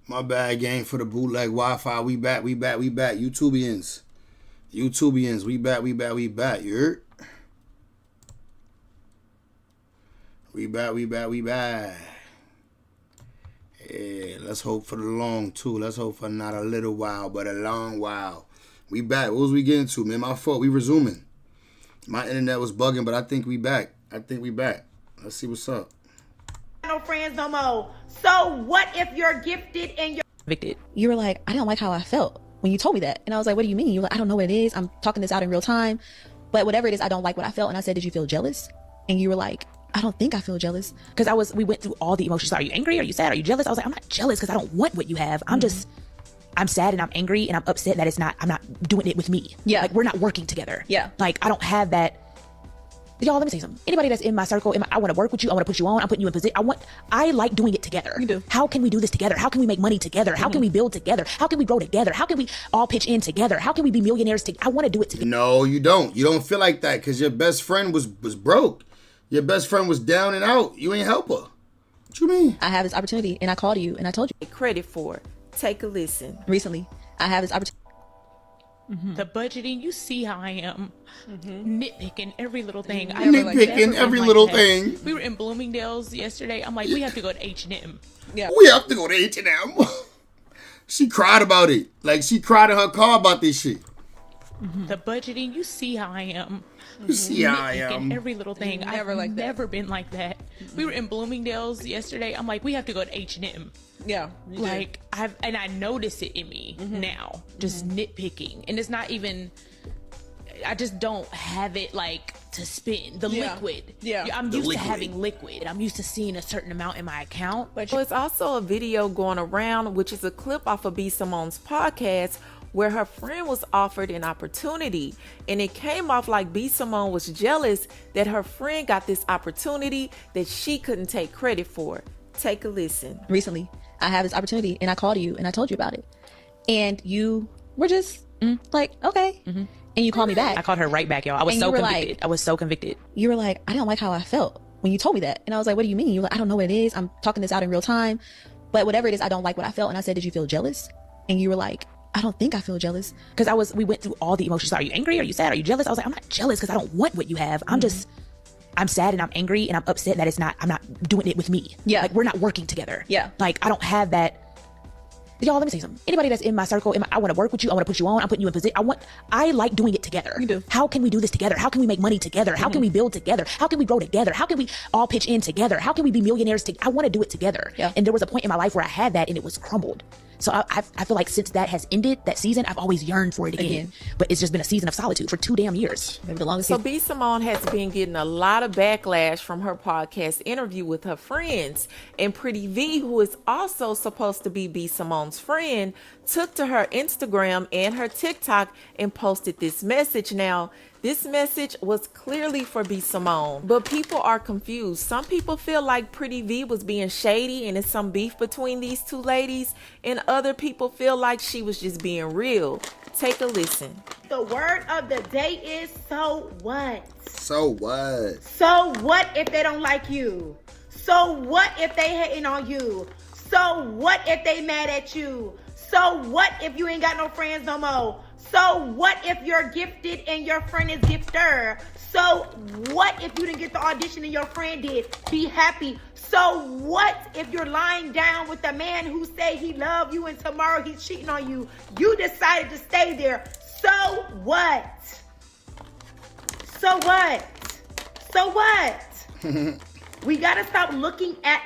My bad, gang, for the bootleg Wi-Fi. We back. YouTubians, we back. You heard? We back. Yeah, let's hope for the long, too. Let's hope for not a little while, but a long while. We back. What was we getting to, man? My fault. We resuming. My internet was bugging, but I think we back. Let's see what's up. No friends no more. So what if you're gifted and you're convicted? You were like, I don't like how I felt when you told me that. And I was like, what do you mean? You were like, I don't know what it is. I'm talking this out in real time. But whatever it is, I don't like what I felt. And I said, did you feel jealous? And you were like, I don't think I feel jealous. Because we went through all the emotions. Are you angry? Are you sad? Are you jealous? I was like, I'm not jealous because I don't want what you have. I'm sad and I'm angry and I'm upset that I'm not doing it with me. Yeah. Like, we're not working together. Yeah. Like, I don't have that. Y'all, let me say something. Anybody that's in my circle, I want to work with you. I want to put you on. I'm putting you in position. I like doing it together. You do. How can we do this together? How can we make money together? How can we build together? How can we grow together? How can we all pitch in together? How can we be millionaires together? I want to do it together. No, you don't. You don't feel like that because your best friend was broke. Your best friend was down and out. You ain't help her. What you mean? I have this opportunity and I called you and I told you. credit for? Take a listen. Recently, I have this opportunity. The budgeting, you see how I am nitpicking every little thing. Nitpicking every little thing. We were in Bloomingdale's yesterday. I'm like, we have to go to H&M. Yeah. We have to go to H&M. She cried about it. Like, she cried in her car about this shit. The budgeting, you see how I am. You see how I Nitpicking am. every little thing. Never I've like that. never been like that. We were in Bloomingdale's yesterday. I'm like, we have to go to H&M. Yeah. You do. Like, I notice it in me now, just nitpicking. And it's not even, I just don't have it like to spend the liquid. Yeah. I'm The used liquid. to having liquid. I'm used to seeing a certain amount in my account. But it's also a video going around, which is a clip off of B. Simone's podcast, where her friend was offered an opportunity. And it came off like B. Simone was jealous that her friend got this opportunity that she couldn't take credit for. Take a listen. Recently, I have this opportunity and I called you and I told you about it. And you were just like, okay. And you called me back. I called her right back, y'all. I was And so you were convicted. like- I was so convicted. You were like, I don't like how I felt when you told me that. And I was like, what do you mean? You were like, I don't know what it is. I'm talking this out in real time. But whatever it is, I don't like what I felt. And I said, did you feel jealous? And you were like, I don't think I feel jealous. Because we went through all the emotions. Are you angry? Are you sad? Are you jealous? I was like, I'm not jealous because I don't want what you have. I'm sad and I'm angry and I'm upset that I'm not doing it with me. Yeah. Like, we're not working together. Yeah. Like, I don't have that. Y'all, let me say something. Anybody that's in my circle, I want to work with you. I want to put you on. I'm putting you in position. I like doing it together. You do. How can we do this together? How can we make money together? How can we build together? How can we grow together? How can we all pitch in together? How can we be millionaires together? I want to do it together. Yeah. And there was a point in my life where I had that and it was crumbled. So I feel like since that has ended, that season, I've always yearned for it again. But it's just been a season of solitude for 2 damn years. Maybe the longest. So B. Simone has been getting a lot of backlash from her podcast interview with her friends. And Pretty V, who is also supposed to be B. Simone's friend, took to her Instagram and her TikTok and posted this message. Now, this message was clearly for B. Simone, but people are confused. Some people feel like Pretty V was being shady and it's some beef between these two ladies, and other people feel like she was just being real. Take a listen. The word of the day is so what? So what? So what if they don't like you? So what if they hating on you? So what if they mad at you? So what if you ain't got no friends no more? So what if you're gifted and your friend is gifter? So what if you didn't get the audition and your friend did? Be happy. So what if you're lying down with a man who say he love you and tomorrow he's cheating on you? You decided to stay there. So what? So what? So what? We gotta stop looking at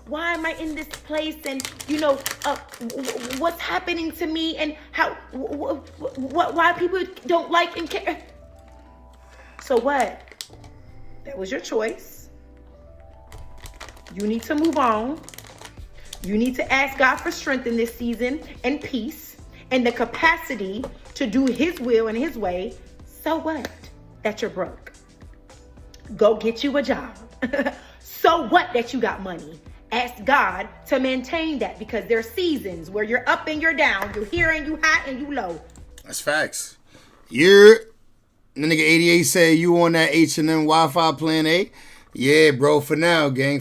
why am I in this place? And what's happening to me? And how? Why people don't like and care? So what? That was your choice. You need to move on. You need to ask God for strength in this season and peace and the capacity to do His will and His way. So what? That you're broke. Go get you a job. So what that you got money? Ask God to maintain that, because there are seasons where you're up and you're down. You're here and you high and you low. That's facts. The nigga 88 say you on that H&M Wi-Fi plan A? Yeah, bro, for now, gang.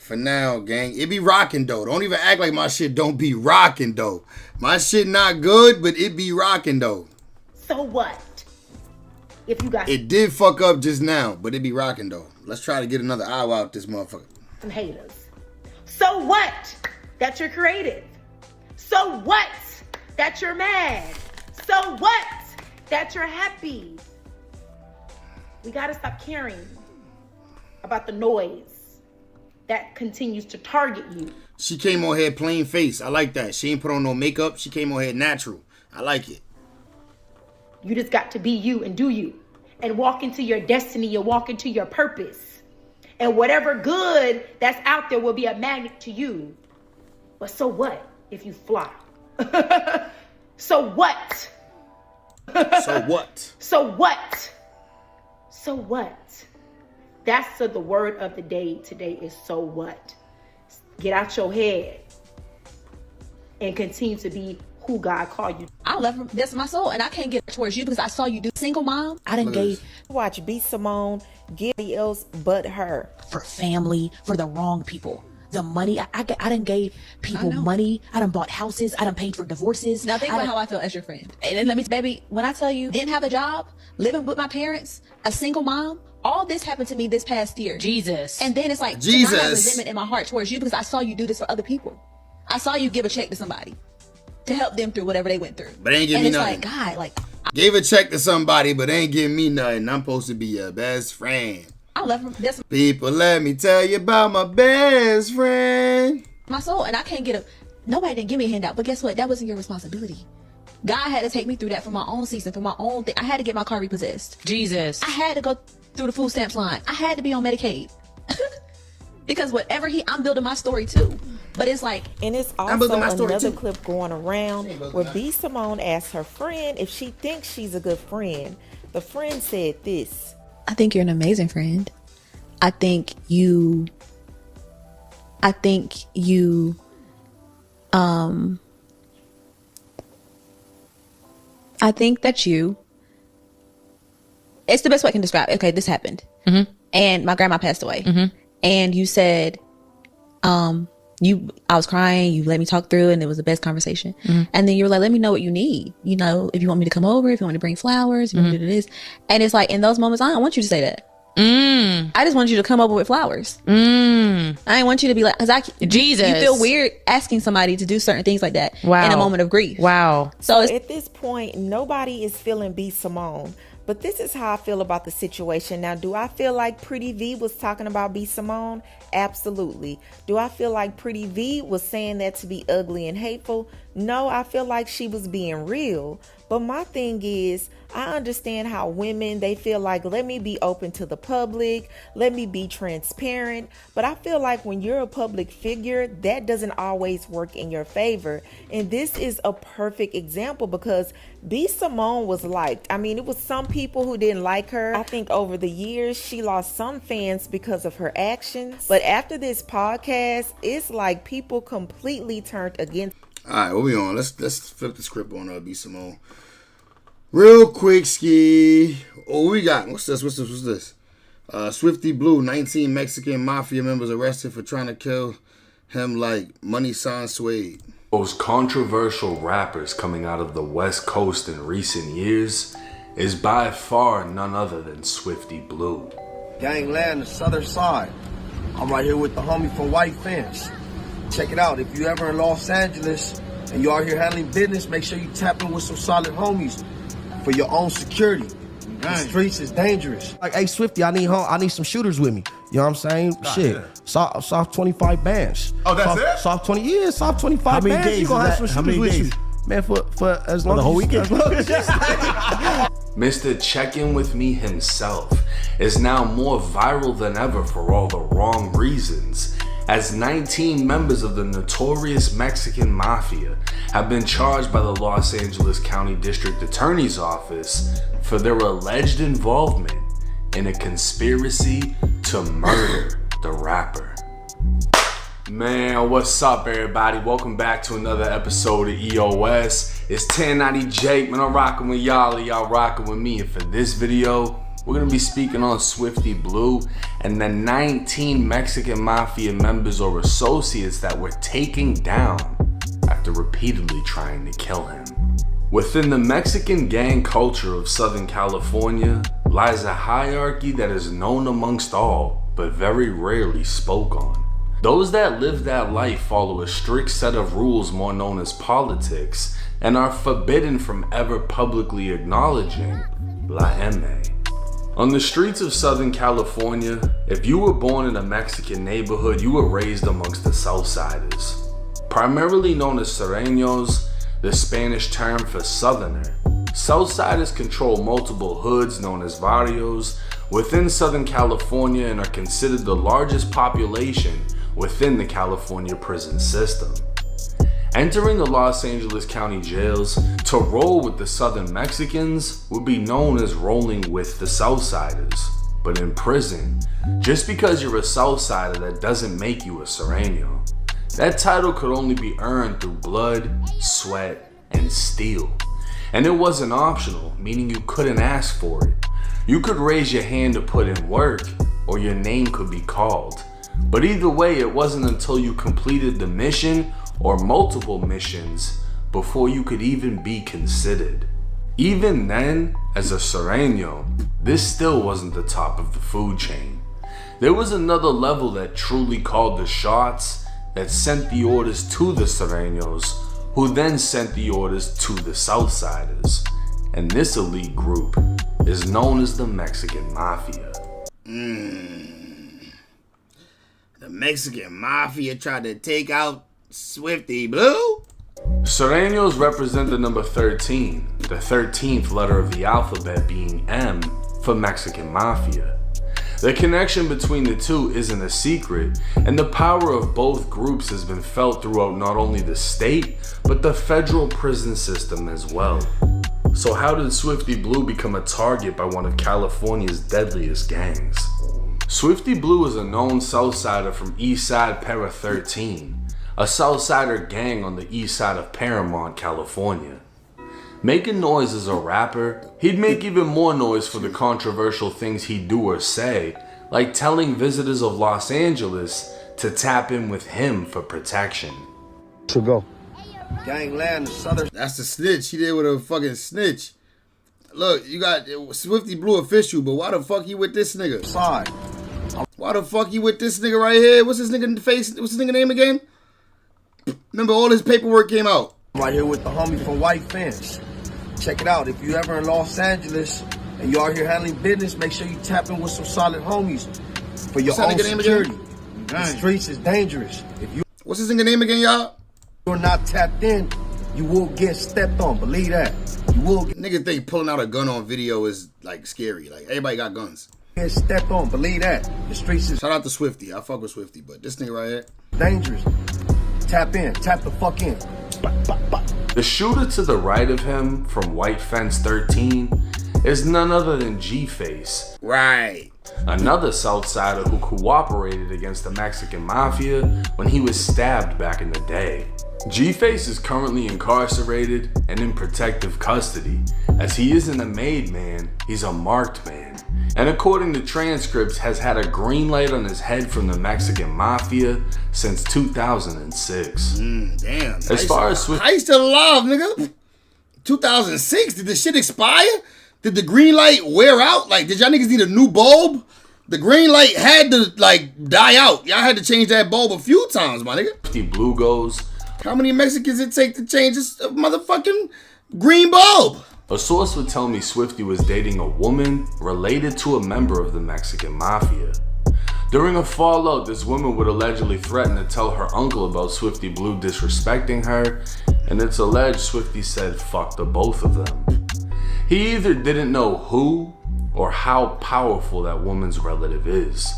For now, gang. It be rocking, though. Don't even act like my shit don't be rocking, though. My shit not good, but it be rocking, though. So what? If you got It did fuck up just now, but it be rocking, though. Let's try to get another hour out this motherfucker. some haters. So what that you're creative? So what that you're mad? So what that you're happy? We gotta stop caring about the noise that continues to target you. She came on here plain face. I like that. She ain't put on no makeup. She came on here natural. I like it. You just got to be you and do you and walk into your destiny and walk into your purpose. And whatever good that's out there will be a magnet to you. But so what if you fly? So what? So what? So what? So what? That's the word of the day today is so what? Get out your head and continue to be who God called you. I love him. That's my soul, and I can't get towards you because I saw you do single mom. I done gave Watch B. Simone, give anybody else but her. for family, for the wrong people. The money, I done gave people money. I done bought houses. I done paid for divorces. Now think about how I feel as your friend. And then let me, baby, when I tell you, didn't have a job, living with my parents, a single mom, all this happened to me this past year. Jesus. And then it's like, Jesus. I have resentment in my heart towards you because I saw you do this for other people. I saw you give a check to somebody to help them through whatever they went through. But they ain't give and me it's nothing. like, God, like, Gave a check to somebody, but they ain't giving me nothing. I'm supposed to be your best friend. I love him. That's People, let me tell you about my best friend. my soul, and I can't get a. Nobody didn't give me a handout, but guess what? That wasn't your responsibility. God had to take me through that for my own season, for my own thing. I had to get my car repossessed. Jesus. I had to go through the food stamps line. I had to be on Medicaid because whatever I'm building my story too. But it's like, And it's I'm also building my story another too. clip going around building where that. B. Simone asked her friend if she thinks she's a good friend. The friend said this. I think you're an amazing friend. I think you I think that you, it's the best way I can describe it. Okay, this happened. Mm-hmm. And my grandma passed away. Mm-hmm. And you said, I was crying, you let me talk through, and it was the best conversation. Mm-hmm. And then you were like, let me know what you need. You know, if you want me to come over, if you want me to bring flowers, if you want me to do this. And it's like, in those moments, I don't want you to say that. I just want you to come over with flowers. I didn't want you to be like, because Jesus. you feel weird asking somebody to do certain things like that in a moment of grief. Wow. So it's, At this point, nobody is feeling B. Simone. But this is how I feel about the situation. Now, do I feel like Pretty V was talking about B. Simone? Absolutely. Do I feel like Pretty V was saying that to be ugly and hateful? No, I feel like she was being real. But my thing is, I understand how women, they feel like, let me be open to the public, let me be transparent. But I feel like when you're a public figure, that doesn't always work in your favor. And this is a perfect example because B. Simone was liked. I mean, it was some people who didn't like her. I think over the years, she lost some fans because of her actions. But after this podcast, it's like people completely turned against. All right, what we on? Let's flip the script on B. Simone. Real quick, ski. Oh, what we got? What's this? Swifty Blue, 19 Mexican mafia members arrested for trying to kill him like money sign Suede. Most controversial rappers coming out of the West Coast in recent years is by far none other than Swifty Blue. Gangland, the southern side. I'm right here with the homie from White Fence. Check it out. If you ever in Los Angeles and you are here handling business, make sure you tap in with some solid homies for your own security. The streets is dangerous. Like, hey, Swifty, I need some shooters with me. You know what I'm saying? Shit. Yeah. Soft 25 bands. Oh, that's it? Soft 20 years, soft 25 How many bands. days You gonna is have that? some How shooters many with days? you. Man, for as long the as whole you- weekend? as long as you- Mr. Check-In With Me himself is now more viral than ever for all the wrong reasons, as 19 members of the notorious Mexican Mafia have been charged by the Los Angeles County District Attorney's Office for their alleged involvement in a conspiracy to murder the rapper. Man, what's up, everybody? Welcome back to another episode of EOS. It's 1090 Jake, man. I'm rocking with y'all, and y'all rocking with me. And for this video, we're going to be speaking on Swifty Blue and the 19 Mexican Mafia members or associates that were taken down after repeatedly trying to kill him. Within the Mexican gang culture of Southern California lies a hierarchy that is known amongst all, but very rarely spoke on. Those that live that life follow a strict set of rules more known as politics and are forbidden from ever publicly acknowledging La M. On the streets of Southern California, if you were born in a Mexican neighborhood, you were raised amongst the Southsiders. Primarily known as Sureños, the Spanish term for Southerner, Southsiders control multiple hoods known as barrios within Southern California and are considered the largest population within the California prison system. Entering the Los Angeles County jails to roll with the Southern Mexicans would be known as rolling with the Southsiders. But in prison, just because you're a Southsider, that doesn't make you a Sureño. That title could only be earned through blood, sweat, and steel. And it wasn't optional, meaning you couldn't ask for it. You could raise your hand to put in work, or your name could be called. But either way, it wasn't until you completed the mission or multiple missions before you could even be considered. Even then, as a Sureño, this still wasn't the top of the food chain. There was another level that truly called the shots, that sent the orders to the Sureños, who then sent the orders to the Southsiders. And this elite group is known as the Mexican Mafia. The Mexican Mafia tried to take out Swifty Blue? Sureños represent the number 13, the 13th letter of the alphabet being M for Mexican Mafia. The connection between the two isn't a secret, and the power of both groups has been felt throughout not only the state, but the federal prison system as well. So how did Swifty Blue become a target by one of California's deadliest gangs? Swifty Blue is a known Southsider from Eastside Para 13, a Southsider gang on the east side of Paramount, California. Making noise as a rapper, he'd make even more noise for the controversial things he'd do or say, like telling visitors of Los Angeles to tap in with him for protection. So go. Gangland, the Southern. That's the snitch. He did with a fucking snitch. Look, you got Swifty Blue official, but why the fuck he with this nigga? Side. Why the fuck he with this nigga right here? What's his nigga face? What's his nigga name again? Remember, all his paperwork came out. Right here with the homie from White Fence. Check it out. If you ever in Los Angeles and you are here handling business, make sure you tap in with some solid homies for your own security. The streets is dangerous. What's his nigga name again, y'all? You're not tapped in, you will get stepped on. Believe that. You will get Nigga think pulling out a gun on video is like scary. Like everybody got guns. stepped on. Believe that. The streets is Shout out to Swifty. I fuck with Swifty, but this nigga right here. dangerous. Tap in. Tap the fuck in. The shooter to the right of him from White Fence 13 is none other than G-Face, Right. another Southsider who cooperated against the Mexican Mafia when he was stabbed back in the day. G-Face is currently incarcerated and in protective custody, as he isn't a made man, he's a marked man. And according to transcripts, has had a green light on his head from the Mexican Mafia since 2006. Damn. As far as How you still alive, nigga? 2006? Did the shit expire? Did the green light wear out? Like, did y'all niggas need a new bulb? The green light had to, like, die out. Y'all had to change that bulb a few times, my nigga. Swifty Blue goes, How many Mexicans it take to change this motherfucking green bulb? a source would tell me Swifty was dating a woman related to a member of the Mexican Mafia. During a fallout, this woman would allegedly threaten to tell her uncle about Swifty Blue disrespecting her, and it's alleged Swifty said fuck the both of them. He either didn't know who or how powerful that woman's relative is.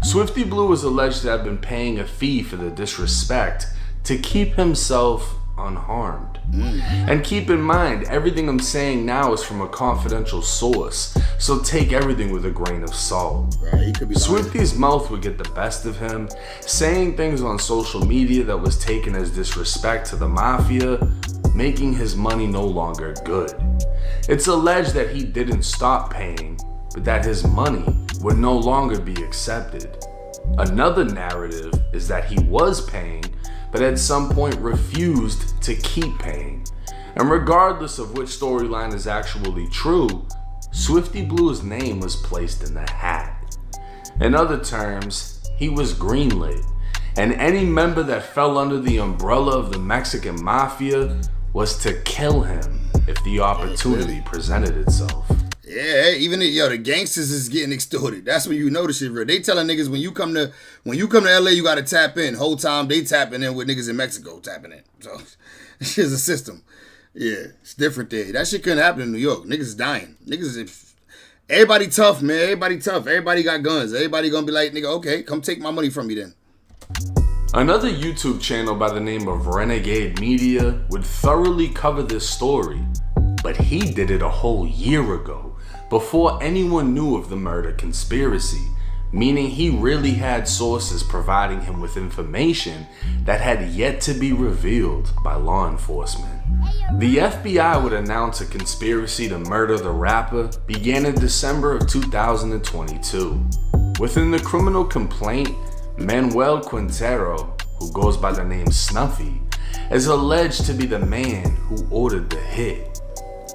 Swifty Blue is alleged to have been paying a fee for the disrespect to keep himself unharmed. And keep in mind, everything I'm saying now is from a confidential source, so take everything with a grain of salt. Right, he could be lying. Swifty's mouth would get the best of him, saying things on social media that was taken as disrespect to the mafia, making his money no longer good. It's alleged that he didn't stop paying but that his money would no longer be accepted. Another narrative is that he was paying, but at some point refused to keep paying. And regardless of which storyline is actually true, Swifty Blue's name was placed in the hat. In other terms, he was greenlit, and any member that fell under the umbrella of the Mexican mafia was to kill him if the opportunity presented itself. Yeah, even the gangsters is getting extorted. That's when you know the shit real. They telling niggas when you come to LA, you gotta tap in. Whole time they tapping in with niggas in Mexico tapping in. So it's a system. Yeah, it's different there. That shit couldn't happen in New York. Niggas is dying. Everybody tough, man. Everybody tough. Everybody got guns. Everybody gonna be like, nigga, okay, come take my money from me then. Another YouTube channel by the name of Renegade Media would thoroughly cover this story, but he did it a whole year ago, before anyone knew of the murder conspiracy, meaning he really had sources providing him with information that had yet to be revealed by law enforcement. The FBI would announce a conspiracy to murder the rapper began in December of 2022. Within the criminal complaint, Manuel Quintero, who goes by the name Snuffy, is alleged to be the man who ordered the hit.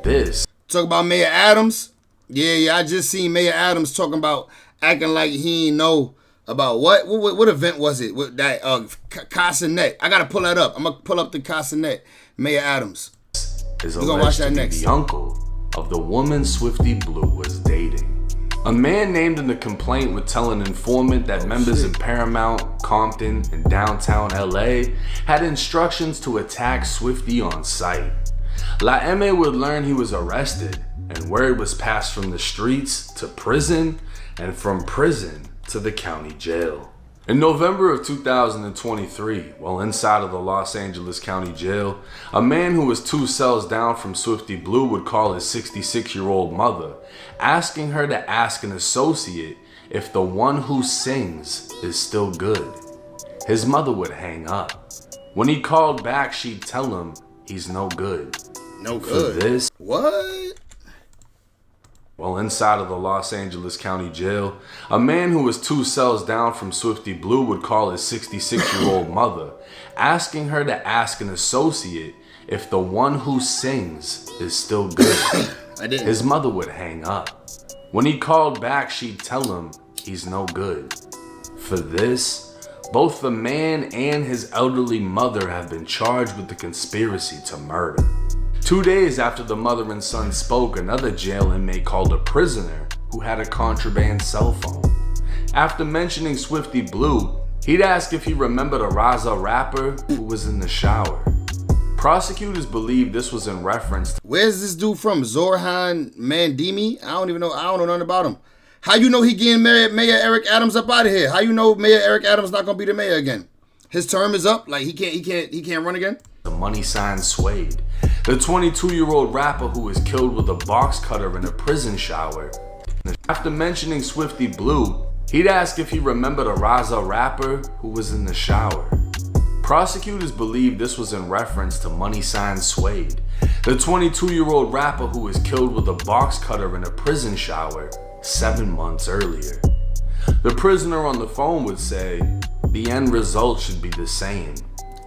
This. Talk about Mayor Adams? Yeah, I just seen Mayor Adams talking about acting like he ain't know about what event was it? With that Casanet. I gotta pull that up. I'm gonna pull up the Casanet. Mayor Adams. Is alleged to be the uncle of the woman Swifty Blue was dating. A man named in the complaint would tell an informant that members in Paramount, Compton, and downtown LA had instructions to attack Swifty on sight. La M would learn he was arrested, and word was passed from the streets to prison, and from prison to the county jail. In November of 2023, while inside of the Los Angeles County Jail, a man who was 2 cells down from Swifty Blue would call his 66-year-old mother, asking her to ask an associate if the one who sings is still good. His mother would hang up. When he called back, she'd tell him he's no good. No good? For this, what? While inside of the Los Angeles County Jail, a man who was 2 cells down from Swifty Blue would call his 66-year-old mother, asking her to ask an associate if the one who sings is still good. I didn't. His mother would hang up. When he called back, she'd tell him he's no good. For this, both the man and his elderly mother have been charged with the conspiracy to murder. 2 days after the mother and son spoke, another jail inmate called a prisoner who had a contraband cell phone. After mentioning Swifty Blue, he'd ask if he remembered a Raza rapper who was in the shower. Prosecutors believe this was in reference to... Where's this dude from? Zorhan Mandimi? I don't know nothing about him. How you know he getting Mayor Eric Adams up out of here? How you know Mayor Eric Adams not gonna be the mayor again? His term is up? Like he can't run again? The money sign Suede, the 22-year-old rapper who was killed with a box cutter in a prison shower. After mentioning Swifty Blue, he'd ask if he remembered a Raza rapper who was in the shower. Prosecutors believe this was in reference to Money Sign Suede, the 22-year-old rapper who was killed with a box cutter in a prison shower 7 months earlier. The prisoner on the phone would say, the end result should be the same.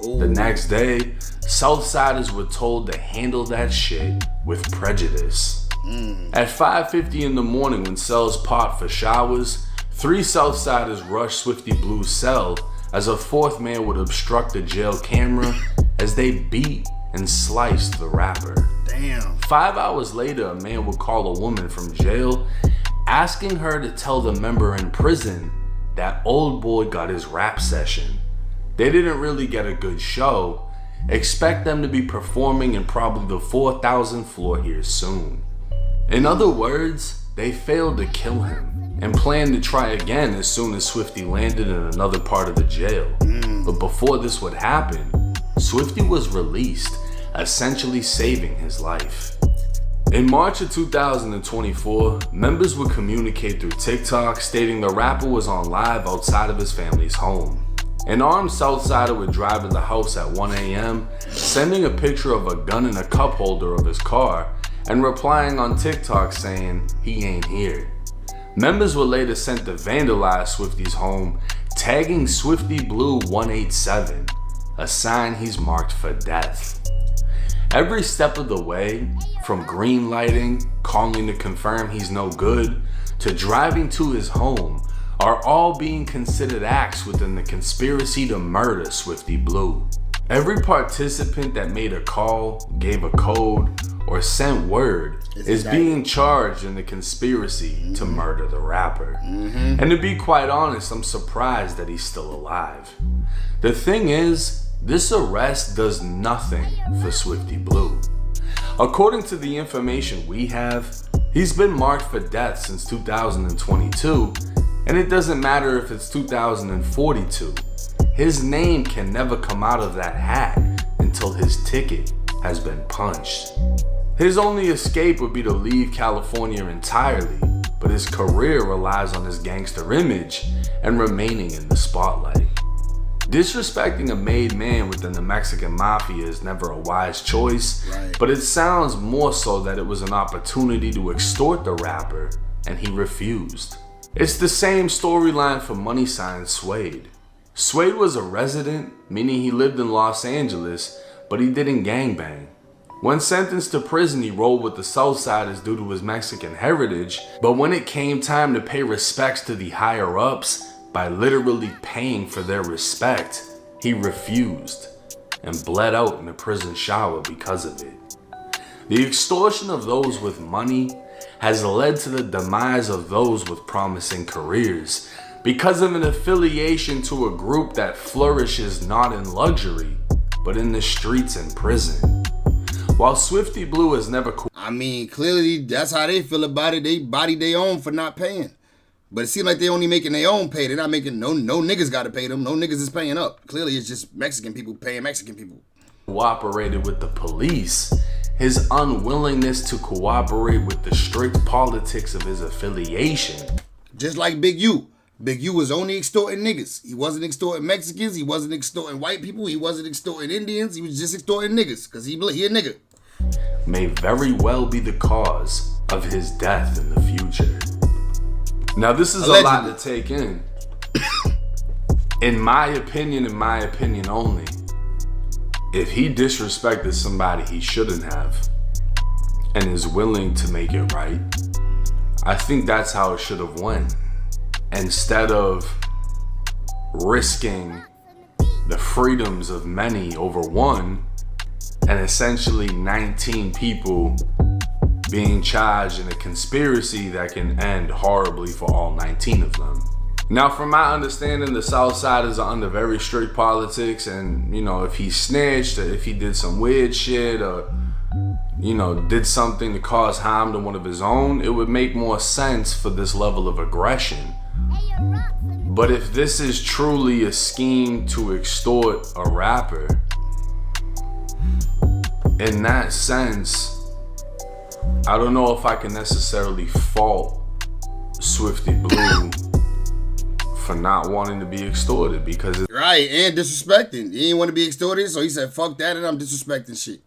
The next day, Southsiders were told to handle that shit with prejudice. At 5:50 in the morning when cells popped for showers, 3 Southsiders rushed Swifty Blue's cell as a 4th man would obstruct the jail camera as they beat and sliced the rapper. Damn. 5 hours later, a man would call a woman from jail, asking her to tell the member in prison that old boy got his rap session. They didn't really get a good show. Expect them to be performing in probably the 4,000th floor here soon. In other words, they failed to kill him and planned to try again as soon as Swifty landed in another part of the jail. But before this would happen, Swifty was released, essentially saving his life. In March of 2024, members would communicate through TikTok stating the rapper was on live outside of his family's home. An armed Southsider would drive to the house at 1 a.m., sending a picture of a gun in a cup holder of his car and replying on TikTok saying he ain't here. Members were later sent to vandalize Swifty's home, tagging Swifty Blue 187, a sign he's marked for death. Every step of the way, from green lighting, calling to confirm he's no good, to driving to his home, are all being considered acts within the conspiracy to murder Swifty Blue. Every participant that made a call, gave a code, or sent word is being charged in the conspiracy to murder the rapper. And to be quite honest, I'm surprised that he's still alive. The thing is, this arrest does nothing for Swifty Blue. According to the information we have, he's been marked for death since 2022, and it doesn't matter if it's 2042. His name can never come out of that hat until his ticket has been punched. His only escape would be to leave California entirely, but his career relies on his gangster image and remaining in the spotlight. Disrespecting a made man within the Mexican mafia is never a wise choice, but it sounds more so that it was an opportunity to extort the rapper, and he refused. It's the same storyline for Money Sign Suede. Suede was a resident, meaning he lived in Los Angeles, but he didn't gangbang. When sentenced to prison, he rolled with the Southsiders due to his Mexican heritage, but when it came time to pay respects to the higher-ups by literally paying for their respect, he refused and bled out in the prison shower because of it. The extortion of those with money has led to the demise of those with promising careers because of an affiliation to a group that flourishes not in luxury, but in the streets and prison. While Swifty Blue has never... I mean, clearly that's how they feel about it. They body their own for not paying. But it seems like they only making their own pay. They're not making, no niggas got to pay them. No niggas is paying up. Clearly it's just Mexican people paying Mexican people. Cooperated with the police. His unwillingness to cooperate with the strict politics of his affiliation. Just like Big U. Big U was only extorting niggas. He wasn't extorting Mexicans. He wasn't extorting white people. He wasn't extorting Indians. He was just extorting niggas because he a nigga. May very well be the cause of his death in the future. Now this is allegedly a lot to take in. In my opinion only, if he disrespected somebody he shouldn't have and is willing to make it right, I think that's how it should have went. Instead of risking the freedoms of many over one and essentially 19 people being charged in a conspiracy that can end horribly for all 19 of them. Now, from my understanding, the Southsiders are under very strict politics, and if he snitched or if he did some weird shit or did something to cause harm to one of his own, it would make more sense for this level of aggression. But if this is truly a scheme to extort a rapper, in that sense, I don't know if I can necessarily fault Swifty Blue for not wanting to be extorted because right, and disrespecting. He didn't want to be extorted, so he said, fuck that, and I'm disrespecting shit.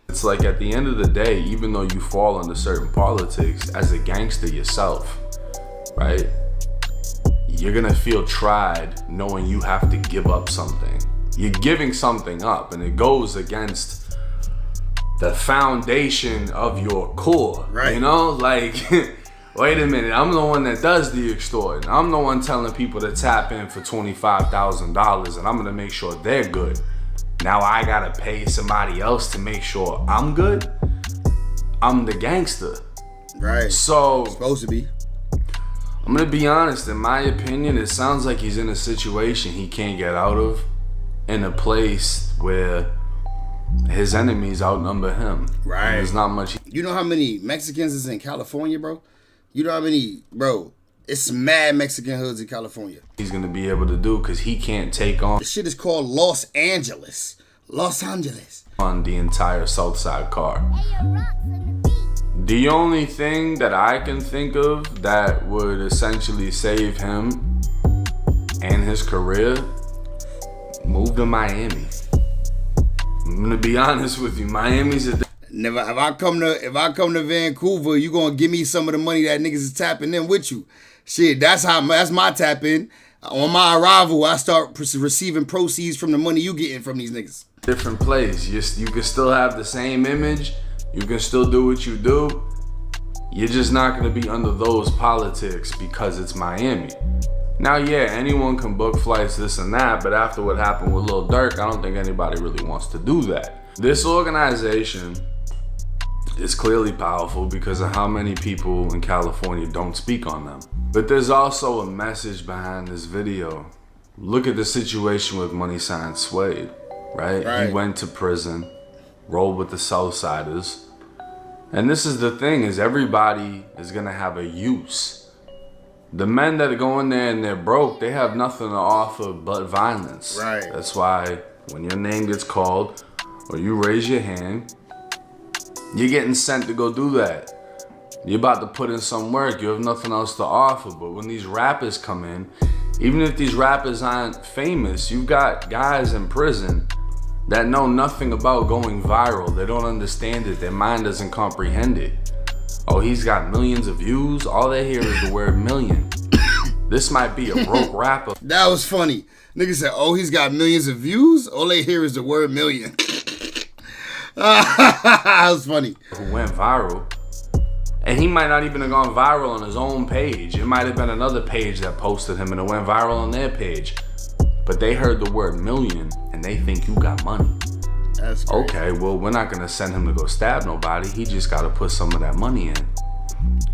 It's like at the end of the day, even though you fall under certain politics, as a gangster yourself, right? You're gonna feel tried knowing you have to give up something. You're giving something up, and it goes against the foundation of your core, right? Like, wait a minute, I'm the one that does the extorting. I'm the one telling people to tap in for $25,000, and I'm gonna make sure they're good. Now I gotta pay somebody else to make sure I'm good. I'm the gangster, right? So supposed to be. I'm gonna be honest. In my opinion, it sounds like he's in a situation he can't get out of, in a place where his enemies outnumber him. Right. And there's not much. You know how many Mexicans is in California, bro? You know how many, bro? It's mad Mexican hoods in California. He's gonna be able to do because he can't take on. The shit is called Los Angeles. Los Angeles. On the entire South Side car. The only thing that I can think of that would essentially save him and his career, move to Miami. I'm gonna be honest with you, Miami's a... Never. If I come to Vancouver, you gonna give me some of the money that niggas is tapping in with you. Shit, that's my tap in. On my arrival, I start receiving proceeds from the money you getting from these niggas. Different place. You can still have the same image. You can still do what you do. You're just not gonna be under those politics because it's Miami. Now, yeah, anyone can book flights, this and that, but after what happened with Lil Durk, I don't think anybody really wants to do that. This organization is clearly powerful because of how many people in California don't speak on them. But there's also a message behind this video. Look at the situation with Money Sign Suede, right? He went to prison, rolled with the Southsiders. And this is the thing, is everybody is gonna have a use. The men that go in there and they're broke, they have nothing to offer but violence. Right. That's why when your name gets called or you raise your hand, you're getting sent to go do that. You're about to put in some work. You have nothing else to offer. But when these rappers come in, even if these rappers aren't famous, you've got guys in prison that know nothing about going viral. They don't understand it. Their mind doesn't comprehend it. Oh, he's got millions of views. All they hear is the word million. This might be a broke rapper. That was funny. Nigga said, oh, he's got millions of views. All they hear is the word million. That was funny. Who went viral. And he might not even have gone viral on his own page. It might have been another page that posted him and it went viral on their page. But they heard the word million and they think you got money. That's crazy. Okay, well, we're not gonna send him to go stab nobody. He just gotta put some of that money in.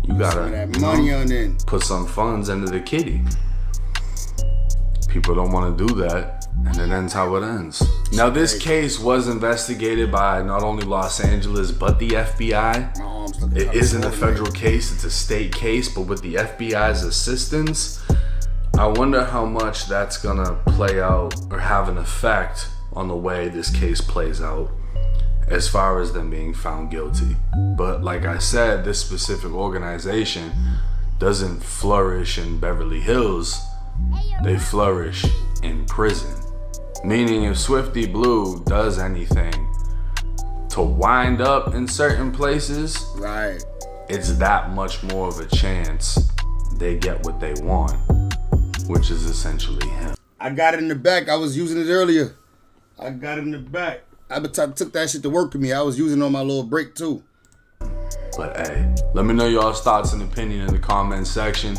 You gotta put some funds into the kitty. People don't wanna do that, and it ends how it ends. Now, this case was investigated by not only Los Angeles, but the FBI. It isn't a federal case, it's a state case, but with the FBI's assistance, I wonder how much that's gonna play out or have an effect on the way this case plays out as far as them being found guilty. But like I said, this specific organization doesn't flourish in Beverly Hills, they flourish in prison. Meaning if Swifty Blue does anything to wind up in certain places, right, it's that much more of a chance they get what they want, which is essentially him. I got it in the back. I was using it earlier. I got it in the back. I took that shit to work with me. I was using it on my little break too. But hey, let me know y'all's thoughts and opinion in the comment section.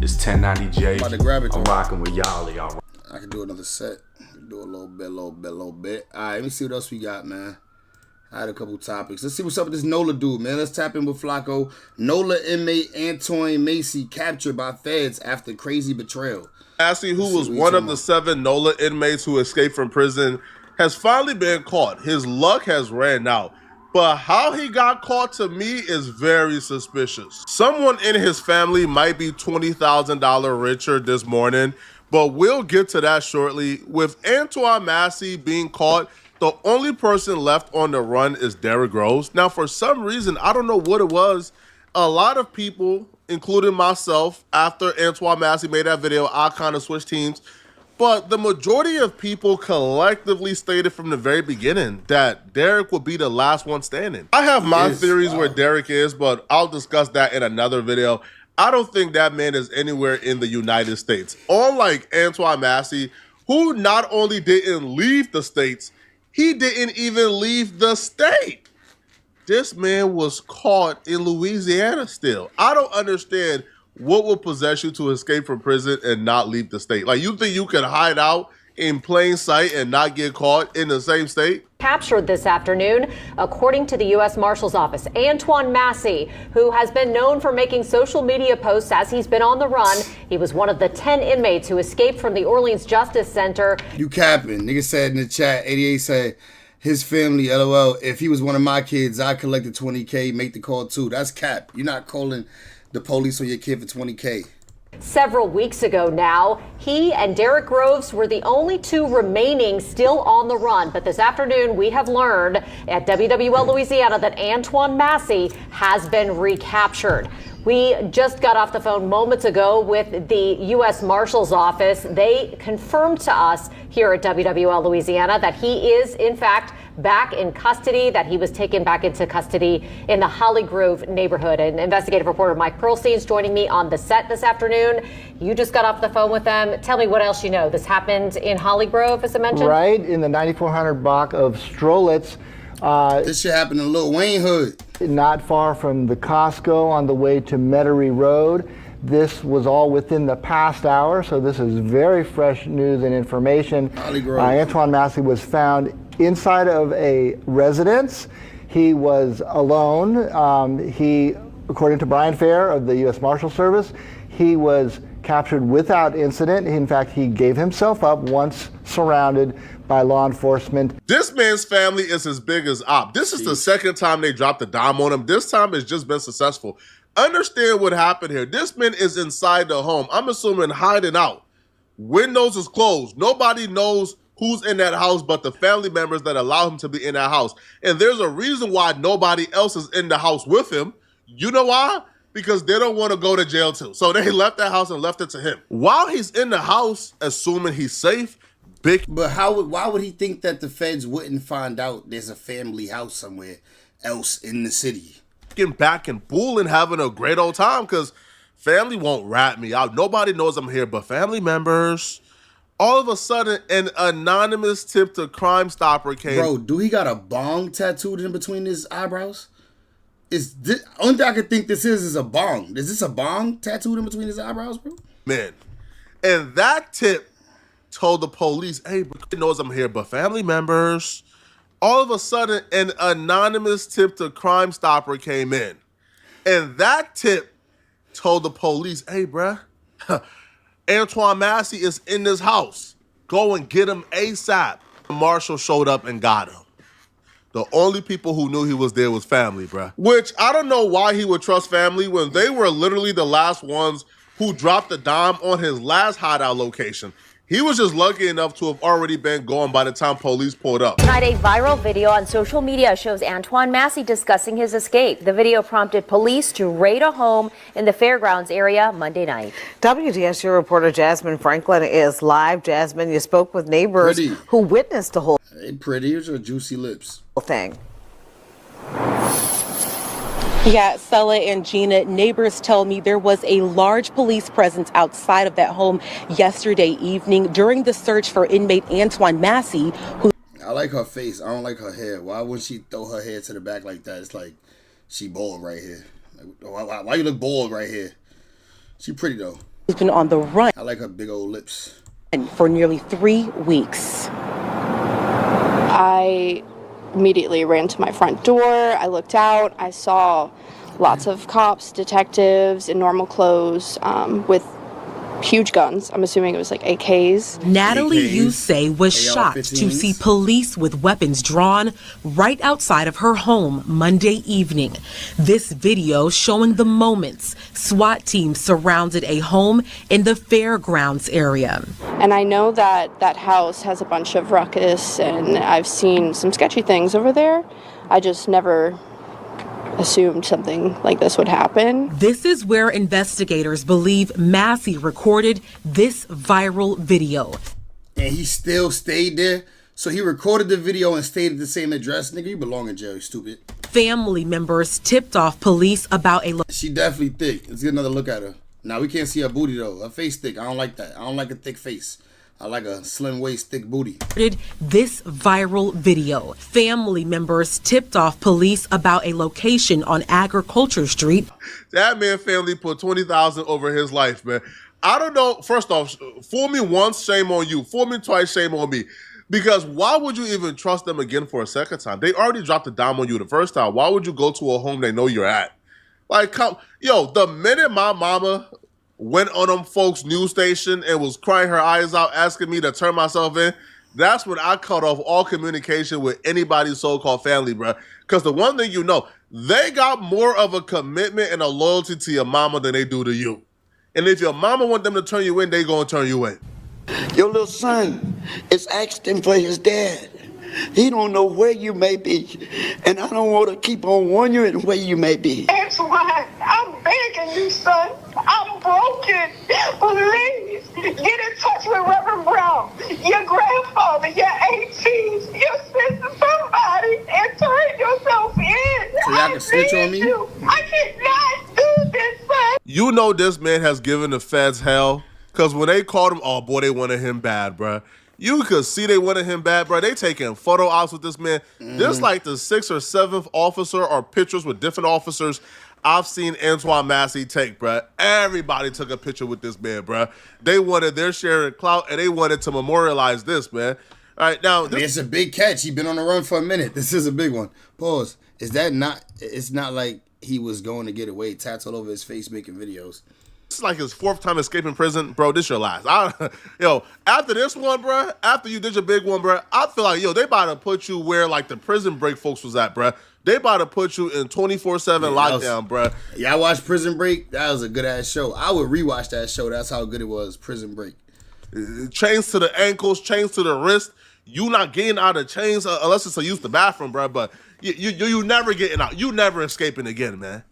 It's 1090J. I'm about to grab it. I'm rocking with y'all. I can do another set. Do a little bit. All right, let me see what else we got, man. I had a couple topics. Let's see what's up with this NOLA dude, man. Let's tap in with Flacco. NOLA inmate Antoine Massey captured by feds after crazy betrayal. Massey, who was one of the 7 NOLA inmates who escaped from prison, has finally been caught. His luck has ran out. But how he got caught, to me, is very suspicious. Someone in his family might be $20,000 richer this morning, but we'll get to that shortly. With Antoine Massey being caught, the only person left on the run is Derrick Groves. Now, for some reason, I don't know what it was, a lot of people, including myself, after Antoine Massey made that video, I kind of switched teams. But the majority of people collectively stated from the very beginning that Derrick would be the last one standing. I have my theories where Derrick is, but I'll discuss that in another video. I don't think that man is anywhere in the United States. Unlike Antoine Massey, who not only didn't leave the States, he didn't even leave the state. This man was caught in Louisiana still. I don't understand what will possess you to escape from prison and not leave the state. Like, you think you can hide out in plain sight and not get caught in the same state? Captured this afternoon, according to the U.S. Marshal's Office. Antoine Massey, who has been known for making social media posts as he's been on the run. He was one of the 10 inmates who escaped from the Orleans Justice Center. You capping. Nigga said in the chat, 88 said, his family, LOL, if he was one of my kids, I collected $20K, make the call too. That's cap. You're not calling the police on your kid for $20K. Several weeks ago now, he and Derrick Groves were the only 2 remaining still on the run. But this afternoon, we have learned at WWL Louisiana that Antoine Massey has been recaptured. We just got off the phone moments ago with the U.S. Marshal's Office. They confirmed to us here at WWL Louisiana that he is, in fact, back in custody, that he was taken back into custody in the Holly Grove neighborhood. And investigative reporter Mike Pearlstein is joining me on the set this afternoon. You just got off the phone with them. Tell me what else you know. This happened in Holly Grove, as I mentioned? Right, in the 9400 block of Strolitz. This shit happened in Lil Wayne hood. Not far from the Costco on the way to Metairie Road. This was all within the past hour, so this is very fresh news and information. Antoine Massey was found inside of a residence. He was alone. According to Brian Fair of the U.S. Marshal Service, he was captured without incident. In fact, he gave himself up once surrounded by law enforcement. This man's family is as big as op. This is the second time they dropped the dime on him. This time it's just been successful. Understand what happened here. This man is inside the home. I'm assuming hiding out. Windows is closed. Nobody knows who's in that house but the family members that allow him to be in that house. And there's a reason why nobody else is in the house with him. You know why? Because they don't want to go to jail too. So they left that house and left it to him. While he's in the house, assuming he's safe, But why would he think that the feds wouldn't find out there's a family house somewhere else in the city? Getting back in Bull and having a great old time, because family won't rat me out. Nobody knows I'm here but family members. All of a sudden, an anonymous tip to Crime Stopper came. Bro, do he got a bong tattooed in between his eyebrows? Only thing I could think this is a bong. Is this a bong tattooed in between his eyebrows, bro? Man. And that tip told the police, hey, he knows I'm here but family members. All of a sudden, an anonymous tip to Crime Stopper came in. And that tip told the police, hey, bruh, Antoine Massey is in this house. Go and get him ASAP. The marshal showed up and got him. The only people who knew he was there was family, bruh. Which, I don't know why he would trust family when they were literally the last ones who dropped the dime on his last hideout location. He was just lucky enough to have already been gone by the time police pulled up. Tonight, a viral video on social media shows Antoine Massey discussing his escape. The video prompted police to raid a home in the fairgrounds area Monday night. WDSU reporter Jasmine Franklin is live. Jasmine, you spoke with neighbors who witnessed the whole pretty or juicy lips thing. Yeah, Stella and Gina, neighbors tell me there was a large police presence outside of that home yesterday evening during the search for inmate Antoine Massey, who... I like her face. I don't like her hair. Why would she throw her hair to the back like that? It's like she bald right here. Like, why you look bald right here? She pretty though. He's been on the run. I like her big old lips. And for nearly 3 weeks. I immediately ran to my front door. I looked out. I saw lots of cops, detectives in normal clothes with huge guns. I'm assuming it was like AKs. Natalie Yusei was shocked to see police with weapons drawn right outside of her home Monday evening. This video showing the moments SWAT teams surrounded a home in the fairgrounds area. And I know that that house has a bunch of ruckus, and I've seen some sketchy things over there. I just never assumed something like this would happen. This is where investigators believe Massey recorded this viral video. And he still stayed there? So he recorded the video and stayed at the same address? Nigga, you belong in jail, you stupid. Family members tipped off police about a... She definitely thick. Let's get another look at her. Now, we can't see her booty, though. Her face thick. I don't like that. I don't like a thick face. I like a slim waist, thick booty. This viral video. Family members tipped off police about a location on Agriculture Street. That man family put $20,000 over his life, man. I don't know. First off, fool me once, shame on you. Fool me twice, shame on me. Because why would you even trust them again for a second time? They already dropped the dime on you the first time. Why would you go to a home they know you're at? Like, the minute my mama went on them folks' news station and was crying her eyes out, asking me to turn myself in, that's when I cut off all communication with anybody's so-called family, bro. Because the one thing you know, they got more of a commitment and a loyalty to your mama than they do to you. And if your mama want them to turn you in, they gonna turn you in. Your little son is asking for his dad. He don't know where you may be. And I don't want to keep on wondering where you may be. Antoine, I'm begging begging you, son. I'm broken. Please get in touch with Reverend Brown, your grandfather, your aunties, your sister, somebody, and turn yourself in. So y'all can snitch on me? I cannot do this, son. You know this man has given the feds hell, because when they called him, oh boy, they wanted him bad, bruh. You could see they wanted him bad, bro. They taking photo ops with this man. This like the 6th or 7th officer or pictures with different officers I've seen Antoine Massey take, bro. Everybody took a picture with this man, bro. They wanted their share of clout, and they wanted to memorialize this, man. All right, now. It's a big catch. He's been on the run for a minute. This is a big one. Pause. Is that not, it's not like he was going to get away, tats all over his face making videos. This is like his 4th time escaping prison. Bro, this your last. After this one, bro, after you did your big one, bro, I feel like, they about to put you where, like, the prison break folks was at, bro. They about to put you in 24/7 lockdown, bro. Yeah, I watched Prison Break. That was a good-ass show. I would rewatch that show. That's how good it was, Prison Break. Chains to the ankles, chains to the wrist. You not getting out of chains unless it's to use the bathroom, bro. But you never getting out. You never escaping again, man.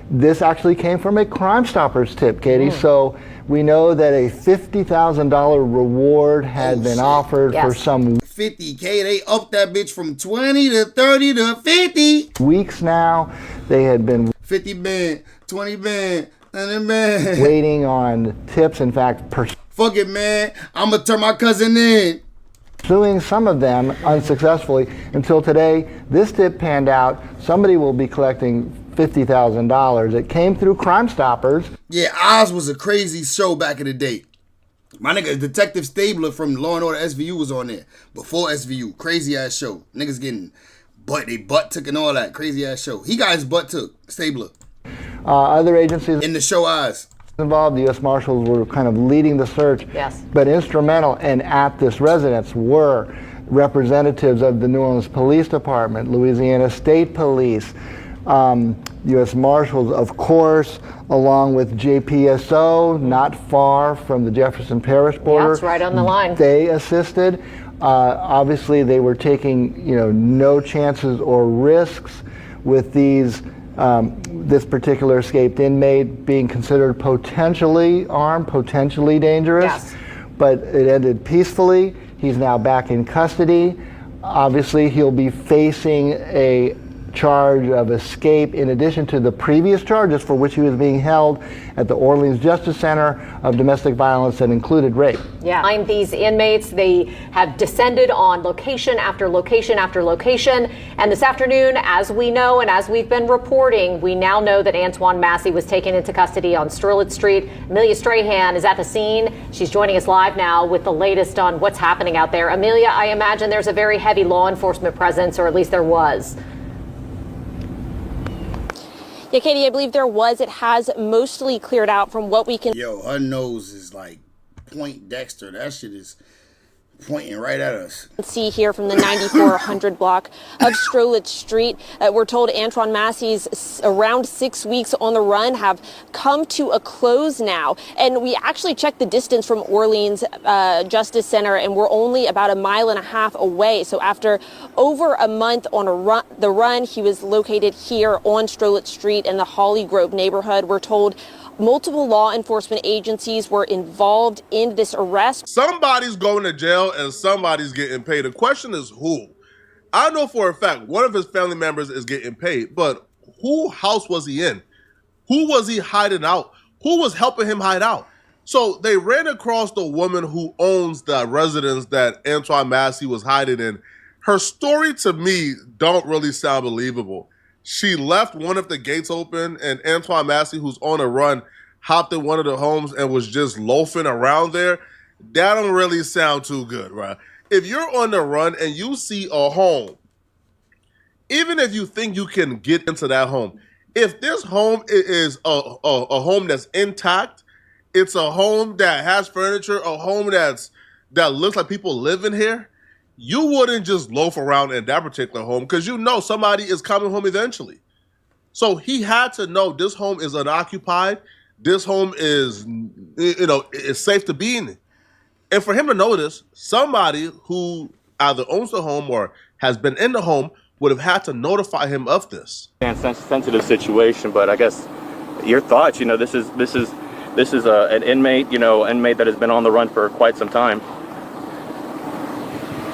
This actually came from a Crime Stoppers tip, Katie. So we know that a $50,000 reward had been offered for some $50K. They upped that bitch from 20 to 30 to 50 weeks now. They had been 50 band, 20 band, 100 band. Waiting on tips. In fact, fuck it, man. I'm gonna turn my cousin in. Pursuing some of them unsuccessfully until today. This tip panned out. Somebody will be collecting $50,000. It came through Crime Stoppers. Yeah, Oz was a crazy show back in the day. My nigga, Detective Stabler from Law & Order SVU was on there. Before SVU, crazy ass show. Niggas getting butt took and all that. Crazy ass show. He got his butt took, Stabler. Other agencies in the show Oz involved. The U.S. Marshals were kind of leading the search. Yes. But instrumental and at this residence were representatives of the New Orleans Police Department, Louisiana State Police, U.S. Marshals, of course, along with JPSO, not far from the Jefferson Parish border. Yeah, it's right on the line. They assisted. Obviously, they were taking, no chances or risks with these. This particular escaped inmate being considered potentially armed, potentially dangerous. Yes. But it ended peacefully. He's now back in custody. Obviously, he'll be facing a charge of escape in addition to the previous charges for which he was being held at the Orleans Justice Center of domestic violence that included rape. Yeah, find these inmates. They have descended on location after location after location. And this afternoon, as we know and as we've been reporting, we now know that Antoine Massey was taken into custody on Strelitz Street. Amelia Strahan is at the scene. She's joining us live now with the latest on what's happening out there. Amelia, I imagine there's a very heavy law enforcement presence, or at least there was. Yeah, Katie, I believe there was. It has mostly cleared out from what we can. Yo, her nose is like Point Dexter. That shit is pointing right at us. See here from the 9400 block of Strelitz Street. We're told Antoine Massey's around 6 weeks on the run have come to a close now. And we actually checked the distance from Orleans Justice Center, and we're only about 1.5 miles away. So after over a month on the run, he was located here on Strelitz Street in the Holly Grove neighborhood. We're told multiple law enforcement agencies were involved in this arrest. Somebody's going to jail and somebody's getting paid. The question is who? I know for a fact one of his family members is getting paid, but whose house was he in? Who was he hiding out? Who was helping him hide out? So they ran across the woman who owns the residence that Antoine Massey was hiding in. Her story to me don't really sound believable. She left one of the gates open, and Antoine Massey, who's on a run, hopped in one of the homes and was just loafing around there. That don't really sound too good, right? If you're on the run and you see a home, even if you think you can get into that home, if this home is a home that's intact, it's a home that has furniture, a home that looks like people live in here, you wouldn't just loaf around in that particular home because you know somebody is coming home eventually. So he had to know this home is unoccupied. This home is, is safe to be in. And for him to know this, somebody who either owns the home or has been in the home would have had to notify him of this. Sensitive situation, but I guess your thoughts. You know, this is an inmate. You know, inmate that has been on the run for quite some time.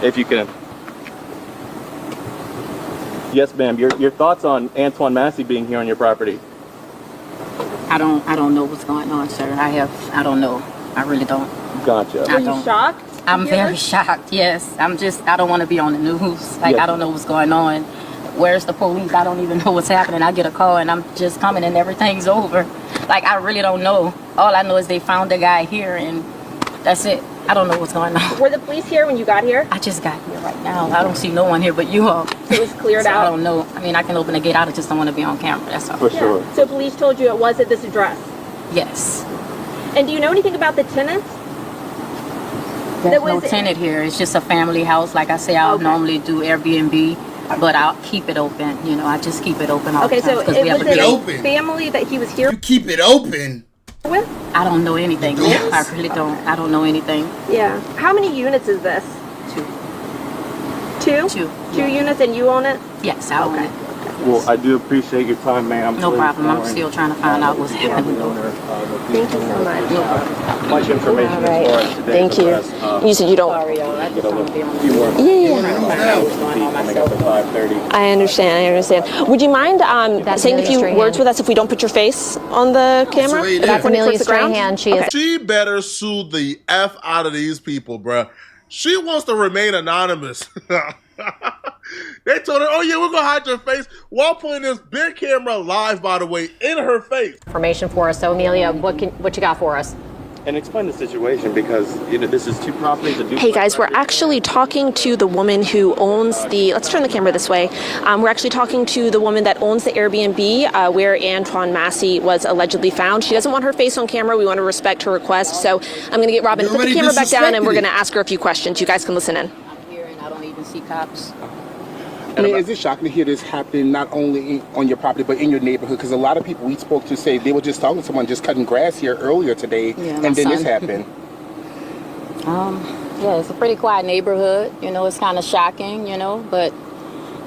If you can. Yes, ma'am. Your thoughts on Antoine Massey being here on your property? I don't know what's going on, sir. I don't know. I really don't. Gotcha. Are you shocked? I'm very shocked. Yes. I don't want to be on the news. Like, I don't know what's going on. Where's the police? I don't even know what's happening. I get a call and I'm just coming and everything's over. Like, I really don't know. All I know is they found the guy here and that's it. I don't know what's going on. Were the police here when you got here? I just got here right now. I don't see no one here but you all. So it was cleared out? I don't know. I mean, I can open the gate. I just don't want to be on camera. That's all. For sure. So police told you it was at this address? Yes. And do you know anything about the tenants? There's no tenant here. It's just a family house. Like I say, I'll normally do Airbnb, but I'll keep it open. You know, I just keep it open all the time. So we have a family that he was here You keep it open? with? I don't know anything. I really don't. I don't know anything. Yeah. How many units is this? Two. Two units and you own it? Yes, I own it. Well, I do appreciate your time, ma'am. No problem. I'm still trying to find out what's happening. Thank you so much. No problem. Much information All right. as far as today. Thank you. You said you don't. Sorry, y'all. I just don't be on the I understand. Would you mind saying a few words with us if we don't put your face on the camera? That's Amelia Strahan. She better sue the F out of these people, bruh. She wants to remain anonymous. They told her, oh yeah, we're gonna hide your face while putting this big camera live, by the way, in her face. Information for us. So Amelia, what you got for us? And explain the situation because this is two properties. Hey guys, we're actually talking to the woman who owns the, let's turn the camera this way. We're actually talking to the woman that owns the Airbnb where Antoine Massey was allegedly found. She doesn't want her face on camera. We want to respect her request. So I'm going to get Robin to put the camera back down and we're going to ask her a few questions. You guys can listen in. I'm here and I don't even see cops. I mean, is it shocking to hear this happen not only on your property but in your neighborhood? Because a lot of people we spoke to say they were just talking to someone just cutting grass here earlier today, and then this happened. Yeah, it's a pretty quiet neighborhood. You know, it's kind of shocking. You know, but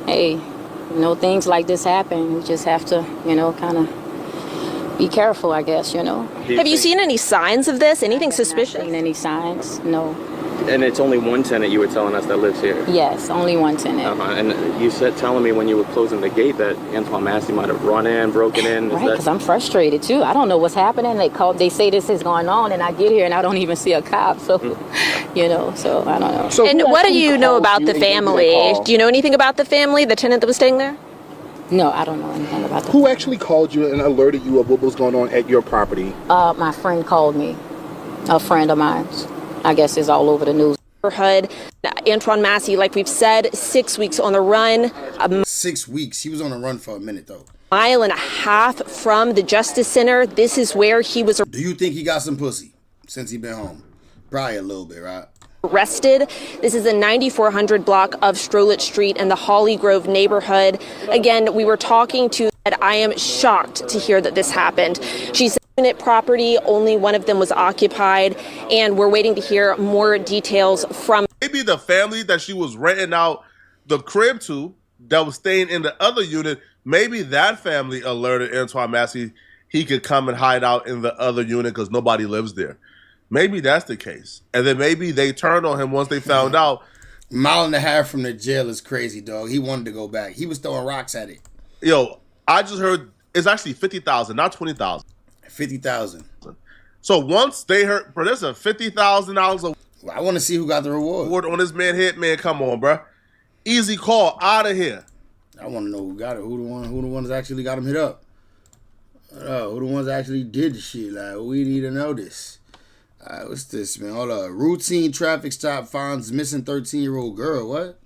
hey, you know, things like this happen. We just have to, you know, kind of be careful, I guess. You know. Have you seen any signs of this? Anything suspicious? Seen any signs? No. And it's only one tenant you were telling us that lives here. Yes, only one tenant. And you said telling me when you were closing the gate that Antoine Massey might have run in, broken in. Right, because I'm frustrated too. I don't know what's happening. They say this is going on, and I get here and I don't even see a cop. So, you know, so I don't know. So and what do you know about the family? Do you know anything about the family, the tenant that was staying there? No, I don't know anything about that. Who actually called you and alerted you of what was going on at your property? My friend called me. A friend of mine. I guess it's all over the news. Antoine Massey, like we've said, 6 weeks on the run. 6 weeks. He was on the run for a minute, though. Mile and a half from the Justice Center. This is where he was. Do you think he got some pussy since he been home? Probably a little bit, right? Arrested. This is the 9400 block of Strolit Street in the Holly Grove neighborhood. Again, we were talking to. I am shocked to hear that this happened. She said unit property, only one of them was occupied, and we're waiting to hear more details from. Maybe the family that she was renting out the crib to that was staying in the other unit, maybe that family alerted Antoine Massey he could come and hide out in the other unit because nobody lives there. Maybe that's the case. And then maybe they turned on him once they found out. Mile and a half from the jail is crazy, dog. He wanted to go back. He was throwing rocks at it. Yo, I just heard it's actually 50,000, not 20,000. 50,000. So once they heard, bro, there's a $50,000. I want to see who got the reward. On this man hit, man. Come on, bro. Easy call, out of here. I want to know who got it. Who the ones actually got him hit up? Who the ones actually did the shit? Like, we need to know this. What's this, man? Hold up. Routine traffic stop finds missing 13-year-old girl. What?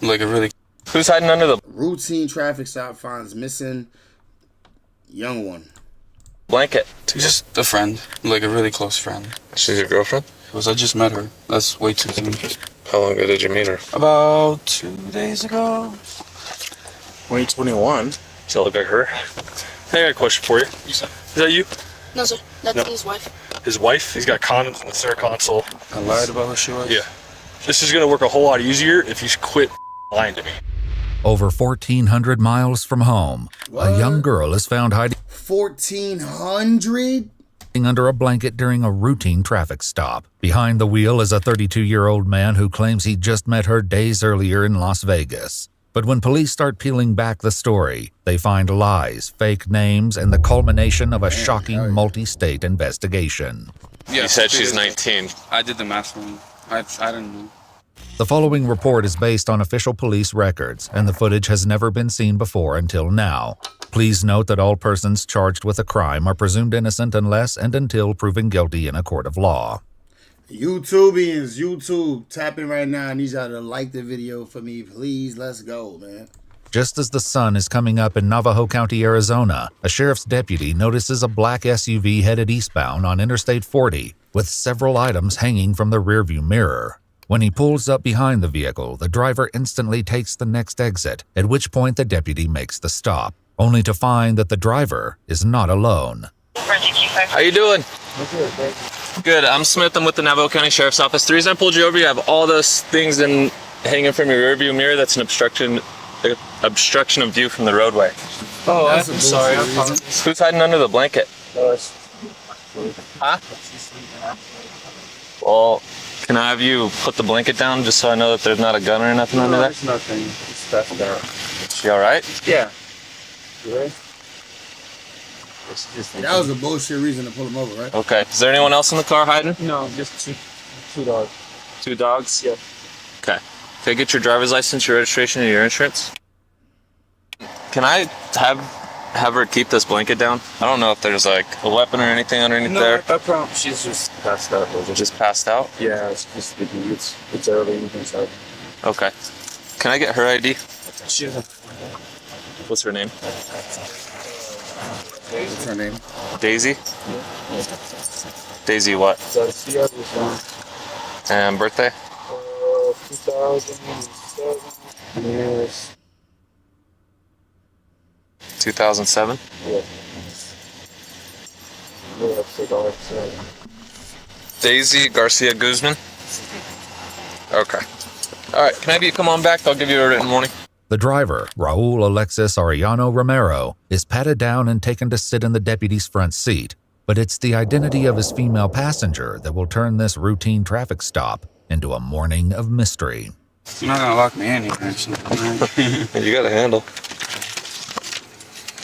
Like a really. Who's hiding under the routine traffic stop finds missing young one. Blanket. Just a friend, like a really close friend. She's your girlfriend? Because I just met her. That's way too soon. How long ago did you meet her? About 2 days ago. 2021. Does that look like her? Hey, I got a question for you. Is that you? No, sir. That's his wife. His wife? He's got condoms in the center console. I lied about who she was? Yeah. This is going to work a whole lot easier if you quit lying to me. Over 1,400 miles from home, a young girl is found hiding 1,400? under a blanket during a routine traffic stop. Behind the wheel is a 32-year-old man who claims he just met her days earlier in Las Vegas. But when police start peeling back the story, they find lies, fake names, and the culmination of a shocking multi-state investigation. You said she's 19. I did the math wrong. I didn't know. The following report is based on official police records, and the footage has never been seen before until now. Please note that all persons charged with a crime are presumed innocent unless and until proven guilty in a court of law. YouTubians, YouTube, tapping right now. I need y'all to like the video for me, please. Let's go, man. Just as the sun is coming up in Navajo County, Arizona, a sheriff's deputy notices a black SUV headed eastbound on Interstate 40 with several items hanging from the rearview mirror. When he pulls up behind the vehicle, the driver instantly takes the next exit, at which point the deputy makes the stop, only to find that the driver is not alone. How you doing? Good. I'm Smith. I'm with the Navajo County Sheriff's Office. The reason I pulled you over, you have all those things hanging from your rearview mirror. That's an obstruction of view from the roadway. Oh, I'm sorry. Who's hiding under the blanket? Huh? Well, can I have you put the blanket down just so I know that there's not a gun or nothing under there? There's nothing. It's passed out. She all right? Yeah. You ready? That was a bullshit reason to pull him over, right? Okay. Is there anyone else in the car hiding? No, just two dogs. 2 dogs? Yeah. Okay. Can I get your driver's license, your registration, and your insurance? Can I have her keep this blanket down? I don't know if there's like a weapon or anything underneath there. No, I promise. She's just passed out. Just passed out? Yeah, it's just it's early evening time. Okay. Can I get her ID? Sure. What's her name? What's her name? Daisy? Daisy what? And birthday? 2007. Yes. 2007? Yeah. Daisy Garcia Guzman? Okay. Alright, can I have you come on back? I'll give you a written warning. The driver, Raul Alexis Arellano Romero, is patted down and taken to sit in the deputy's front seat. But it's the identity of his female passenger that will turn this routine traffic stop into a morning of mystery. You're not gonna lock me in here, actually. You got a handle.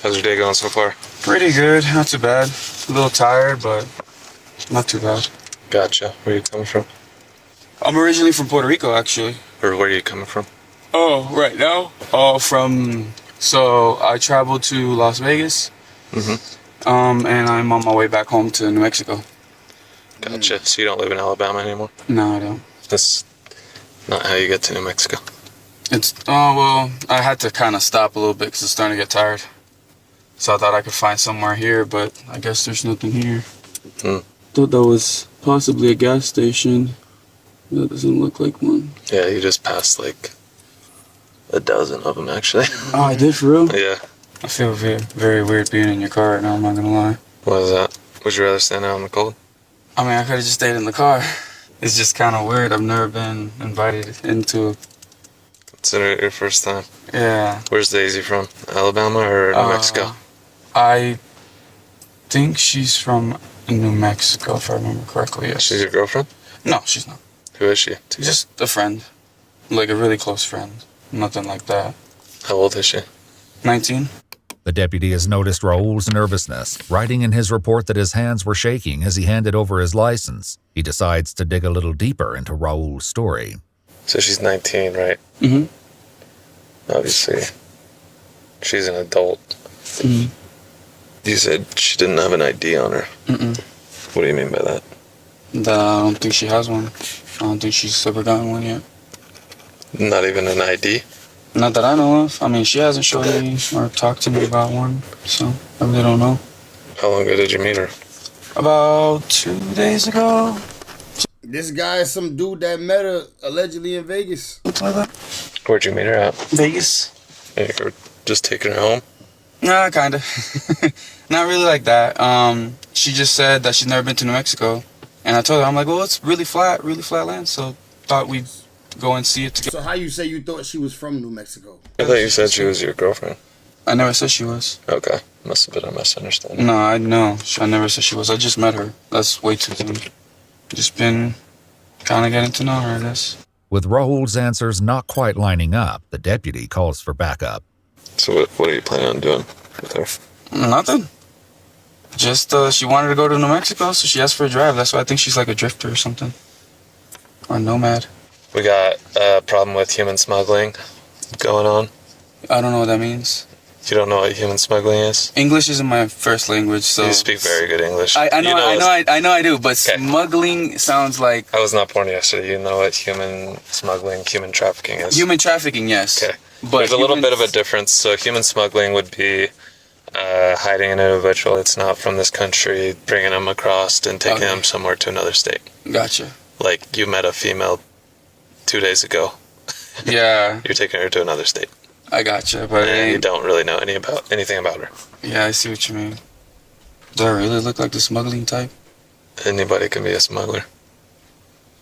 How's your day going so far? Pretty good, not too bad. A little tired, but not too bad. Gotcha. Where are you coming from? I'm originally from Puerto Rico, actually. Or where are you coming from? Oh, right now? Oh, so I traveled to Las Vegas. Mm-hmm. And I'm on my way back home to New Mexico. Gotcha. So you don't live in Alabama anymore? No, I don't. That's not how you get to New Mexico. Well, I had to kind of stop a little bit because it's starting to get tired. So I thought I could find somewhere here, but I guess there's nothing here. Thought that was possibly a gas station. That doesn't look like one. Yeah, you just passed like a dozen of them, actually. Oh, I did, for real? Yeah. I feel very, very weird being in your car right now, I'm not gonna lie. What is that? Would you rather stand out in the cold? I mean, I could've just stayed in the car. It's just kind of weird. I've never been invited into. Consider it your first time. Yeah. Where's Daisy from? Alabama or New Mexico? I think she's from New Mexico, if I remember correctly, yes. She's your girlfriend? No, she's not. Who is she? Just a friend. Like a really close friend. Nothing like that. How old is she? 19. The deputy has noticed Raul's nervousness, writing in his report that his hands were shaking as he handed over his license. He decides to dig a little deeper into Raul's story. So she's 19, right? Mm-hmm. Obviously, she's an adult. Mm-hmm. You said she didn't have an ID on her. Mm-mm. What do you mean by that? I don't think she has one. I don't think she's ever gotten one yet. Not even an ID? Not that I know of. I mean, she hasn't showed me or talked to me about one, so I really don't know. How long ago did you meet her? About 2 days ago. This guy is some dude that met her allegedly in Vegas. Something like that. Where'd you meet her at? Vegas. Yeah, you were just taking her home? Nah, kinda. Not really like that. She just said that she's never been to New Mexico. And I told her, I'm like, well, it's really flat land, so thought we'd go and see it together. So how you say you thought she was from New Mexico? I thought you said she was your girlfriend. I never said she was. Okay. Must have been a misunderstanding. No, I never said she was. I just met her. That's way too soon. Just been kind of getting to know her, I guess. With Raul's answers not quite lining up, the deputy calls for backup. So what are you planning on doing with her? Nothing. Just, she wanted to go to New Mexico, so she asked for a drive. That's why I think she's like a drifter or something. Or a nomad. We got a problem with human smuggling going on. I don't know what that means. You don't know what human smuggling is? English isn't my first language, so... You speak very good English. I know I do, but smuggling sounds like... I was not born yesterday. You know what human smuggling, human trafficking is? Human trafficking, yes. Okay. But there's a little bit of a difference. So human smuggling would be hiding an individual that's not from this country, bringing them across and taking them somewhere to another state. Gotcha. Like you met a female 2 days ago. Yeah. You're taking her to another state. I gotcha, but you don't really know anything about her. Yeah, I see what you mean. Do I really look like the smuggling type? Anybody can be a smuggler.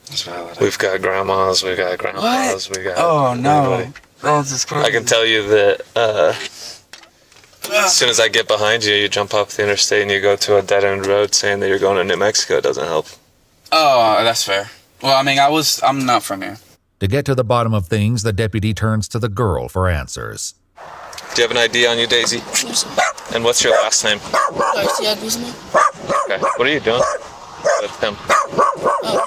That's valid. We've got grandmas, we got grandpas, we got... Oh, no. Anybody. That's just crazy. I can tell you that as soon as I get behind you, you jump off the interstate and you go to a dead-end road saying that you're going to New Mexico. It doesn't help. Oh, that's fair. Well, I mean, I'm not from here. To get to the bottom of things, the deputy turns to the girl for answers. Do you have an ID on you, Daisy? And what's your last name? Garcia Guzman. Okay. What are you doing with him?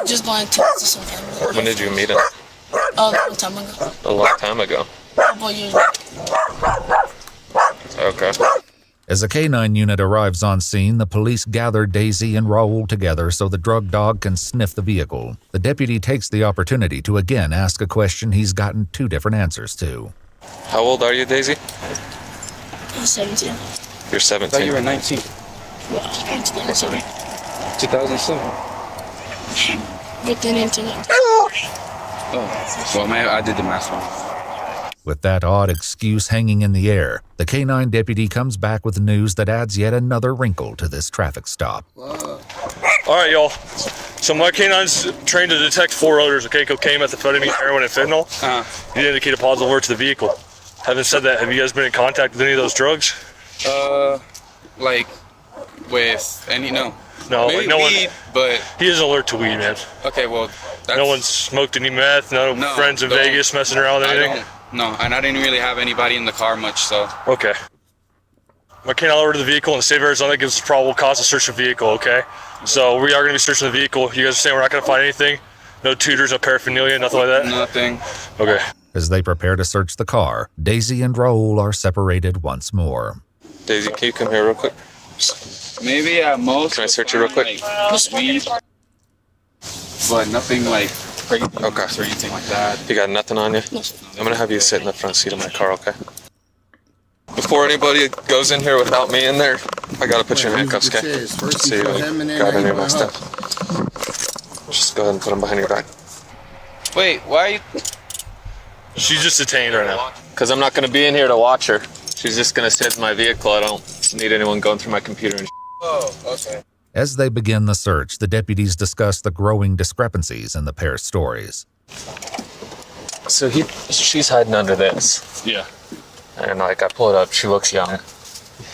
Just buying tickets to some family. When did you meet him? A long time ago. A long time ago. 4 years. Okay. As a K-9 unit arrives on scene, the police gather Daisy and Raul together so the drug dog can sniff the vehicle. The deputy takes the opportunity to again ask a question he's gotten 2 different answers to. How old are you, Daisy? I'm 17. You're 17. I thought you were 19. Well, I'm 2007. 2007. With the internet. Oh, well, man, I did the math wrong. With that odd excuse hanging in the air, the K-9 deputy comes back with news that adds yet another wrinkle to this traffic stop. All right, y'all. So my K-9's trained to detect 4 odors, okay? Cocaine, methamphetamine, heroin, and fentanyl. You indicate a positive alert to the vehicle. Having said that, have you guys been in contact with any of those drugs? Like, with any, no. No, maybe like no weed, one, but... He is alert to weed, man. Okay, well, that's... No one's smoked any meth, no friends in Vegas messing around with anything? No, and I didn't really have anybody in the car much, so... Okay. My K-9 alert to the vehicle in the state of Arizona gives us probable cause to search the vehicle, okay? So we are going to be searching the vehicle. You guys are saying we're not going to find anything? No tutors, no paraphernalia, nothing like that? Nothing. Okay. As they prepare to search the car, Daisy and Raul are separated once more. Daisy, can you come here real quick? Maybe at most... Can I search you real quick? Like, weed, but nothing like crazy or anything like that. You got nothing on you? I'm going to have you sit in the front seat of my car, okay? Before anybody goes in here without me in there, I got to put you in handcuffs, okay? So you got any of my stuff. Just go ahead and put them behind your back. Wait, why are you... She's just detained right now. Because I'm not going to be in here to watch her. She's just going to sit in my vehicle. I don't need anyone going through my computer and Oh, okay. As they begin the search, the deputies discuss the growing discrepancies in the pair's stories. So she's hiding under this. Yeah. And like I pull it up, she looks young.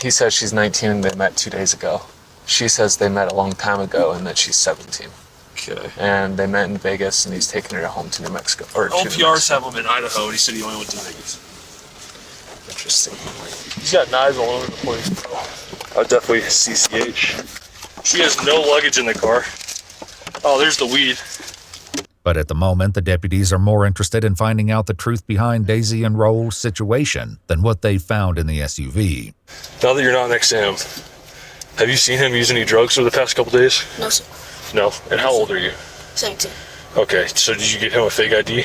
He says she's 19 and they met 2 days ago. She says they met a long time ago and that she's 17. Okay. And they met in Vegas and he's taking her home to New Mexico. Or to New LPRs Mexico. have him in Idaho and he said he only went to Vegas. Interesting. He's got knives all over the place. I'll definitely CCH. She has no luggage in the car. Oh, there's the weed. But at the moment, the deputies are more interested in finding out the truth behind Daisy and Raul's situation than what they found in the SUV. Now that you're not next to him, have you seen him use any drugs over the past couple days? No, sir. No? And how old are you? 17. Okay, so did you give him a fake ID?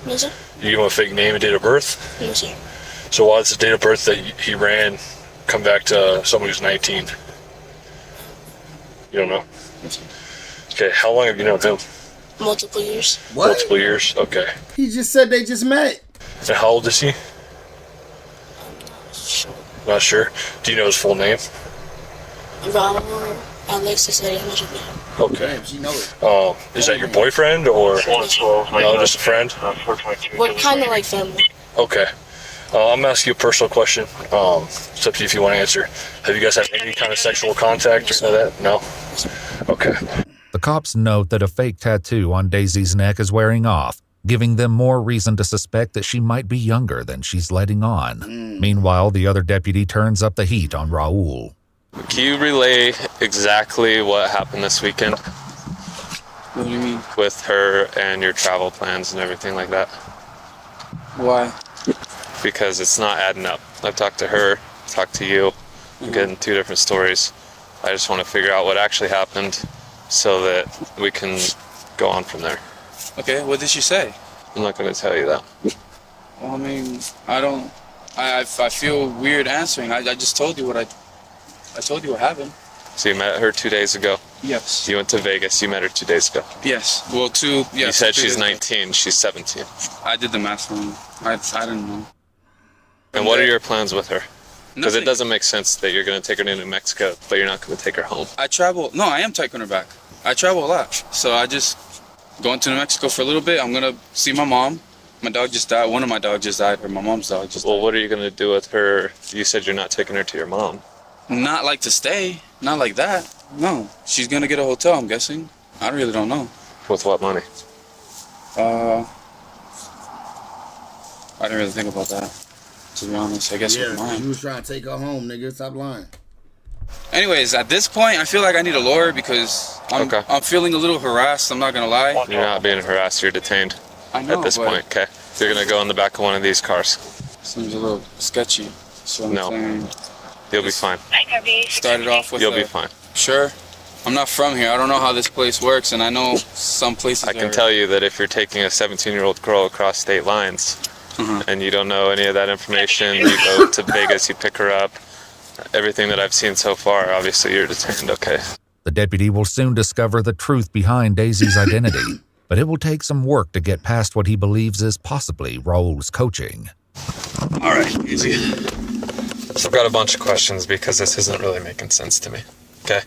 No, sir. Did you give him a fake name and date of birth? No, sir. So why does the date of birth that he ran come back to someone who's 19? You don't know? No, sir. Okay, how long have you known him? Multiple years. What? Multiple years, okay. He just said they just met. And how old is he? Sure. Not sure. Do you know his full name? Raul Alexis Ariana. Okay. She know it. Is that your boyfriend or no, just a friend? We're kind of like family. Okay. I'm gonna ask you a personal question. It's up to you if you want to answer. Have you guys had any kind of sexual contact or that? No? Okay. The cops note that a fake tattoo on Daisy's neck is wearing off, giving them more reason to suspect that she might be younger than she's letting on. Meanwhile, the other deputy turns up the heat on Raul. Can you relay exactly what happened this weekend? What do you mean? With her and your travel plans and everything like that? Why? Because it's not adding up. I've talked to her, talked to you. I'm getting two different stories. I just want to figure out what actually happened so that we can go on from there. Okay, what did she say? I'm not going to tell you that. Well, I mean, I feel weird answering. I just told you I told you what happened. So you met her 2 days ago? Yes. You went to Vegas, you met her 2 days ago? Yes. Well, You said she's 19, she's 17. I did the math wrong. I didn't know. And what are your plans with her? Because it Nothing. doesn't make sense that you're going to take her to New Mexico, but you're not going to take her home. I am taking her back. I travel a lot. So I just going to New Mexico for a little bit. I'm going to see my mom. My dog just died. One of my dogs just died, or my mom's dog just died. Well, what are you going to do with her? You said you're not taking her to your mom. Not like to stay. Not like that. No. She's going to get a hotel, I'm guessing. I really don't know. With what money? I didn't really think about that, to be honest. I guess with mine. You was trying to take her home, nigga. Stop lying. Anyways, at this point, I feel like I need a lawyer because I'm feeling a little harassed. I'm not going to lie. You're not being harassed. You're detained I know, at this but- point, okay? You're going to go in the back of one of these cars. Seems a little sketchy. So I'm No. saying, You'll be fine. started off with You'll be fine. Sure. I'm not from here. I don't know how this place works, and I know some places I can tell you that if you're taking a 17-year-old girl across state lines and you don't know any of that information, you go to Vegas, you pick her up, everything that I've seen so far, obviously you're detained, okay? The deputy will soon discover the truth behind Daisy's identity, but it will take some work to get past what he believes is possibly Raul's coaching. All right, easy. I've got a bunch of questions because this isn't really making sense to me, okay?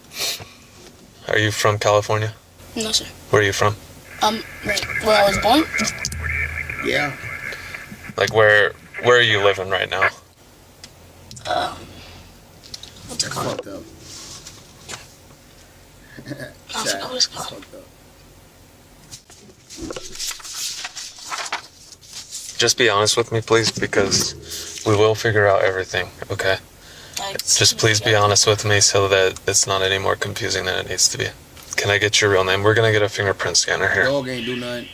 Are you from California? No, sir. Where are you from? Where I was born? Yeah. Like where are you living right now? What's it called? I forgot what it's called. Just be honest with me, please, because we will figure out everything, okay? Just please be honest with me so that it's not any more confusing than it needs to be. Can I get your real name? We're going to get a fingerprint scanner here. Dog ain't do nothing.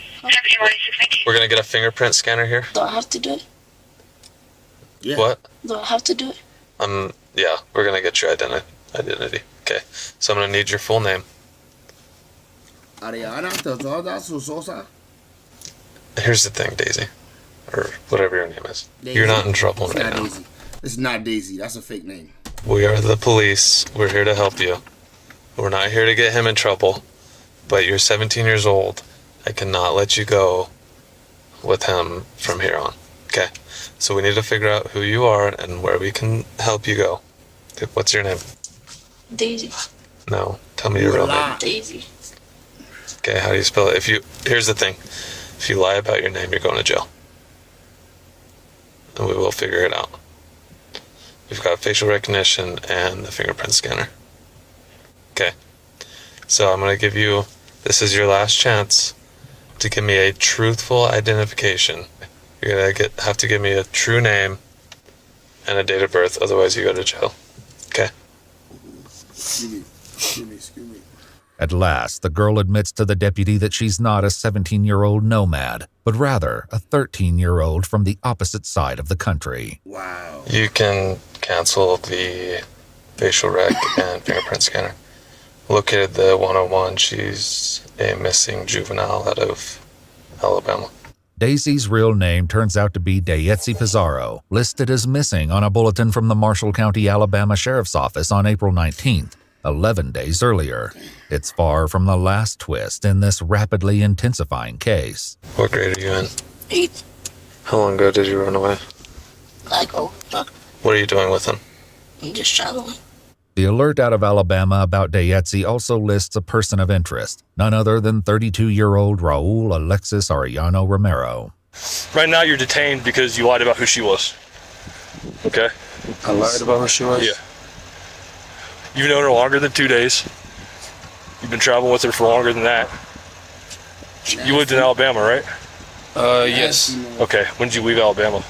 We're going to get a fingerprint scanner here. Do I have to do it? Yeah. What? Do I have to do it? Yeah, we're going to get your identity. Okay, so I'm going to need your full name. Ariana Totoda Susosa. Here's the thing, Daisy, or whatever your name is. Daisy. You're not in trouble It's right not now. Daisy. It's not Daisy. That's a fake name. We are the police. We're here to help you. We're not here to get him in trouble, but you're 17 years old. I cannot let you go with him from here on. Okay, so we need to figure out who you are and where we can help you go. What's your name? Daisy. No, tell me your real name. Daisy. Okay, how do you spell it? Here's the thing. If you lie about your name, you're going to jail. And we will figure it out. We've got facial recognition and the fingerprint scanner. Okay. So I'm going to give you, this is your last chance to give me a truthful identification. You're going to have to give me a true name and a date of birth, otherwise you go to jail. Okay? Excuse me. At last, the girl admits to the deputy that she's not a 17-year-old nomad, but rather a 13-year-old from the opposite side of the country. Wow. You can cancel the facial rec and fingerprint scanner. Located the 101, she's a missing juvenile out of Alabama. Daisy's real name turns out to be Dayetzi Pizarro, listed as missing on a bulletin from the Marshall County, Alabama Sheriff's Office on April 19th, 11 days earlier. It's far from the last twist in this rapidly intensifying case. What grade are you in? 8. How long ago did you run away? Like, What are you doing with him? I'm just traveling. The alert out of Alabama about Dayetzi also lists a person of interest, none other than 32-year-old Raul Alexis Arellano Romero. Right now, you're detained because you lied about who she was. Okay? I lied about who she was? Yeah. You've known her longer than 2 days. You've been traveling with her for longer than that. You lived in Alabama, right? Yes. Okay. When did you leave Alabama?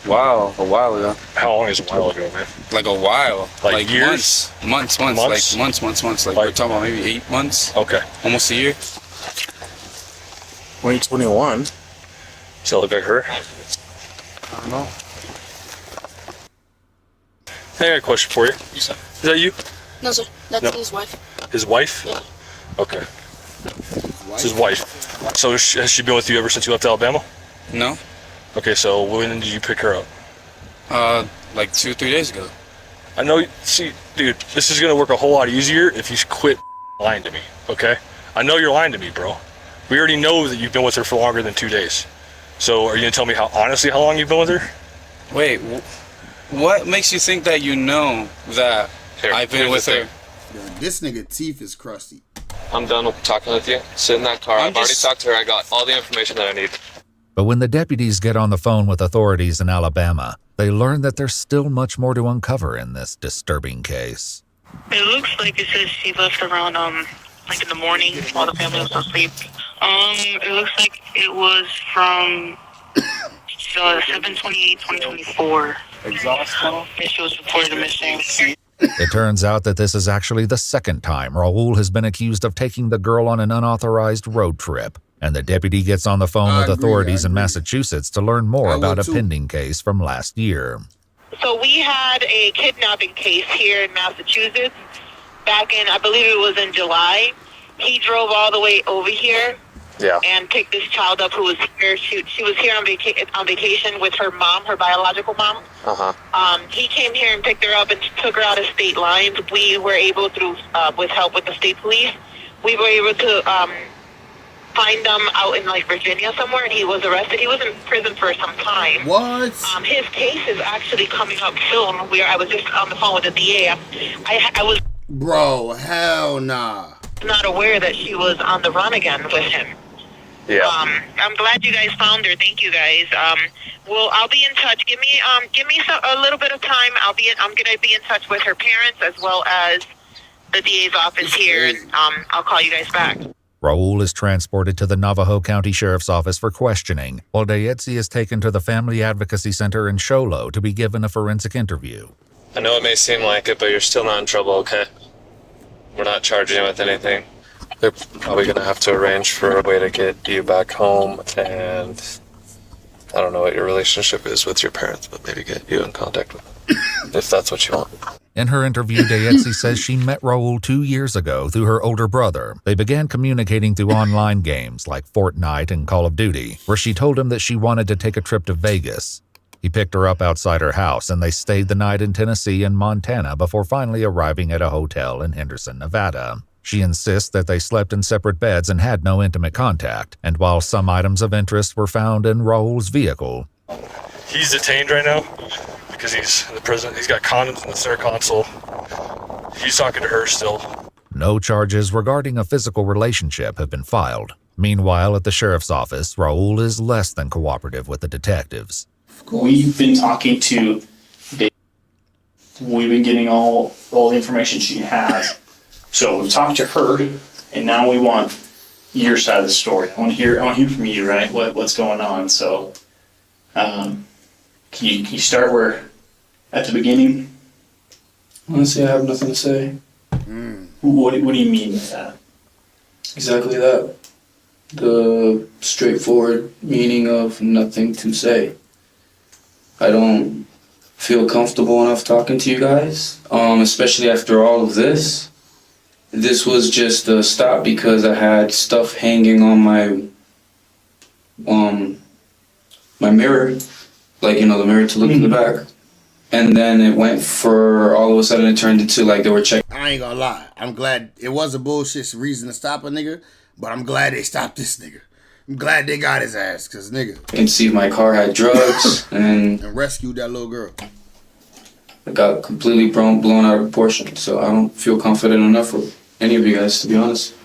Wow, a while ago. How long is a while ago, man? Like a while. Like years? Months. Like months. Like we're talking about maybe 8 months. Okay. Almost a year. 2021. Does that look like her? I don't know. Hey, I got a question for you. Is that you? No, sir. That's his wife. His wife? Yeah. Okay. It's his wife. So has she been with you ever since you left Alabama? No. Okay, so when did you pick her up? Like 2 or 3 days ago. I know, see, dude, this is gonna work a whole lot easier if you quit lying to me, okay? I know you're lying to me, bro. We already know that you've been with her for longer than 2 days. So are you gonna tell me how long you've been with her? Wait, what makes you think that you know that I've been with her? This nigga teeth is crusty. I'm done with talking with you. Sit in that car. I've already talked to her. I got all the information that I need. But when the deputies get on the phone with authorities in Alabama, they learn that there's still much more to uncover in this disturbing case. It looks like it says she left around, like in the morning while the family was asleep. It looks like it was from 7/28/2024. Exhaust tunnel? And she was reported missing. It turns out that this is actually the second time Raul has been accused of taking the girl on an unauthorized road trip, and the deputy gets on the phone with authorities in Massachusetts to learn more about a pending case from last year. So we had a kidnapping case here in Massachusetts back in, I believe it was in July. He drove all the way over here and picked this child up who was here. She was here on vacation with her mom, her biological mom. He came here and picked her up and took her out of state lines. We were able to, with help with the state police, we were able to find them out in like Virginia somewhere, and he was arrested. He was in prison for some time. What? His case is actually coming up soon. I was just on the phone with the DA. I was. Bro, hell nah. Not aware that she was on the run again with him. Yeah. I'm glad you guys found her. Thank you guys. Well, I'll be in touch. Give me a little bit of time. I'm gonna be in touch with her parents as well as the DA's office here, and I'll call you guys back. Raul is transported to the Navajo County Sheriff's Office for questioning, while Dayetzi is taken to the Family Advocacy Center in Show Low to be given a forensic interview. I know it may seem like it, but you're still not in trouble, okay? We're not charging you with anything. They're probably going to have to arrange for a way to get you back home, and I don't know what your relationship is with your parents, but maybe get you in contact with them, if that's what you want. In her interview, Dayetzi says she met Raul 2 years ago through her older brother. They began communicating through online games like Fortnite and Call of Duty, where she told him that she wanted to take a trip to Vegas. He picked her up outside her house, and they stayed the night in Tennessee and Montana before finally arriving at a hotel in Henderson, Nevada. She insists that they slept in separate beds and had no intimate contact, and while some items of interest were found in Raul's vehicle. He's detained right now because he's in the prison. He's got condoms in the center console. He's talking to her still. No charges regarding a physical relationship have been filed. Meanwhile, at the sheriff's office, Raul is less than cooperative with the detectives. We've been talking to Dave. We've been getting all the information she has. So we talked to her, and now we want your side of the story. I want to hear from you, right? What's going on? So, can you start at the beginning? Honestly, I have nothing to say. What do you mean by that? Exactly that. The straightforward meaning of nothing to say. I don't feel comfortable enough talking to you guys, especially after all of this. This was just a stop because I had stuff hanging on my mirror, like, the mirror to look in the back. And then it went for, all of a sudden it turned into like they were checking. I ain't gonna lie. I'm glad it was a bullshit reason to stop a nigga, but I'm glad they stopped this nigga. I'm glad they got his ass, cause nigga. I can see if my car had drugs and rescued that little girl. it got completely blown out of proportion. So I don't feel confident enough with any of you guys, to be honest.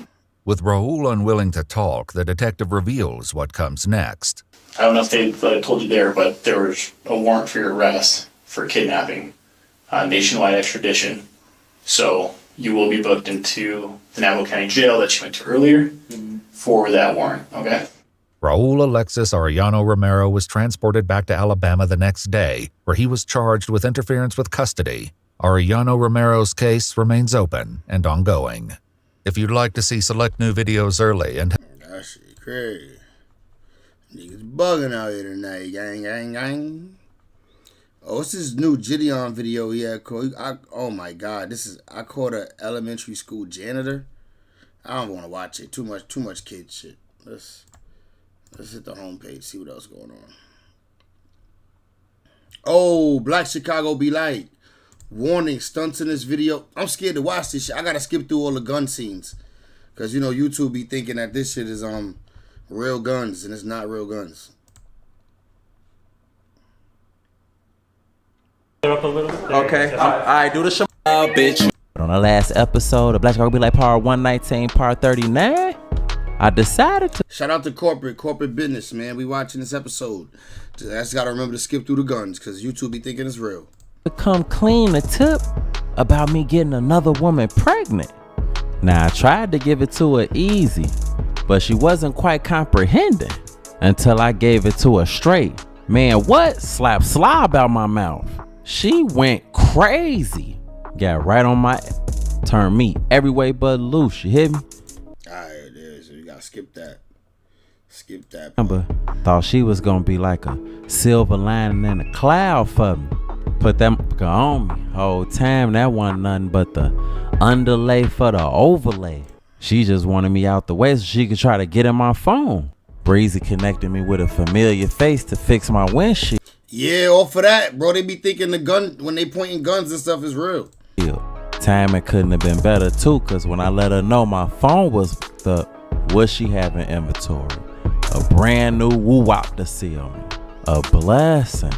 With Raul unwilling to talk, the detective reveals what comes next. I don't know if they told you there, but there was a warrant for your arrest for kidnapping, nationwide extradition. So you will be booked into the Navajo County Jail that you went to earlier for that warrant, okay? Raul Alexis Arellano Romero was transported back to Alabama the next day, where he was charged with interference with custody. Arellano Romero's case remains open and ongoing. If you'd like to see select new videos early and... That shit crazy. Niggas bugging out here tonight, gang, gang, gang. Oh, it's this new Gideon video he had called. Oh my God, I caught an elementary school janitor. I don't want to watch it. Too much kid shit. Let's hit the homepage, see what else going on. Oh, Black Chicago be like, warning, stunts in this video. I'm scared to watch this shit. I gotta skip through all the gun scenes. Cause you know YouTube be thinking that this shit is real guns, and it's not real guns. Okay, alright, do the show, bitch. On the last episode of Black Chicago Be Like Part 119, Part 39, I decided to... Shout out to corporate business, man. We watching this episode. I just gotta remember to skip through the guns, because YouTube be thinking it's real. Come clean the tip about me getting another woman pregnant. Now, I tried to give it to her easy, but she wasn't quite comprehending until I gave it to her straight. Man, what? Slap slob out my mouth. She went crazy. Got right on my... Turned me every way but loose. You hear me? Alright, there. So you gotta skip that. Skip that. Remember, thought she was gonna be like a silver lining in a cloud for me. Put that on me. Whole time, that wasn't nothing but the underlay for the overlay. She just wanted me out the way so she could try to get in my phone. Breezy connected me with a familiar face to fix my windshield. Yeah, off of that, bro. They be thinking the gun, when they pointing guns and stuff, is real. Timing couldn't have been better too, cause when I let her know my phone was what she have in inventory. A brand new woo-wop to seal me. A blessing.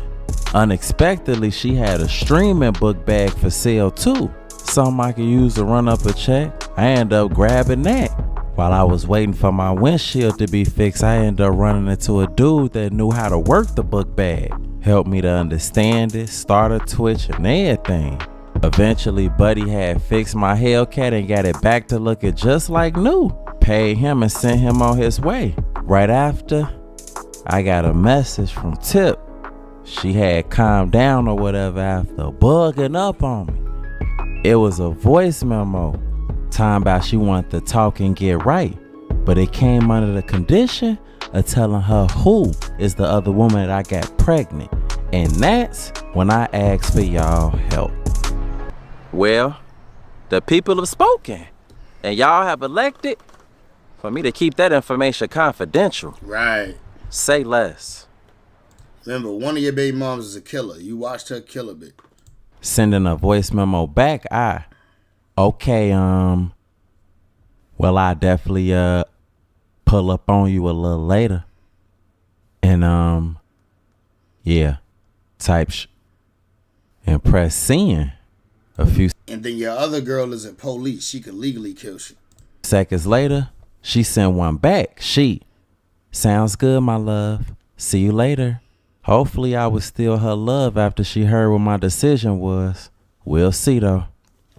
Unexpectedly, she had a streaming book bag for sale too. Something I could use to run up a check. I ended up grabbing that. While I was waiting for my windshield to be fixed, I ended up running into a dude that knew how to work the book bag. Helped me to understand it, start a twitch and everything. Eventually, Buddy had fixed my Hellcat and got it back to looking just like new. Paid him and sent him on his way. Right after, I got a message from Tip. She had calmed down or whatever after bugging up on me. It was a voice memo. Talking about she wanted to talk and get right. But it came under the condition of telling her who is the other woman that I got pregnant. And that's when I asked for y'all help. Well, the people have spoken. And y'all have elected for me to keep that information confidential. Right. Say less. Remember, one of your baby moms is a killer. You watched her kill a bit. Sending a voice memo back, okay, well, I definitely pull up on you a little later. And yeah, type and press send. A few and then your other girl is a police. She could legally kill you. Seconds later, she sent one back. She, sounds good, my love. See you later. Hopefully I was still her love after she heard what my decision was. We'll see though.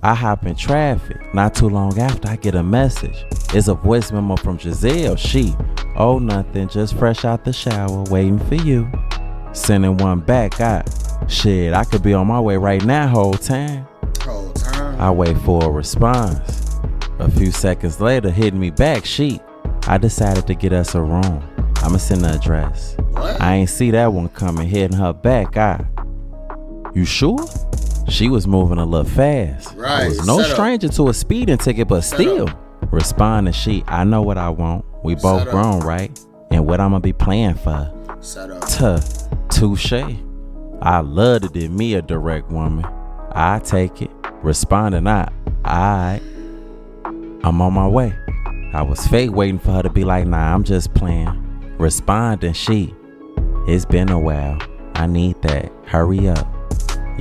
I hop in traffic. Not too long after, I get a message. It's a voice memo from Giselle. She, oh nothing, just fresh out the shower, waiting for you. Sending one back. Shit, I could be on my way right now whole time. I wait for a response. A few seconds later, hitting me back. I decided to get us a room. I'ma send the address. What? I ain't see that one coming, hitting her back. You sure? She was moving a little fast. Right. I was no stranger to a speeding ticket, but still. Responding, I know what I want. We both grown, right? And what I'ma be playing for. Touche. I love to give me a direct woman. I take it. Responding, I'm on my way. I was fake waiting for her to be like, nah, I'm just playing. Responding, it's been a while. I need that. Hurry up.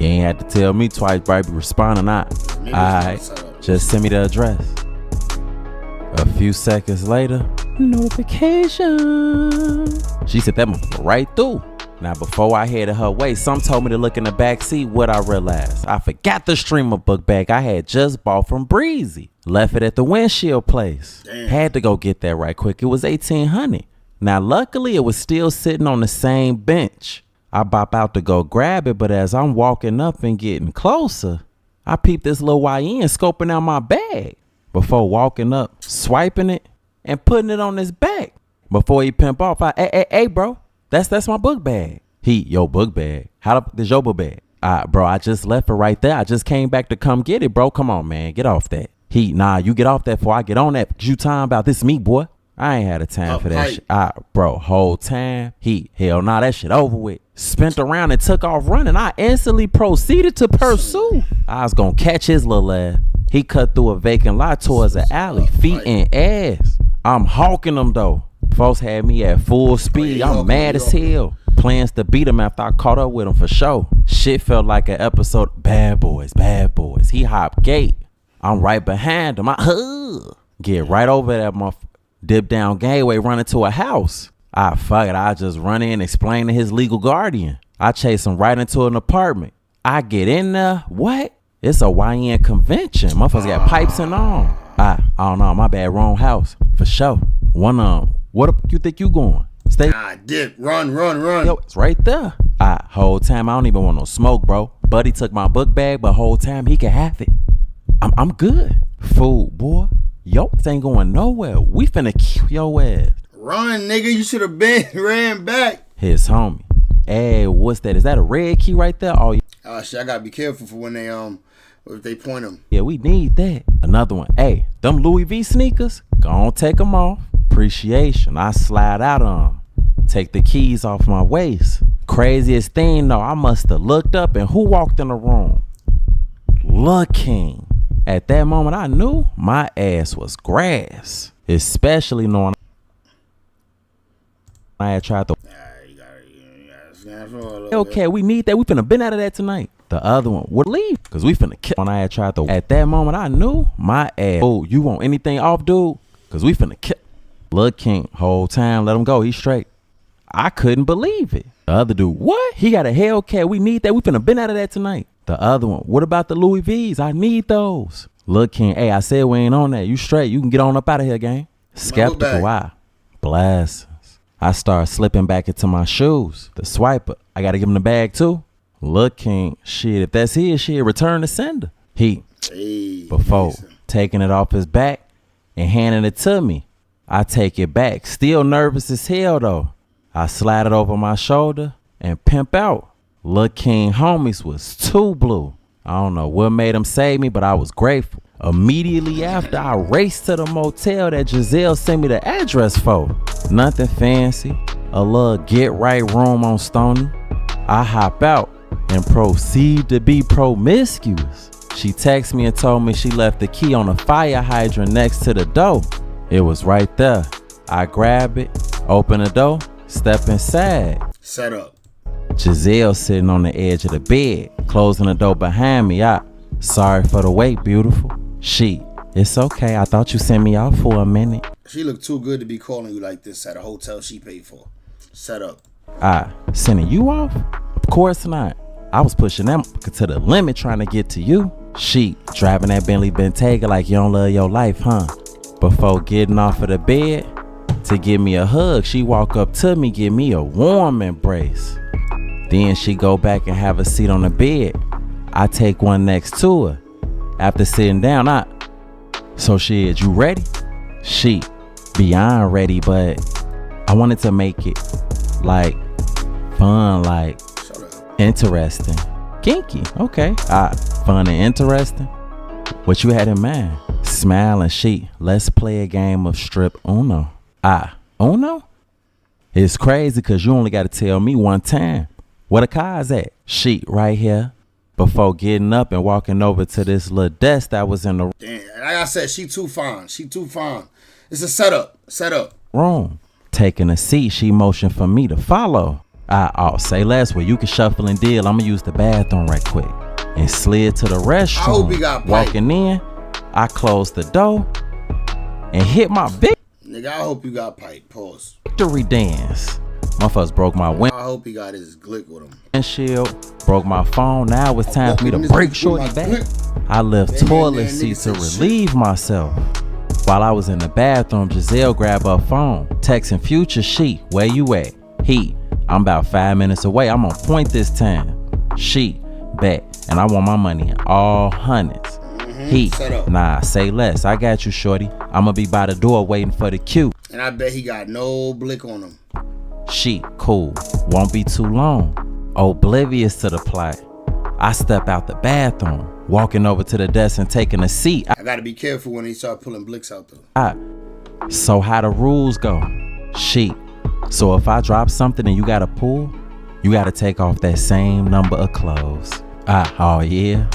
You ain't had to tell me twice, bro. Be responding not. Alright, just send me the address. A few seconds later, notification. She said that motherfucker right through. Now, before I headed her way, some told me to look in the back seat. What I realized, I forgot the streamer book bag I had just bought from Breezy. Left it at the windshield place. Damn. Had to go get that right quick. It was $1,800. Now, luckily, it was still sitting on the same bench. I bop out to go grab it, but as I'm walking up and getting closer, I peeped this little YN scoping out my bag. Before walking up, swiping it, and putting it on his back. Before he pimp off, hey, bro. That's my book bag. Your book bag. How is your book bag? Bro, I just left it right there. I just came back to come get it, bro. Come on, man. Get off that. Nah, you get off that before I get on that. You time about this me, boy. I ain't had a time for that shit. Bro, whole time. Hell nah, that shit over with. Spent around and took off running. I instantly proceeded to pursue. I was gonna catch his little ass. He cut through a vacant lot towards the alley, feet and ass. I'm hawking him though. Folks had me at full speed. I'm mad as hell. Plans to beat him after I caught up with him for sure. Shit felt like an episode. Bad boys. He hopped gate. I'm right behind him. Get right over that motherfucker. Dip down gateway, run into a house. Fuck it. I just run in, explain to his legal guardian. I chase him right into an apartment. I get in there. What? It's a YN convention. Motherfuckers got pipes and all. I don't know. My bad. Wrong house. For sure. What you think you going? Stay. Dip. Run. Yo, it's right there. Whole time I don't even want no smoke, bro. Buddy took my book bag, but whole time he can have it. I'm good. Fool, boy. Yo, this ain't going nowhere. We finna kill your ass. Run, nigga. You should have been ran back. His homie. Hey, what's that? Is that a red key right there? Oh, shit. I gotta be careful for when they if they point them. Yeah, we need that. Another one. Hey, them Louis V sneakers. Go on, take them off. Appreciation. I slide out on 'em. Take the keys off my waist. Craziest thing though, I must have looked up and who walked in the room? Looking. At that moment, I knew my ass was grass. Especially knowing I had tried to. Okay, we need that. We finna been out of that tonight. The other one would leave because we finna kill. When I had tried to. At that moment, I knew my ass. Oh, you want anything off, dude? Because we finna kill. Lil' King, whole time, let him go. He's straight. I couldn't believe it. The other dude, what? He got a Hellcat. We need that. We finna been out of that tonight. The other one, what about the Louis V's? I need those. Lil' King, hey, I said we ain't on that. You straight. You can get on up out of here, gang. Skeptical, why? Blessings. I start slipping back into my shoes. The swiper, I gotta give him the bag too. Lil' King, shit, if that's his shit, return the sender. Before taking it off his back and handing it to me, I take it back. Still nervous as hell though. I slide it over my shoulder and pimp out. Lil' King homies was too blue. I don't know what made him save me, but I was grateful. Immediately after, I raced to the motel that Giselle sent me the address for. Nothing fancy, a little get right room on Stony. I hop out and proceed to be promiscuous. She texted me and told me she left the key on a fire hydrant next to the door. It was right there. I grab it, open the door, step inside. Set up. Giselle sitting on the edge of the bed, closing the door behind me. Sorry for the wait, beautiful. It's okay. I thought you sent me out for a minute. She looked too good to be calling you like this at a hotel she paid for. Set up. Sending you off? Of course not. I was pushing them to the limit trying to get to you. Driving that Bentley Bentayga like you don't love your life, huh? Before getting off of the bed to give me a hug, she walk up to me, give me a warm embrace. Then she go back and have a seat on the bed. I take one next to her. After sitting down, you ready? Beyond ready, but I wanted to make it like fun, like interesting. Kinky, okay. Fun and interesting. What you had in mind? Smiling, let's play a game of strip Uno. Uno? It's crazy because you only got to tell me one time. Where the car's at? Right here. Before getting up and walking over to this little desk that was in the damn, like I said, she too fine. It's a setup. Room. Taking a seat, she motioned for me to follow. Say less where you can shuffle and deal. I'ma use the bathroom right quick. And slid to the restroom. I hope he got pipe. Walking in, I closed the door and hit my Nigga, I hope you got pipe. Pause. victory dance. Motherfuckers broke my I hope he got his glick with him. windshield, broke my phone. Now it's time for me to break shorty back. I left toilet seat to relieve myself. While I was in the bathroom, Giselle grabbed her phone, texting Future, she, where you at? He, I'm about 5 minutes away. I'm on point this time. She, bet. And I want my money in all hundreds. He, nah, say less. I got you, shorty. I'ma be by the door waiting for the cue. And I bet he got no blick on him. She, cool. Won't be too long. Oblivious to the plot. I step out the bathroom, walking over to the desk and taking a seat. I gotta be careful when he start pulling blicks out though. So how the rules go? She. So if I drop something and you gotta pull, you gotta take off that same number of clothes. Oh yeah.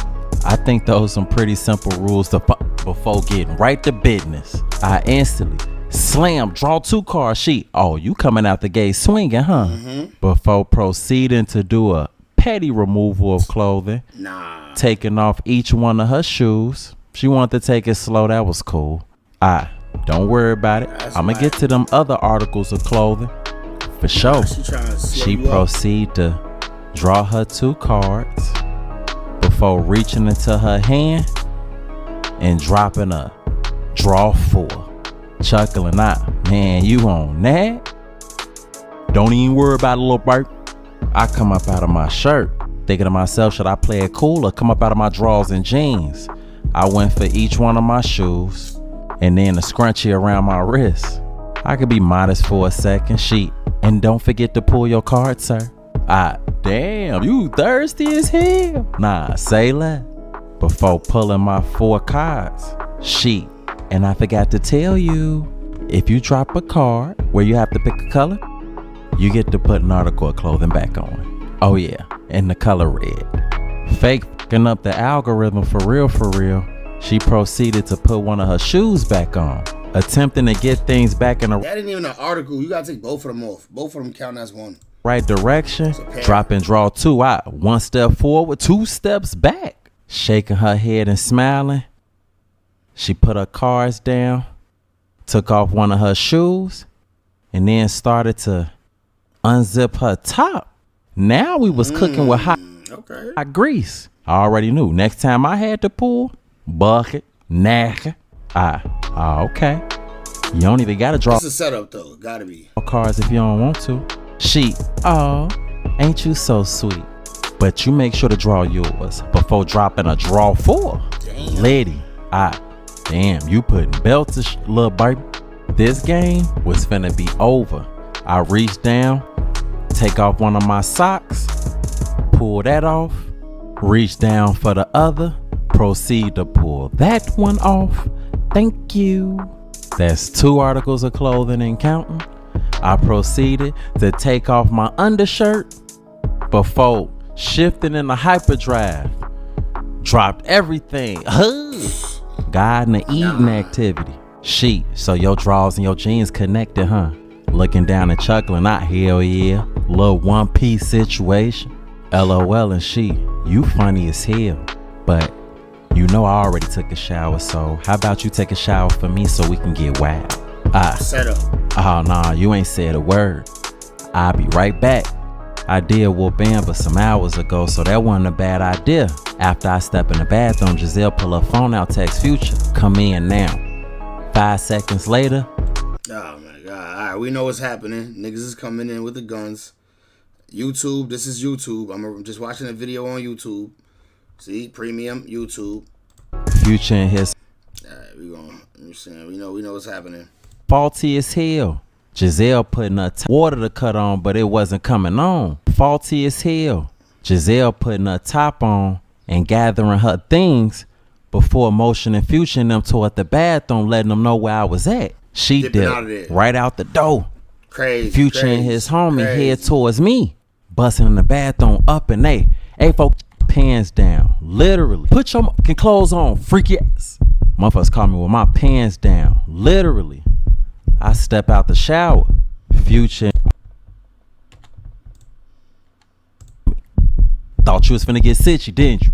I think those some pretty simple rules to before getting right to business. I instantly slam, draw 2 cards. She, oh, you coming out the gate swinging, huh? Before proceeding to do a petty removal of clothing. Taking off each one of her shoes. She wanted to take it slow. That was cool. Don't worry about it. I'ma get to them other articles of clothing for sure. She proceed to draw her 2 cards before reaching into her hand and dropping a draw 4. Chuckling out, man, you on that? Don't even worry about it, little bird. I come up out of my shirt, thinking to myself, should I play it cool or come up out of my drawers and jeans? I went for each one of my shoes and then a scrunchie around my wrist. I could be modest for a second. She, and don't forget to pull your card, sir. Damn, you thirsty as hell. Nah, say less. Before pulling my 4 cards. She, and I forgot to tell you, if you drop a card where you have to pick a color, you get to put an article of clothing back on. Oh yeah, and the color red. Fake f***ing up the algorithm for real. She proceeded to put one of her shoes back on, attempting to get things back in the That ain't even an article. You gotta take both of them off. Both of them count as one. Right direction. Drop and draw 2 out. 1 step forward, 2 steps back. Shaking her head and smiling. She put her cards down, took off one of her shoes, and then started to unzip her top. Now we was cooking with hot grease. I already knew. Next time I had to pull, bucket, knacker. Okay. You don't even gotta draw. It's a setup though. Gotta be. Cards if you don't want to. She, oh, ain't you so sweet? But you make sure to draw yours before dropping a draw 4. Damn. Lady, damn, you putting belts to little baby. This game was finna be over. I reached down, take off one of my socks, pull that off, reach down for the other, proceed to pull that one off. Thank you. That's 2 articles of clothing and counting. I proceeded to take off my undershirt before shifting in the hyperdrive. Dropped everything. God in the eating activity. She, so your drawers and your jeans connected, huh? Looking down and chuckling, hell yeah. Little one piece situation. LOL and she, you funny as hell. But you know I already took a shower, so how about you take a shower for me so we can get wild? Set up. Oh, nah, you ain't said a word. I'll be right back. I did whoop Amber some hours ago, so that wasn't a bad idea. After I step in the bathroom, Giselle pull her phone out, text Future, come in now. 5 seconds later. Oh my God. All right, we know what's happening. Niggas is coming in with the guns. YouTube, this is YouTube. I'm just watching a video on YouTube. See, premium YouTube. Future and his. All right, we going. I'm saying, we know what's happening. Faulty as hell. Giselle putting her water to cut on, but it wasn't coming on. Faulty as hell. Giselle putting her top on and gathering her things before motioning Future and them toward the bathroom, letting them know where I was at. She dipped right out the door. Crazy. Future and his homie head towards me, busting in the bathroom up and hey folks, pants down. Literally. Put your clothes on, freaky ass. Motherfuckers caught me with my pants down. Literally. I step out the shower. Future. Thought you was finna get sitchy, didn't you?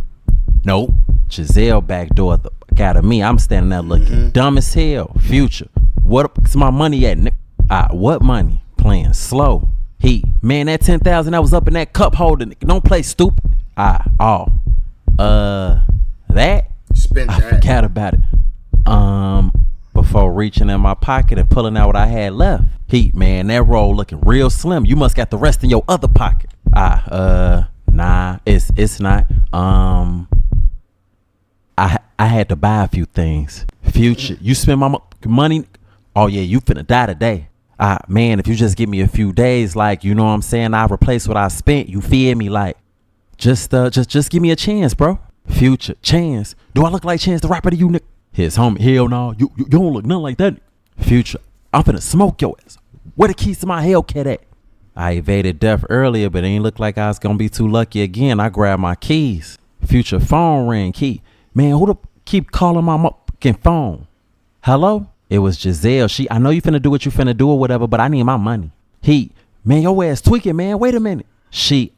Nope. Giselle backdoor the fuck out of me. I'm standing there looking dumb as hell. Future. What's my money at? What money? Playing slow. Man, that 10,000 that was up in that cup holder, nigga. Don't play stupid. That? Spend that. I forgot about it. Before reaching in my pocket and pulling out what I had left. Man, that roll looking real slim. You must got the rest in your other pocket. Nah, it's not. I had to buy a few things. Future, you spend my money. Oh yeah, you finna die today. Man, if you just give me a few days, like, you know what I'm saying, I replace what I spent. You feel me? Like, just give me a chance, bro. Future, Chance. Do I look like Chance the Rapper to you, nigga? His homie, hell no. You don't look nothing like that. Future, I'm finna smoke your ass. Where the keys to my Hellcat at? I evaded death earlier, but it ain't look like I was gonna be too lucky again. I grabbed my keys. Future phone ring. Man, who the keep calling my fucking phone? Hello? It was Giselle. I know you finna do what you finna do or whatever, but I need my money. Man, your ass tweaking, man. Wait a minute.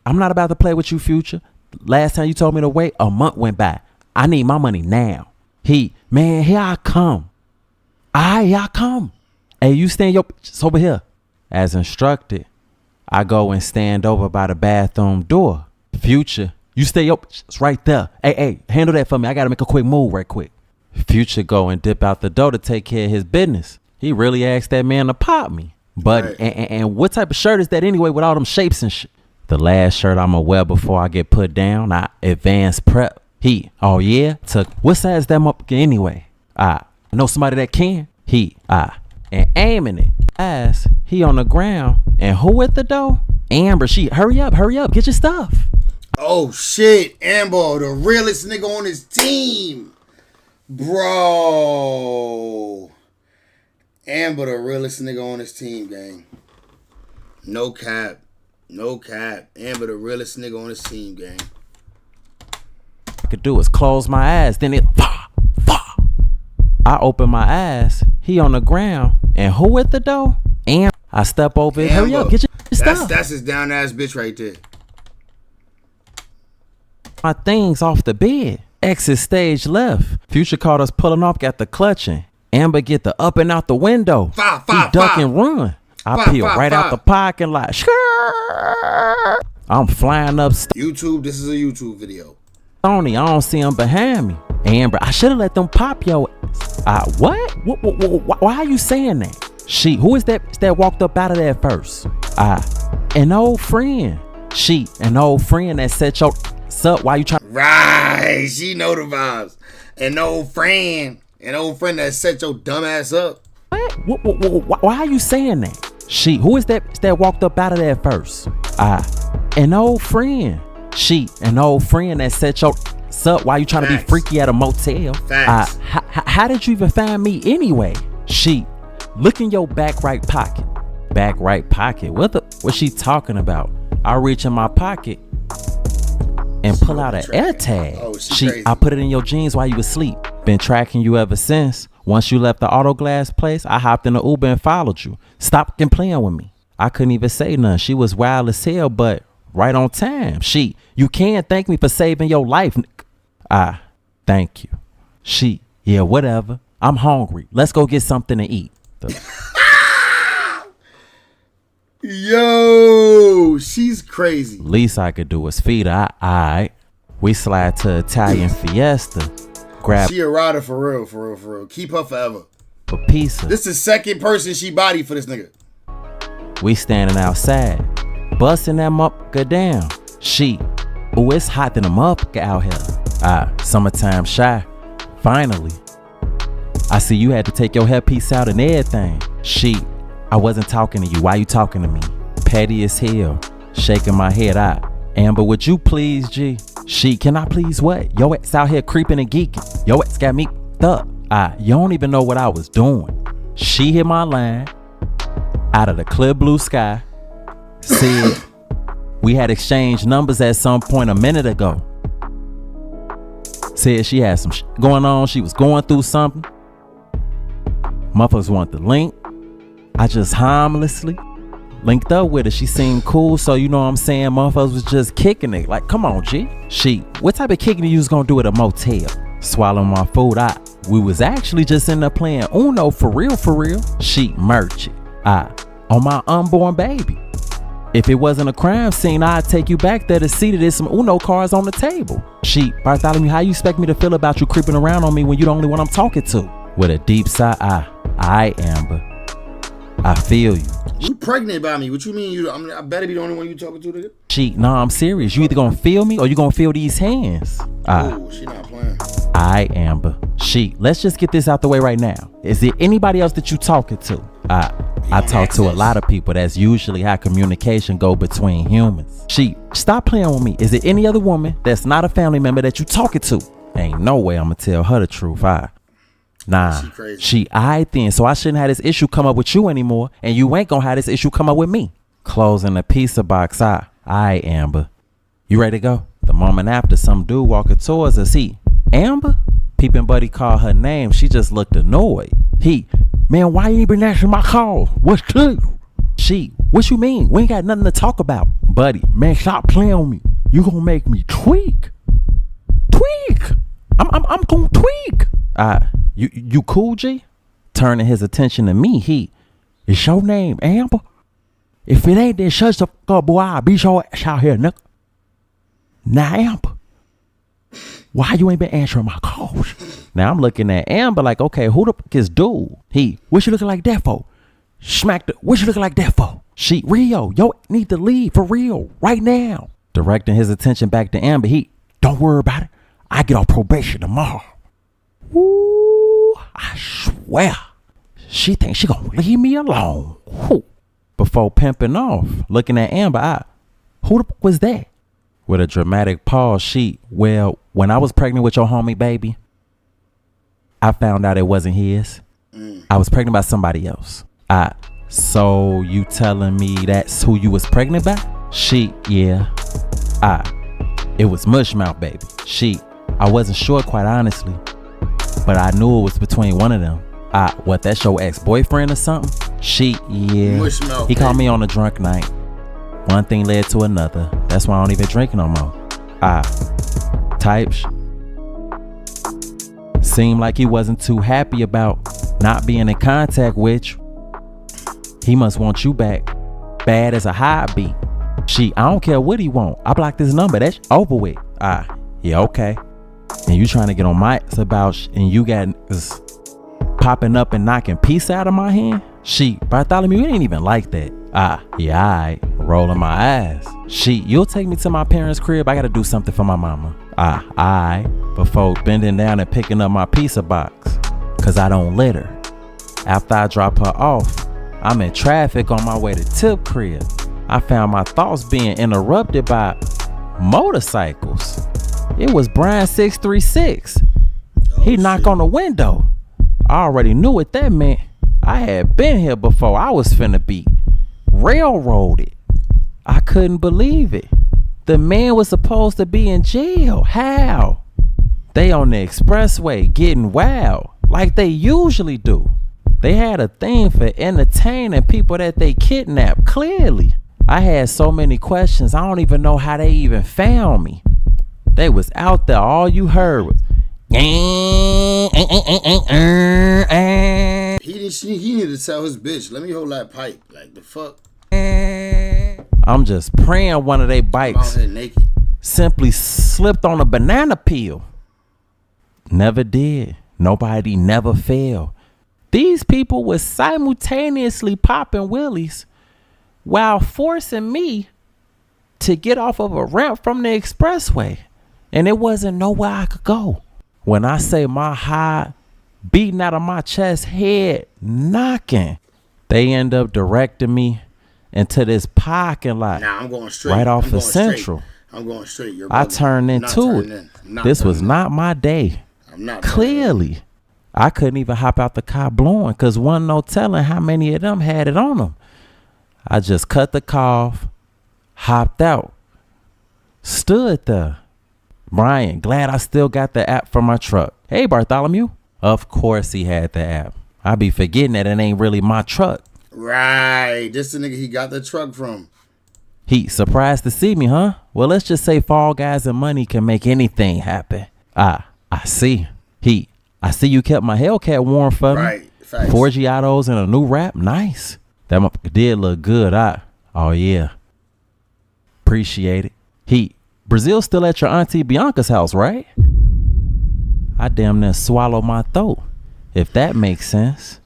I'm not about to play with you, Future. Last time you told me to wait, a month went by. I need my money now. Man, here I come. Here I come. Hey, you stand your bitches over here. As instructed, I go and stand over by the bathroom door. Future, you stay your bitches right there. Hey, handle that for me. I gotta make a quick move right quick. Future go and dip out the door to take care of his business. He really asked that man to pop me. But and what type of shirt is that anyway with all them shapes and shit? The last shirt I'ma wear before I get put down. I advanced prep. Oh yeah? What size that up anyway? I know somebody that can. And aiming it. He on the ground. And who at the door? Amber. Hurry up, get your stuff. Oh shit, Amber, the realest nigga on his team. Bro. Amber, the realest nigga on his team, gang. No cap. Amber, the realest nigga on his team, gang. I could do is close my eyes, then it I open my eyes, he on the ground, and who at the door? And I step over it. Hurry up, get your stuff. That's his down ass bitch right there. My things off the bed. Exit stage left. Future caught us pulling off, got the clutching. Amber get the up and out the window. He duck and run. I peel right out the parking lot. I'm flying up. YouTube, this is a YouTube video. Tony, I don't see him behind me. Amber, I should have let them pop your ass. What? Why are you saying that? Who is that walked up out of there first? An old friend. An old friend that set your up. Why you trying? Right, she know the vibes. An old friend that set your dumb ass up. What? Why are you saying that? Who is that walked up out of there first? An old friend. An old friend that set your up. Why you trying to be freaky at a motel? How did you even find me anyway? Look in your back right pocket. Back right pocket. What's she talking about? I reach in my pocket and pull out an air tag. I put it in your jeans while you was asleep. Been tracking you ever since. Once you left the auto glass place, I hopped in the Uber and followed you. Stop playing with me. I couldn't even say nothing. She was wild as hell, but right on time. You can't thank me for saving your life. Thank you. Yeah, whatever. I'm hungry. Let's go get something to eat. Yo, she's crazy. Least I could do is feed her. Alright. We slide to Italian Fiesta. Grab. She a rider for real. Keep her forever. A pizza. This is the second person she bodied for this nigga. We standing outside, busting that motherfucker down. Ooh, it's hot than a motherfucker out here. Summertime shy. Finally. I see you had to take your hairpiece out and everything. I wasn't talking to you. Why you talking to me? Petty as hell. Shaking my head out. Amber, would you please, G? Can I please what? Yo ass out here creeping and geeking. Yo ass got me up. You don't even know what I was doing. She hit my line out of the clear blue sky. Said we had exchanged numbers at some point a minute ago. Said she had some going on. She was going through something. Motherfuckers want the link. I just harmlessly linked up with her. She seemed cool, so you know what I'm saying, motherfuckers was just kicking it. Like, come on, G. She, what type of kicking you was gonna do at a motel? Swallowing my food. We was actually just in there playing Uno for real. She merchant. On my unborn baby. If it wasn't a crime scene, I'd take you back there to see that there's some Uno cards on the table. She, Bartholomew, how you expect me to feel about you creeping around on me when you the only one I'm talking to? With a deep sigh, I Amber. I feel you. You pregnant by me. What you mean? I better be the only one you talking to, nigga. She, nah, I'm serious. You either gonna feel me or you gonna feel these hands. Oh, she not playing. I Amber. She, let's just get this out the way right now. Is there anybody else that you talking to? I talk to a lot of people. That's usually how communication go between humans. She, stop playing with me. Is there any other woman that's not a family member that you talking to? Ain't no way I'm gonna tell her the truth. Nah, she I then, so I shouldn't have this issue come up with you anymore, and you ain't gonna have this issue come up with me. Closing the pizza box. I Amber. You ready to go? The moment after, some dude walking towards us. He, Amber? Peeping buddy called her name. She just looked annoyed. He, man, why you ain't been answering my call? What's to you? She, what you mean? We ain't got nothing to talk about. Buddy, man, stop playing with me. You gonna make me tweak. I'm gonna tweak. You cool, G? Turning his attention to me, he, it's your name, Amber? If it ain't, then shut the fuck up, boy. I'll be your ass out here, nigga. Now, Amber, why you ain't been answering my calls? Now I'm looking at Amber like, okay, who the fuck is dude? He, what you looking like that for? Smack the, what you looking like that for? She, Rio, yo, need to leave for real, right now. Directing his attention back to Amber, he, don't worry about it. I get off probation tomorrow. Ooh, I swear. She thinks she gonna leave me alone. Whew. Before pimping off, looking at Amber, who the fuck was that? With a dramatic pause, she, well, when I was pregnant with your homie, baby, I found out it wasn't his. I was pregnant by somebody else. So you telling me that's who you was pregnant by? She, yeah. It was Mushmouth, baby. She, I wasn't sure, quite honestly, but I knew it was between one of them. What, that's your ex-boyfriend or something? She, yeah. Mushmouth, he called me on a drunk night. One thing led to another. That's why I don't even drink no more. Types. Seemed like he wasn't too happy about not being in contact with you. He must want you back bad as a heartbeat. She, I don't care what he want. I blocked his number. That's over with. Yeah, okay. And you trying to get on my ass about and you got popping up and knocking peace out of my hand? She, Bartholomew, you ain't even like that. Yeah, alright. Rolling my eyes. She, you'll take me to my parents' crib. I gotta do something for my mama. Alright. Before bending down and picking up my pizza box. Cause I don't let her. After I drop her off, I'm in traffic on my way to Tip crib. I found my thoughts being interrupted by motorcycles. It was Brian 636. He knocked on the window. I already knew what that meant. I had been here before. I was finna be railroaded. I couldn't believe it. The man was supposed to be in jail. How? They on the expressway getting wild like they usually do. They had a thing for entertaining people that they kidnapped, clearly. I had so many questions, I don't even know how they even found me. They was out there, all you heard was he needed to tell his bitch, let me hold that pipe. Like the fuck. I'm just praying one of they bikes simply slipped on a banana peel. Never did. Nobody never fell. These people were simultaneously popping willies while forcing me to get off of a ramp from the expressway. And it wasn't nowhere I could go. When I say my heart beating out of my chest, head knocking, they end up directing me into this parking lot. Nah, I'm going straight. Right off of Central. I'm going straight. I turned into it. This was not my day. I'm not clearly. I couldn't even hop out the car blowing because wasn't no telling how many of them had it on them. I just cut the car off, hopped out, stood there. Brian, glad I still got the app for my truck. Hey, Bartholomew. Of course he had the app. I be forgetting that it ain't really my truck. Right. This the nigga he got the truck from. He surprised to see me, huh? Well, let's just say Fall Guys and money can make anything happen. I see. I see you kept my Hellcat warm for me. Right. Facts. 4 Giottos and a new wrap. Nice. That motherfucker did look good. Oh, yeah. Appreciate it. Brazil's still at your Auntie Bianca's house, right? I damn near swallowed my throat, if that makes sense.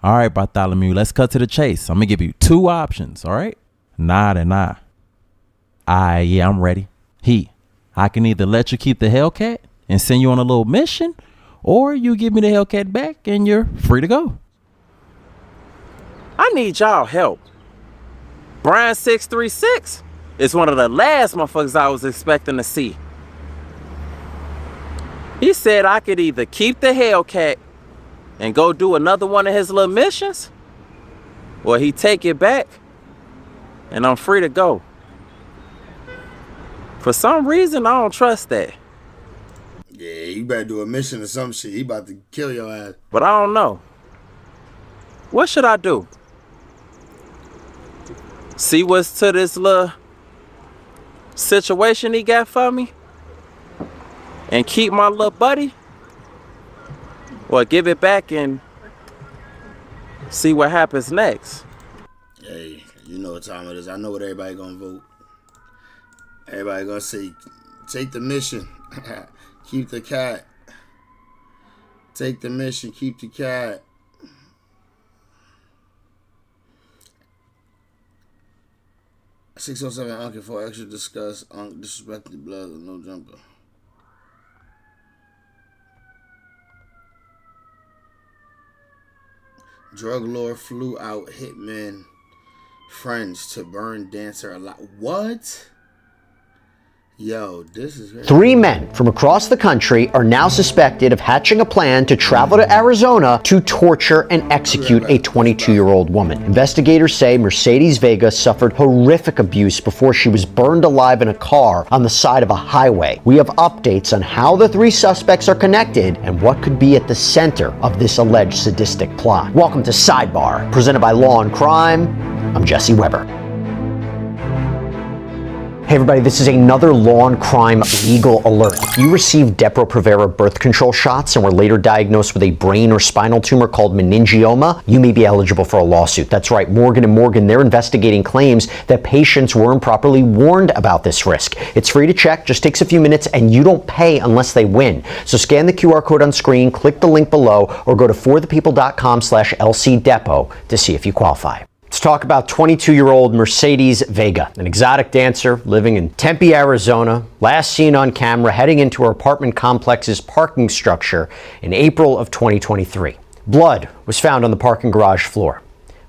All right, Bartholomew, let's cut to the chase. I'm going to give you 2 options, all right? Nod and nah. Yeah, I'm ready. I can either let you keep the Hellcat and send you on a little mission, or you give me the Hellcat back and you're free to go. I need y'all help. Brian 636 is one of the last motherfuckers I was expecting to see. He said I could either keep the Hellcat and go do another one of his little missions, or he take it back and I'm free to go. For some reason, I don't trust that. Yeah, you better do a mission or some shit. He about to kill your ass. But I don't know. What should I do? See what's to this little situation he got for me? And keep my little buddy? Or give it back and see what happens next? Hey, you know what time it is. I know what everybody gonna vote. Everybody gonna say, take the mission. Keep the cat. Take the mission. Keep the cat. $607 Uncle for extra discuss disrespected blood with no jumper. Drug lord flew out hitman friends to burn dancer alive. What? Yo, this is crazy. 3 men from across the country are now suspected of hatching a plan to travel to Arizona to torture and execute a 22-year-old woman. Investigators say Mercedes Vega suffered horrific abuse before she was burned alive in a car on the side of a highway. We have updates on how the 3 suspects are connected and what could be at the center of this alleged sadistic plot. Welcome to Sidebar, presented by Law and Crime. I'm Jesse Weber. Hey everybody, this is another Law and Crime legal alert. If you received Depo-Provera birth control shots and were later diagnosed with a brain or spinal tumor called meningioma, you may be eligible for a lawsuit. That's right, Morgan & Morgan, they're investigating claims that patients were improperly warned about this risk. It's free to check, just takes a few minutes, and you don't pay unless they win. So scan the QR code on screen, click the link below, or go to forthepeople.com/LCDepo to see if you qualify. Let's talk about 22-year-old Mercedes Vega, an exotic dancer living in Tempe, Arizona, last seen on camera heading into her apartment complex's parking structure in April of 2023. Blood was found on the parking garage floor.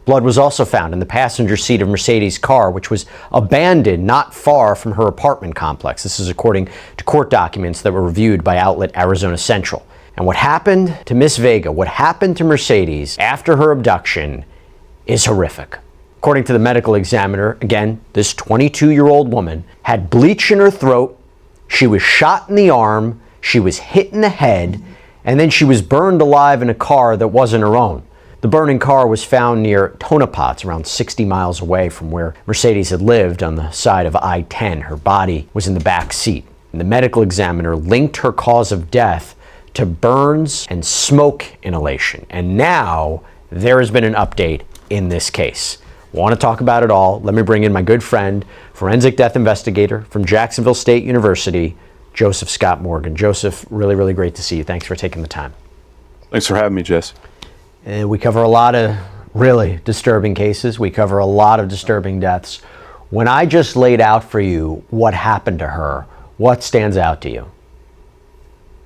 Blood was also found in the passenger seat of Mercedes' car, which was abandoned not far from her apartment complex. This is according to court documents that were reviewed by outlet Arizona Central. And what happened to Miss Vega, what happened to Mercedes after her abduction, is horrific. According to the medical examiner, again, this 22-year-old woman had bleach in her throat, she was shot in the arm, she was hit in the head, and then she was burned alive in a car that wasn't her own. The burning car was found near Tonopah, around 60 miles away from where Mercedes had lived on the side of I-10. Her body was in the back seat. And the medical examiner linked her cause of death to burns and smoke inhalation. And now there has been an update in this case. Want to talk about it all? Let me bring in my good friend, forensic death investigator from Jacksonville State University, Joseph Scott Morgan. Joseph, really, really great to see you. Thanks for taking the time. Thanks for having me, Jess. We cover a lot of really disturbing cases. We cover a lot of disturbing deaths. When I just laid out for you what happened to her, what stands out to you?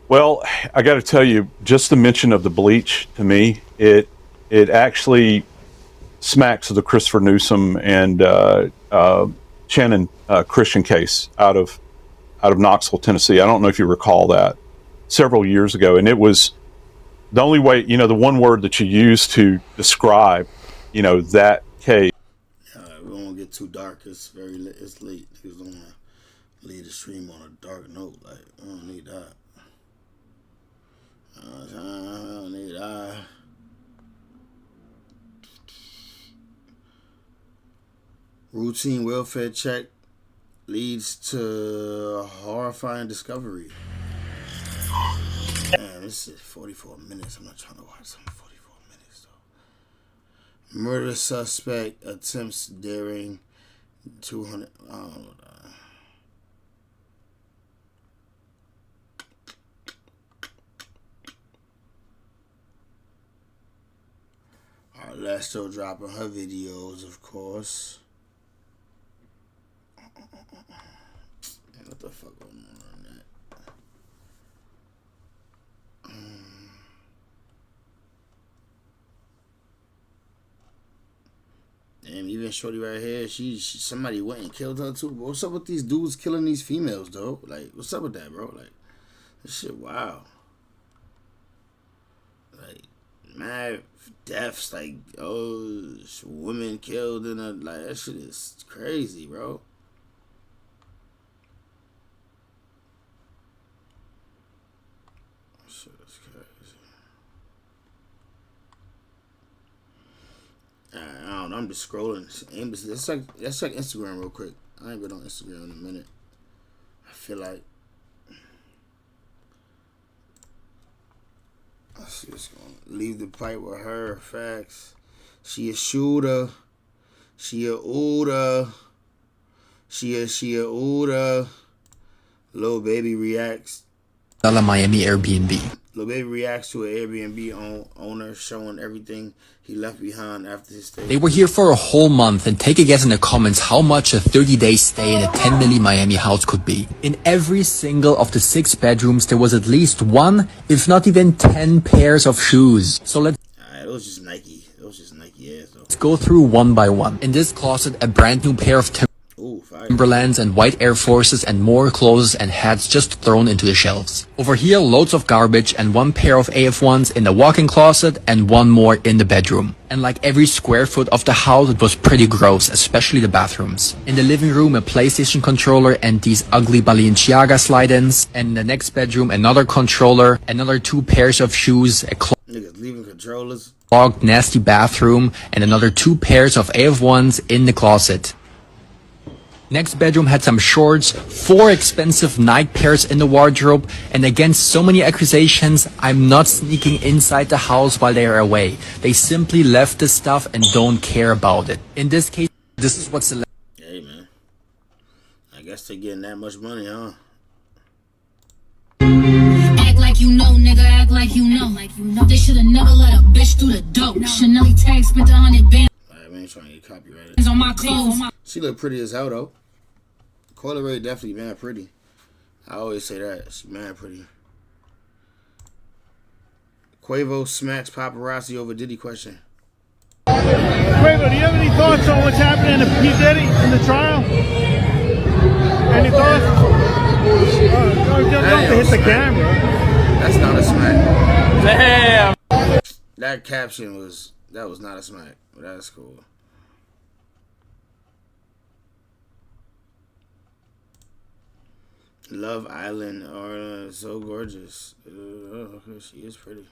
Well, I got to tell you, just the mention of the bleach, to me, it actually smacks of the Christopher Newsom and Shannon Christian case out of Knoxville, Tennessee. I don't know if you recall that, several years ago, and it was the only way, the one word that you use to describe, that case. We won't get too dark. It's it's late. Niggas don't want to leave the stream on a dark note. Like, I don't need that. I don't need that. Routine welfare check leads to horrifying discovery. Man, this is 44 minutes. I'm not trying to watch something 44 minutes though. Murder suspect attempts daring 200. Alright, still dropping her videos, of course. Man, what the fuck going on that? Damn, even shorty right here, she somebody went and killed her too. What's up with these dudes killing these females, though? Like, what's up with that, bro? Like, this shit, wow. Like, mad deaths, like, oh, women killed in a, like, that shit is crazy, bro. Shit is crazy. I don't know, I'm just scrolling. Let's check Instagram real quick. I ain't been on Instagram in a minute. I feel like, let's see what's going on. Leave the pipe with her. Facts. She a shooter. She a ooter. She a ooter. Lil Baby reacts. Miami Airbnb. Lil Baby reacts to an Airbnb owner showing everything he left behind after his stay. They were here for a whole month, and take a guess in the comments how much a 30-day stay in a 10 million Miami house could be. In every single of the 6 bedrooms, there was at least 1, if not even 10 pairs of shoes. So let's It was just Nike. It was just Nike ass though. Let's go through one by one. In this closet, a brand new pair of Timberlands and white Air Forces and more clothes and hats just thrown into the shelves. Over here, loads of garbage and 1 pair of AF1s in the walk-in closet and 1 more in the bedroom. And like every square foot of the house, it was pretty gross, especially the bathrooms. In the living room, a PlayStation controller and these ugly Balenciaga slide-ins. And in the next bedroom, another controller, another 2 pairs of shoes, a Niggas leaving controllers. clogged, nasty bathroom, and another 2 pairs of AF1s in the closet. Next bedroom had some shorts, 4 expensive Nike pairs in the wardrobe, and against so many accusations, I'm not sneaking inside the house while they are away. They simply left the stuff and don't care about it. In this case, this is what's the Hey man, I guess they're getting that much money, huh? Act like you know, nigga, act like you know. They should've never let a bitch through the dope. Chanel tag spent 100 bands. Alright, we ain't trying to get copyrighted. On my clothes. She look pretty as hell though. Coyle Ray definitely mad pretty. I always say that. She mad pretty. Quavo smacks paparazzi over Diddy question. Quavo, do you have any thoughts on what's happening to P. Diddy in the trial? Any thoughts? Don't hit the camera. That's not a smack. Damn. That caption was not a smack. But that's cool. Love Island are so gorgeous. She is pretty.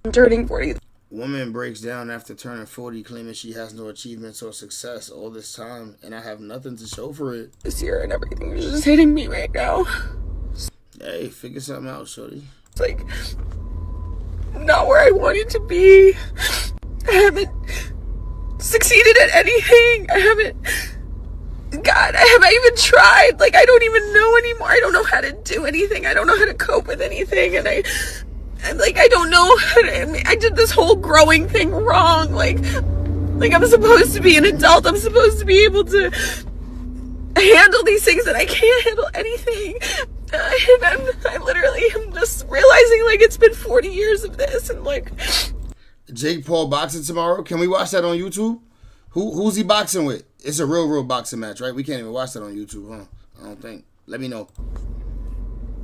I'm turning 40. Woman breaks down after turning 40, claiming she has no achievements or success all this time, and I have nothing to show for it. This year and everything is just hitting me right now. Hey, figure something out, shorty. It's like not where I wanted to be. I haven't succeeded at anything. I haven't even tried. Like, I don't even know anymore. I don't know how to do anything. I don't know how to cope with anything. And I don't know how to, I did this whole growing thing wrong. Like I'm supposed to be an adult. I'm supposed to be able to handle these things, and I can't handle anything. And I literally am just realizing, like, it's been 40 years of this, and like, Jake Paul boxing tomorrow. Can we watch that on YouTube? Who's he boxing with? It's a real boxing match, right? We can't even watch that on YouTube, huh? I don't think. Let me know.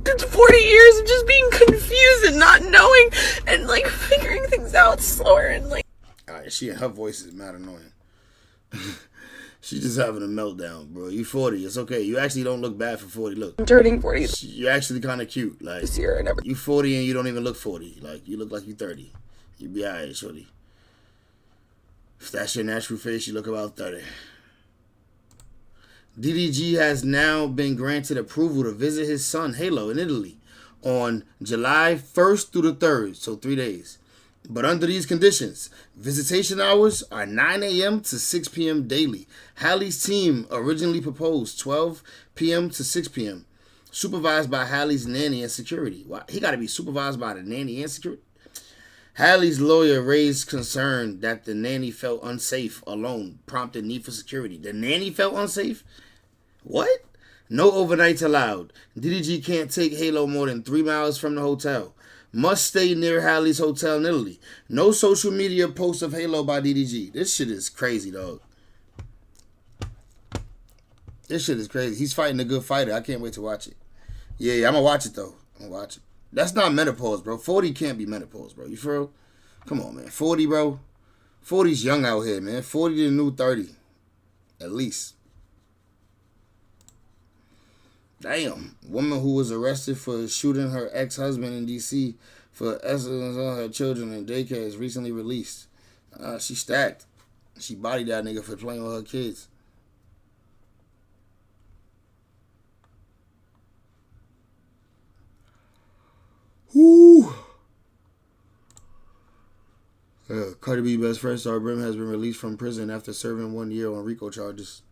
it's 40 years of just being confused and not knowing and like figuring things out slower and like. Alright, her voice is mad annoying. She's just having a meltdown, bro. You 40. It's okay. You actually don't look bad for 40. Look. I'm turning 40. You're actually kind of cute. Like, this year, I never. You 40 and you don't even look 40. Like, you look like you 30. You be alright, shorty. If that's your natural face, you look about 30. DDG has now been granted approval to visit his son, Halo, in Italy on July 1st through the 3rd, so 3 days. But under these conditions, visitation hours are 9 a.m. to 6 p.m. daily. Hallie's team originally proposed 12 p.m. to 6 p.m., supervised by Hallie's nanny and security. Why? He got to be supervised by the nanny and security? Hallie's lawyer raised concern that the nanny felt unsafe alone, prompted need for security. The nanny felt unsafe? What? No overnights allowed. DDG can't take Halo more than 3 miles from the hotel. Must stay near Hallie's hotel in Italy. No social media posts of Halo by DDG. This shit is crazy, dog. This shit is crazy. He's fighting a good fighter. I can't wait to watch it. Yeah, I'm going to watch it, though. I'm going to watch it. That's not menopause, bro. 40 can't be menopause, bro. You feel? Come on, man. 40, bro. 40's young out here, man. 40 to the new 30. At least. Damn. Woman who was arrested for shooting her ex-husband in D.C. for assaulting on her children in daycare is recently released. She stacked. She bodied that nigga for playing with her kids. Whoo. Cardi B best friend Star Brim has been released from prison after serving 1 year on RICO charges.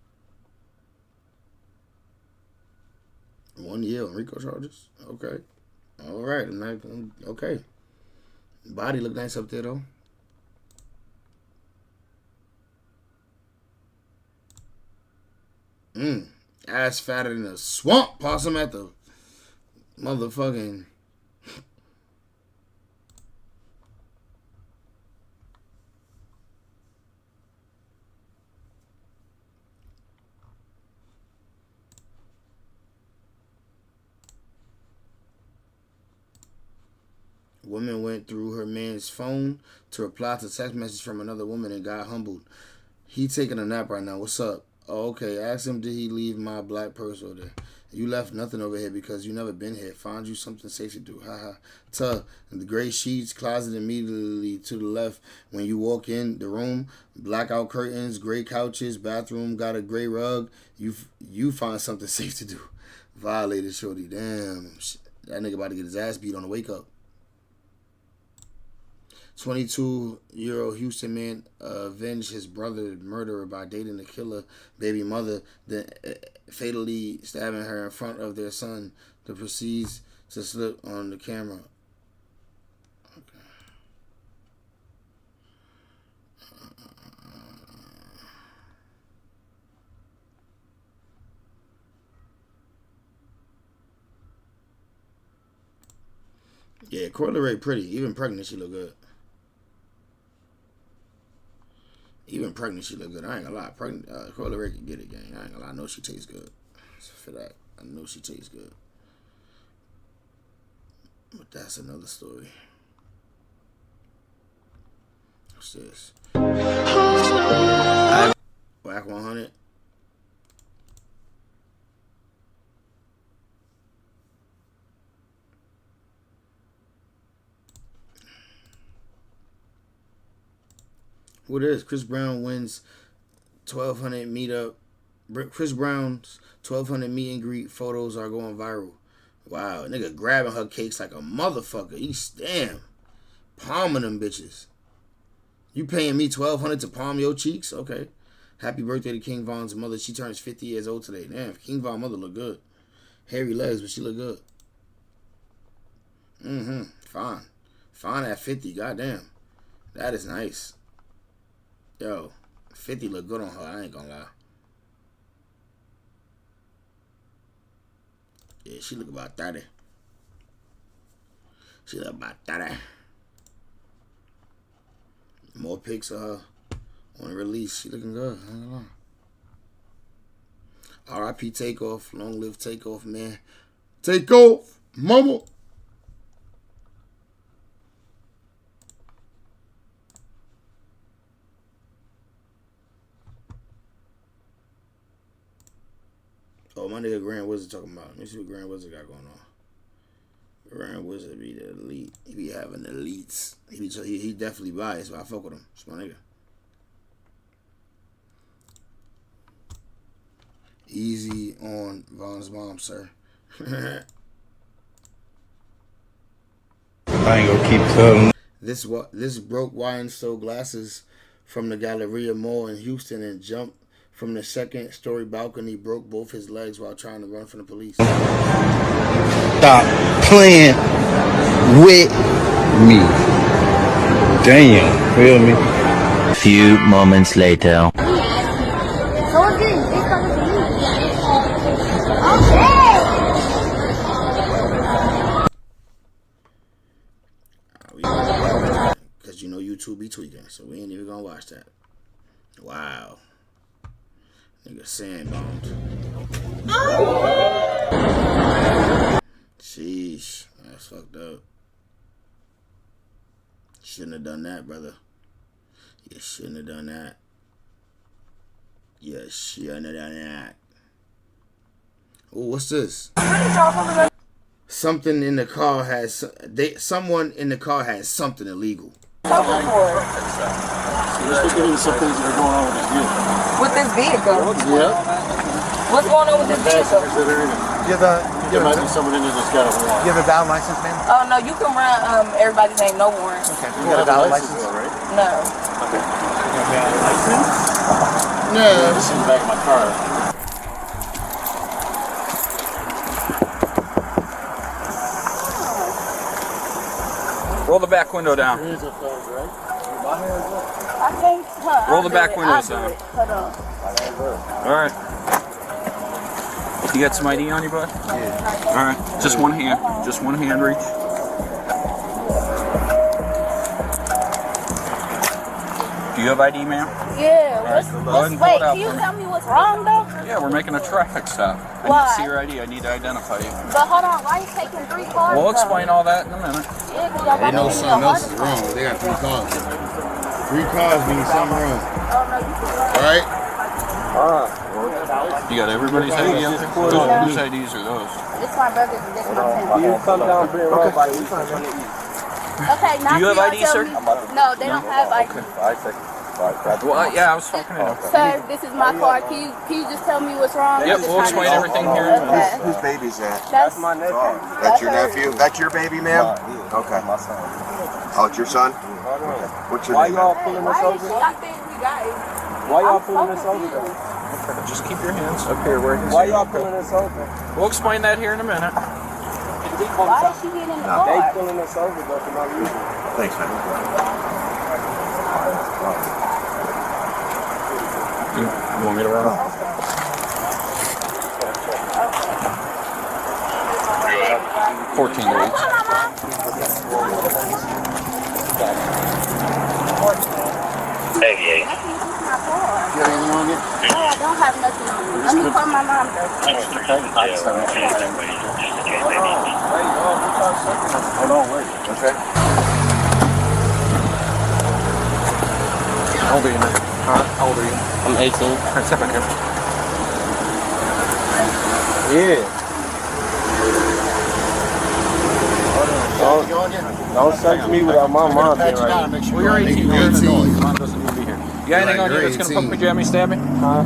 1 year on RICO charges? Okay. All right. Okay. Body look nice up there, though. Ass fatter than a swamp possum at the motherfucking... Woman went through her man's phone to reply to text message from another woman and got humbled. He taking a nap right now. What's up? Oh, okay. Ask him, did he leave my black purse over there? You left nothing over here because you never been here. Find you something safe to do. Haha. Tuh. The gray sheets, closet immediately to the left. When you walk in the room, blackout curtains, gray couches, bathroom, got a gray rug. You find something safe to do. Violated shorty. Damn. That nigga about to get his ass beat on the wake up. 22-year-old Houston man avenged his brother's murderer by dating the killer baby mother, then fatally stabbing her in front of their son. The proceeds to slip on the camera. Okay. Yeah, Coyle Ray pretty. Even pregnant, she look good. Even pregnant, she look good. I ain't gonna lie. Pregnant, Coyle Ray can get it, gang. I ain't gonna lie. I know she tastes good. For that, I know she tastes good. But that's another story. What's this? Whack 100. What is Chris Brown wins 1,200 meetup. Chris Brown's 1,200 meet and greet photos are going viral. Wow, nigga grabbing her cakes like a motherfucker. He's damn palming them bitches. You paying me 1,200 to palm your cheeks? Okay. Happy birthday to King Von's mother. She turns 50 years old today. Damn, King Von's mother look good. Hairy legs, but she look good. Fine. Fine at 50. Goddamn. That is nice. Yo, 50 look good on her. I ain't gonna lie. Yeah, she look about 30. She look about 30. More pics of her on release. She looking good. I ain't gonna lie. R.I.P. Takeoff. Long live Takeoff, man. Takeoff, mama. Oh, my nigga Grand Wizard talking about. Let me see what Grand Wizard got going on. Aaron Wizard be the elite. He be having the elites. He definitely biased, but I fuck with him. It's my nigga. Easy on Von's mom, sir. I ain't gonna keep telling. This broke wine stole glasses from the Galleria Mall in Houston and jumped from the second-story balcony. Broke both his legs while trying to run from the police. Stop playing with me. Damn, feel me? A few moments later. Because you know YouTube be tweaking, so we ain't even gonna watch that. Wow. Nigga sandbombed. Sheesh. That's fucked up. Shouldn't have done that, brother. You shouldn't have done that. You shouldn't have done that. Oh, what's this? Something in the car has... someone in the car has something illegal. Let's look into some things that are going on with this vehicle. With this vehicle? Yeah. What's going on with this vehicle? There might be someone in there that's got a warrant. You have a valid license, ma'am? Oh, no, you can run everybody's name, no warrant. Okay. You got a valid license? Right? No. Okay. You got a valid license? No. It's in the back of my car. Roll the back window down. Here's a phone, right? I think... Roll the back windows down. Hold on. Alright. You got some ID on you, bud? Yeah. Alright. Just one hand. Just one hand reach. Do you have ID, ma'am? Yeah. Wait, out can you for me. tell me what's wrong, though? Yeah, we're making a traffic stop. I Why? need to see your ID. I need to identify you. But hold on, why are you taking 3 cars? We'll explain all that in a minute. Yeah, because y'all They know got something else is wrong. They got 3 cars. 3 cars means something wrong. Alright? You got everybody's ID out there? Whose IDs are those? This my brother's and this my sister. You come down here, Okay, now Do you have y'all ID, tell sir? me- No, they don't have ID. Well, yeah, I was talking to you. Sir, this is my car. Can you just tell me what's wrong? Yep, we'll explain everything here. Okay. Whose baby's that? That's my nephew. That's your nephew? That's your baby, ma'am? Okay. Oh, it's your son? What's your name? Why y'all pulling this over? I think we got it. Why y'all I'm pulling this so over? confused. Just keep your hands up here where I can see. Why y'all pulling this over? We'll explain that here in a minute. Why is she getting in the car? They pulling us over, but for no reason. Thanks, man. You want me to run? 14 weeks. You have anything on you? No, I don't have nothing on me. Let me call my mom though. Hold on, wait. Okay. How old are you, man? How old are you? I'm 18. Step back here. Yeah. Don't search me without my mom being right. Well, you're 18. You're an adult. Your mom doesn't need to be here. You got anything on you that's going to poke me, jab me, stab me? Huh?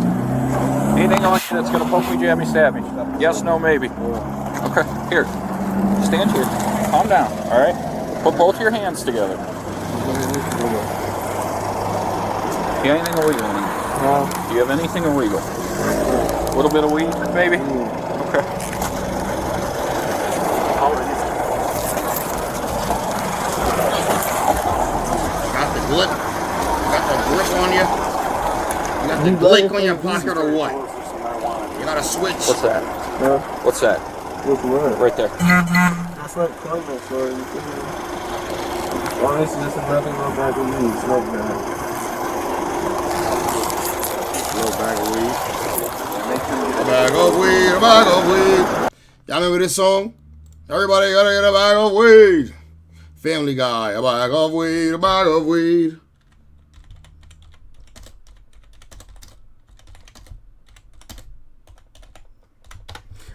Anything on you that's going to poke me, jab me, stab me? Yes, no, maybe. Okay, here. Stand here. Calm down, all right? Put both your hands together. You got anything illegal on you? No. Do you have anything illegal? A little bit of weed, maybe? Okay. How old are you? Got the grip? Got the grip on you? You got the glick on your pocket or what? You got a switch? What's that? What's that? Right there. That's like clothing, so you can... Oh, this is just another little bag of weed. Smoke bag. Little bag of weed. A bag of weed, a bag of weed. Y'all remember this song? Everybody gotta get a bag of weed. Family Guy, a bag of weed, a bag of weed.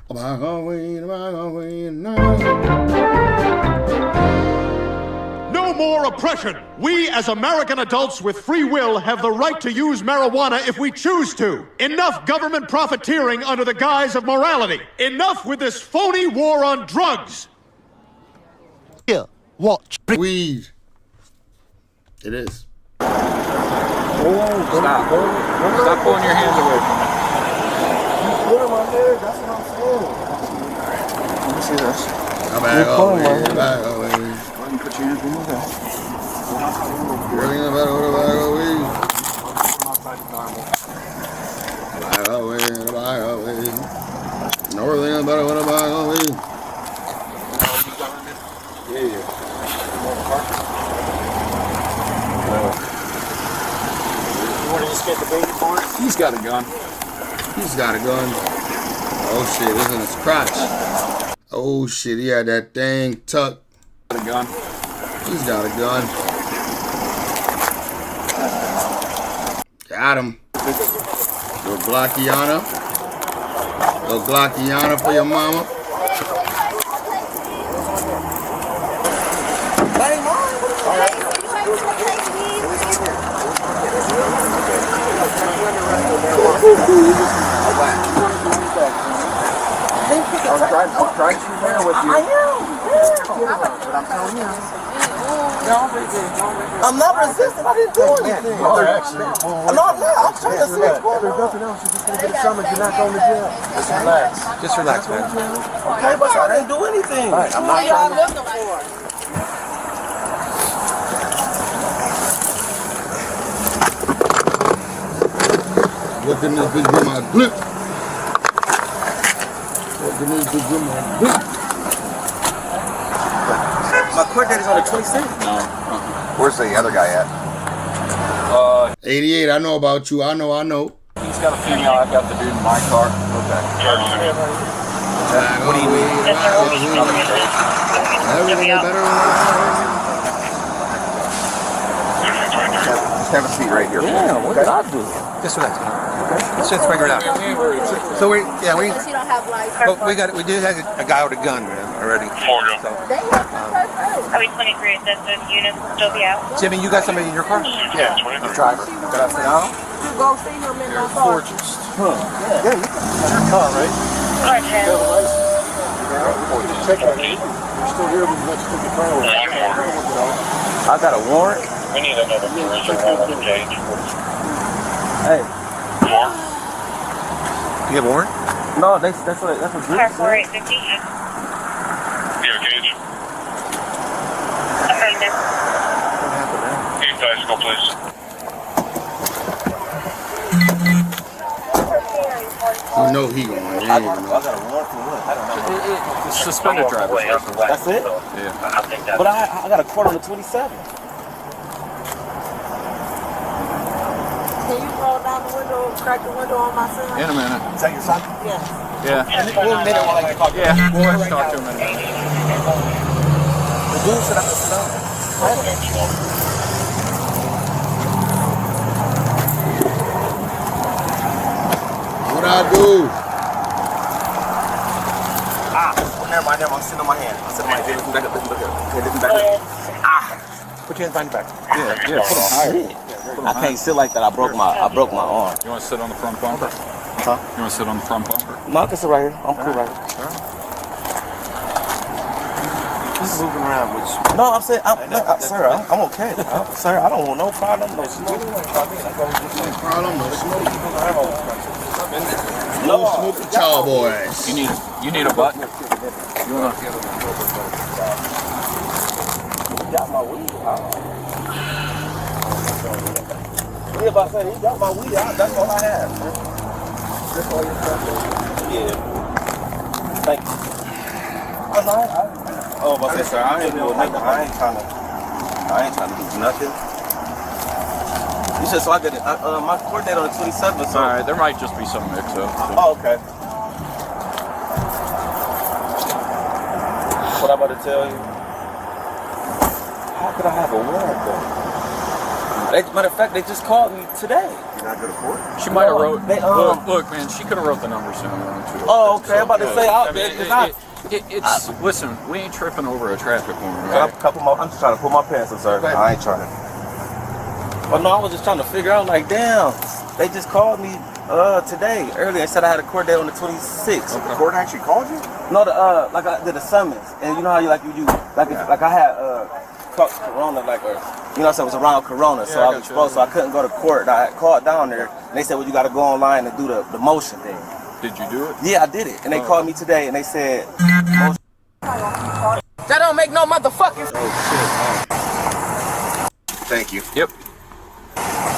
A bag of weed, a bag of weed. more oppression. We, as American adults with free will, have the right to use marijuana if we choose to. Enough government profiteering under the guise of morality. Enough with this phony war on drugs. Here, watch. Weed. It is. Oh, stop. Stop pulling your hands away from me. Put him on there, that's what I'm saying. Let me see this. Come back over here. Back over here. Why don't you put your hands in there? Really about what about over here? Back over here. Back over here. No, everything about what about over here? Yeah. You want to just get the baby for it? He's got a gun. He's got a gun. Oh shit, it's in his crotch. Oh shit, he had that thing tucked. Got a gun. He's got a gun. Got him. Little Glockiana. Little Glockiana for your mama. I'm trying to share with you. I am. But I'm telling you. I'm not resisting. I didn't do anything. I'm not. I'm trying to see what's going on. There's nothing else. You're just going to get a summons. You're not going to jail. Just relax. Just relax, man. Okay, but I didn't do anything. Right, I'm not trying to. Look at this bitch with my grip. Look at this bitch with my grip. My court date is on the 26th. No. Where's the other guy at? 88, I know about you. I know. He's got a female. I've got the dude in my car. Okay. What do you mean? Everything better. Just have a seat right here. Yeah, what did I do? Just relax. Okay. Let's just figure it out. So we do have a guy with a gun, man, already. So, Are we 23? Does the unit still be out? Jimmy, you got somebody in your car? Yeah, the driver. Can I sit down? You go see him in my car. Gorgeous. Huh. Yeah, you can your car, right? Okay. Check it. You're still here, but let's take your car away. I got a warrant. We need another person on the cage. Hey. Warrant? You have a warrant? No, that's what group Car said. 4850. You have a cage? Affirmative. Can you bicycle, please? You know he going. I got a warrant for what? I don't know. It's suspended driver's license. That's it? Yeah. But I got a court on the 27th. Can you roll down the window, crack the window on my son? In a minute. Is that your son? Yes. Yeah. We'll admit it while I can talk to him. Yeah, we'll have to talk to him in a minute. The dude said I could sit down. What I do? Never mind, I'm sitting on my hand. I'm sitting on my hand. Listen back up. Okay, listen back up. Put your hands behind your back. Yeah, put him higher. I can't sit like that. I broke my arm. You want to sit on the front bumper? Huh? You want to sit on the front bumper? No, I can sit right here. I'm cool right here. Keep moving around with you. No, I'm saying, sir, I'm okay. Sir, I don't want no problem. No smoke. No problem, no smoke. No smoke for child boys. You need a button? You got my weed out. What you about to say? He got my weed out. That's all I have. That's all your stuff. Yeah. Thank you. Oh, but sir, I ain't doing nothing. I ain't trying to do nothing. You said so I got it. My court date on the 27th. So. All right, there might just be some mix-up. Oh, okay. What I'm about to tell you. How could I have a warrant though? Matter of fact, they just called me today. You're not good at court? She might have wrote. Look, man, she could have wrote the numbers down. Oh, okay. I'm about to say, Listen, we ain't tripping over a traffic warning, Okay. right? I'm just trying to pull my pants up, sir. I ain't trying to. Well, no, I was just trying to figure out, like, damn, they just called me today, earlier. They said I had a court date on the 26th. The court actually called you? No, like I did a summons, and you know how you like I had caught Corona, you know what I'm saying, it was around Corona, so I was exposed, so I couldn't go to court. I called down there, and they said, well, you got to go online and do the motion thing. Did you do it? Yeah, I did it, and they called me today, and they said, That don't make no motherfucking sense. Thank you. Yep.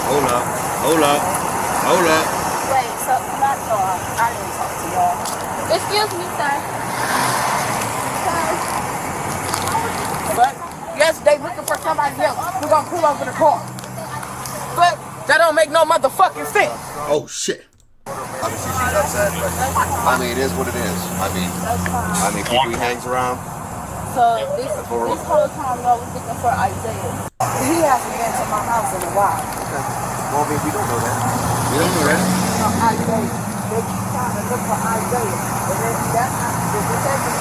Hold up. Wait, so not y'all. I didn't talk to y'all. Excuse me, sir. But yes, they looking for somebody else who gonna pull over the car. But that don't make no motherfucking sense. Oh shit. Obviously she's upset, but I mean it is what it is. I mean people he hangs around. So this whole time I was looking for Isaiah. He hasn't been to my house in a while. Okay. Well, I mean, we don't know that. We don't know that. No, Isaiah. They keep trying to look for Isaiah. And then that's not the detective.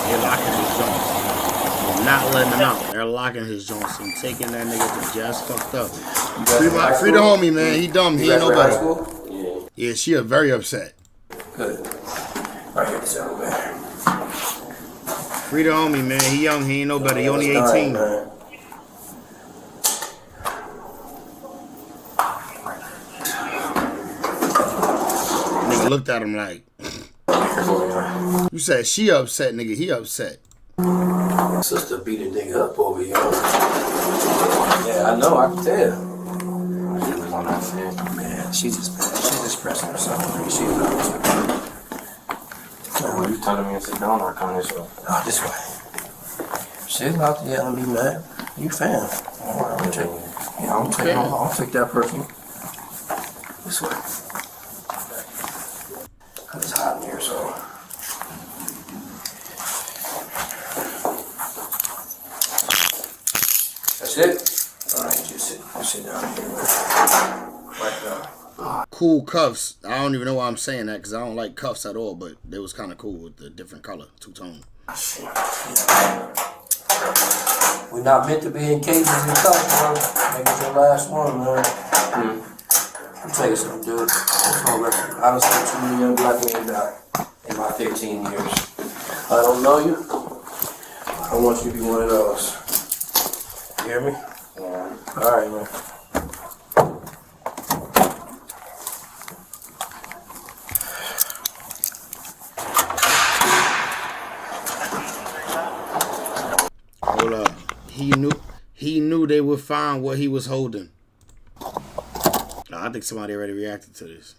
They're locking his joints. They're not letting him out. They're locking his joints and taking that nigga to jail. Fucked up. Free the homie, man. He dumb. He ain't nobody. Yeah, she is very upset. Good. Right here, so man. Free the homie, man. He young. He ain't nobody. He only 18. Nigga looked at him like. You said she upset, nigga. He upset. Sister beat a nigga up over here. Yeah, I know. I can tell. She was on that shit. Man, she's expressing herself. She's not. Oh, you telling me to sit down or come this way? Oh, this way. She's about to yell at me, man. You fam. Alright, I'm gonna take I'll take that personal. This way. It's hot in here, so. That's it? Alright, just sit down here, man. Right now. Cool cuffs. I don't even know why I'm saying that because I don't like cuffs at all, but they was kind of cool with the different color, two-tone. We're not meant to be in cages and cuffs, bro. Maybe it's your last one, man. I'll tell you something, dude. That's my record. I done seen too many young black men die in my 15 years. I don't know you. I don't want you to be one of those. You hear me? Yeah. All right, man. Hold up. He knew they would find what he was holding. I think somebody already reacted to this.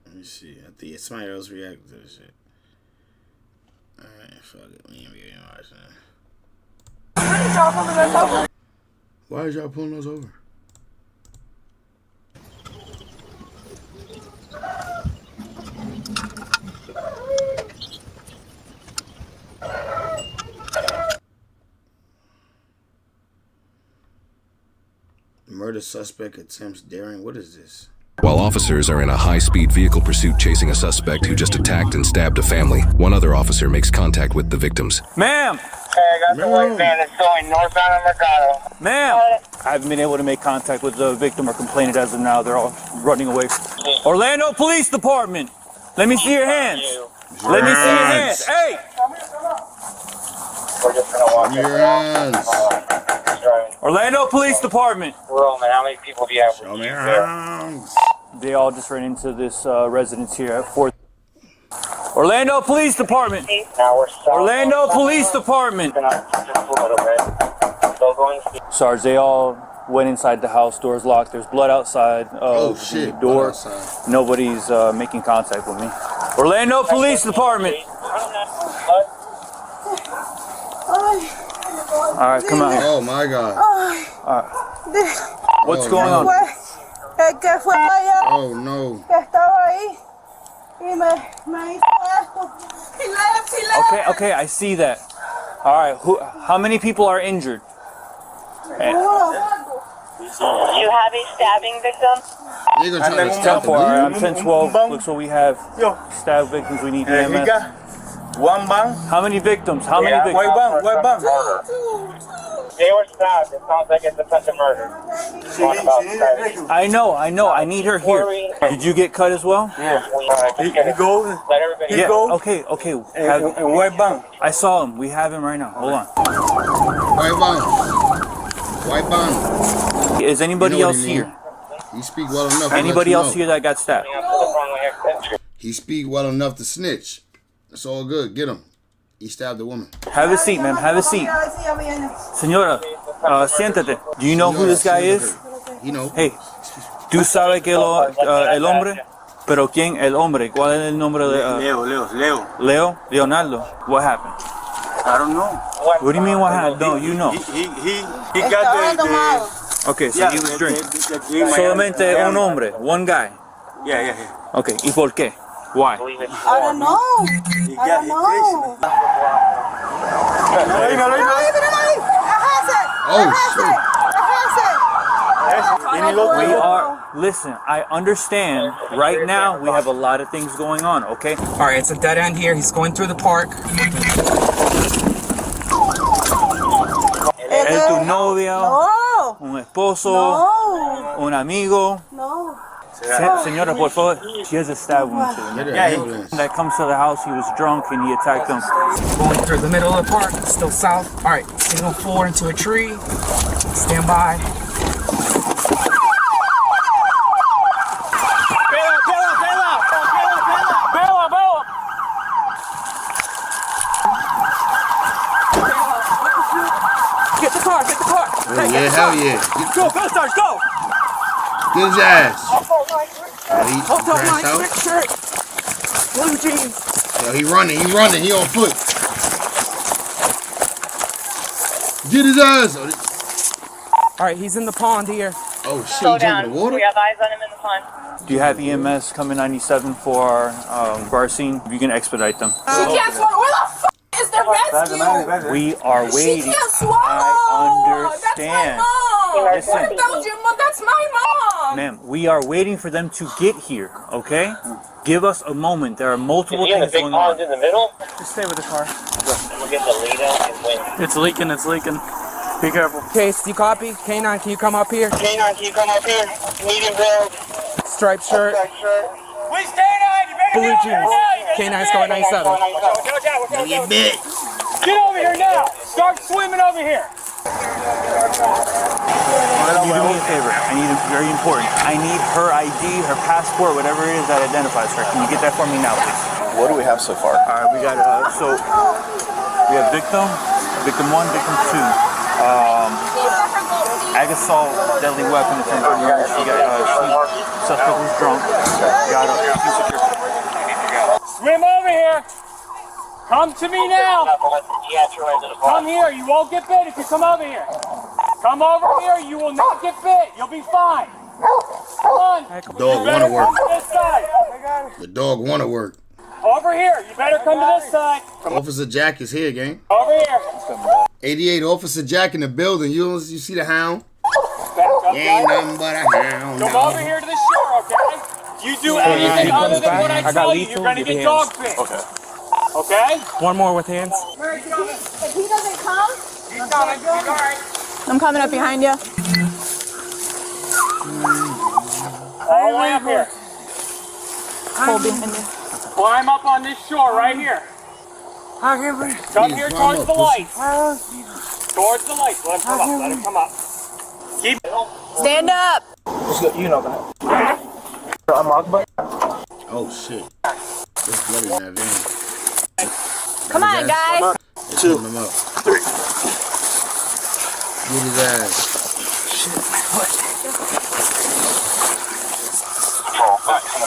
Let me see. I think somebody else reacted to this shit. Alright, fuck it. We ain't really watching that. Why is y'all pulling those over? Murder suspect attempts daring. What is this? While officers are in a high-speed vehicle pursuit chasing a suspect who just attacked and stabbed a family, one other officer makes contact with the victims. Ma'am! Hey, I got the white van that's going northbound on Mercado. Ma'am! I haven't been able to make contact with the victim or complainant as of now. They're all running away. Orlando Police Department! Let me see your hands! Let me see your hands! Hey! We're just gonna walk your hands. Orlando Police Department! Roman, how many people do you have? Show me your hands. They all just ran into this residence here at 4th. Orlando Police Department! Orlando Police Department! Sarge, they all went inside the house, doors locked. There's blood outside of the door. Nobody's making contact with me. Orlando Police Department! All right, come out here. Oh my God. All right. What's going on? Oh no. Okay, I see that. All right, how many people are injured? You have a stabbing victim? They're gonna try to It's stop 10-4. I'm it. 10-12. Looks what we have. Stab victims. We need EMS. One bang. How many victims? How many victims? White bang. They were stabbed. It sounds like it's attempted murder. I know. I need her here. Did you get cut as well? Yeah. He goes. Let everybody Yeah. go. Okay. And white bang. I saw him. We have him right now. Hold on. White bang. Is anybody You know what else he mean. here? He speak well enough. Anybody else here that got stabbed? He speak well enough to snitch. It's all good. Get him. He stabbed the woman. Have a seat, ma'am. Have a seat. Señora, siéntate. Do you know who this guy is? You know. Hey, ¿tú sabes que el hombre? Pero quién el hombre? ¿Cuál es el nombre de? Leo. Leonardo. What happened? I don't know. What do you mean what happened? No, you know. He got the Okay, so he was drinking. Solamente un hombre, one guy. Yeah. Okay, ¿y por qué? Why? I don't know. I don't know. We are, listen, I understand right now we have a lot of things going on, okay? Alright, it's a dead end here. He's going through the park. ¿Es tu novia? No. ¿Un esposo? No. ¿Un amigo? No. Señora, por favor. She has a stab wound to the neck. That comes to the house, he was drunk and he attacked them. Going through the middle of the park, still south. Alright, single forward into a tree. Stand by. Get the car. Oh, yeah, hell yeah. Go, Sarge, go! Get his ass. Hotel line, sweatshirt, blue jeans. Yo, he running, he on foot. Get his ass. Alright, he's in the pond here. Oh shit, he jumped in the water? We have eyes on him in the pond. Do you have EMS coming 97 for our bar scene? You can expedite them. She can't swallow. Where the f is the rescue? We are waiting. She can't swallow. I understand. That's my mom. That was your mom. That's my mom. Ma'am, we are waiting for them to get here, okay? Give us a moment. There are multiple things going on. in the middle? Just stay with the car. We'll get the lead out and win. It's leaking. Be careful. Case, do you copy? K9, can you come up here? K9, can you come up here? Medium build. Striped shirt. We K9, you better Blue jeans. K9's going 97. Get over here now. Start swimming over here. You do me a favor. I need it very important. I need her ID, her passport, whatever it is that identifies her. Can you get that for me now, please? What do we have so far? All right, we got we have victim 1, victim 2. Ag assault, deadly weapon attempt on murder. She got suspect was drunk. Got Swim over here. Come to me now. Come here. You won't get bit if you come over here. Come over here. You will not get bit. You'll be fine. Come on. The dog want to work. This side. The dog want to work. Over here. You better come to this side. Officer Jack is here, gang. Over here. 88 Officer Jack in the building. You see the hound? Back, Ain't nothing but a hound. Come over here to the shore, okay? You do anything other than what I tell you, you're gonna get dog bit. Okay. Okay? One more with hands. If he doesn't come, He's coming. He's all right. I'm coming up behind you. All the way up here. Hold behind you. Climb up on this shore right here. Come here towards the lights. Towards the lights. Let him come up. Let him come up. Keep. Stand up. You know that. Oh shit. There's blood in that van. Come on, guys. Two. Him up. 3. Get his ass.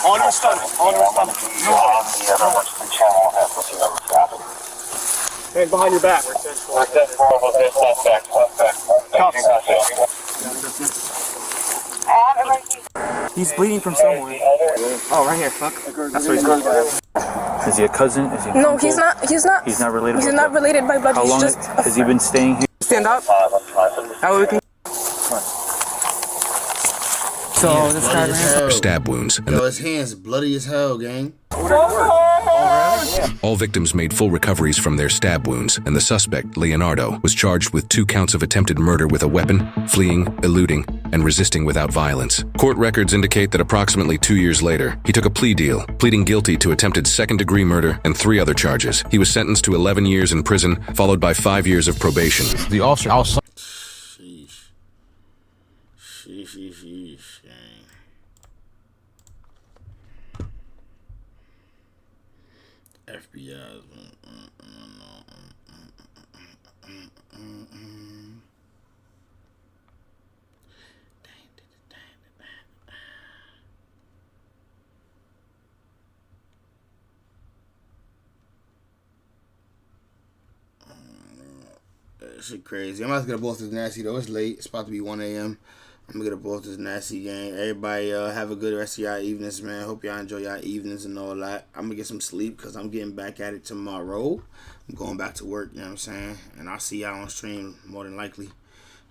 On your stomach. On your stomach. Hands behind your back. He's bleeding from somewhere. Oh, right here. Fuck. That's what he's going to. Is he a cousin? Is he No, uncle? he's not. He's not. He's not related. He's not related by blood. How He's long just has he been staying here? Stand up. That way we can. So this guy ran. Stab wounds. And Yo, his hands bloody as hell, gang. all victims made full recoveries from their stab wounds, and the suspect, Leonardo, was charged with 2 counts of attempted murder with a weapon, fleeing, eluding, and resisting without violence. Court records indicate that approximately 2 years later, he took a plea deal, pleading guilty to attempted second-degree murder and 3 other charges. He was sentenced to 11 years in prison, followed by 5 years of probation. The officer outside. Sheesh, gang. FBI. Shit crazy. I'm about to get up off this nasty though. It's late. It's about to be 1 a.m. I'm gonna get up off this nasty gang. Everybody have a good rest of y'all evenings, man. Hope y'all enjoy y'all evenings and all that. I'm gonna get some sleep because I'm getting back at it tomorrow. I'm going back to work, you know what I'm saying? And I'll see y'all on stream more than likely. You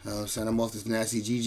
know what I'm saying? I'm off this nasty GG.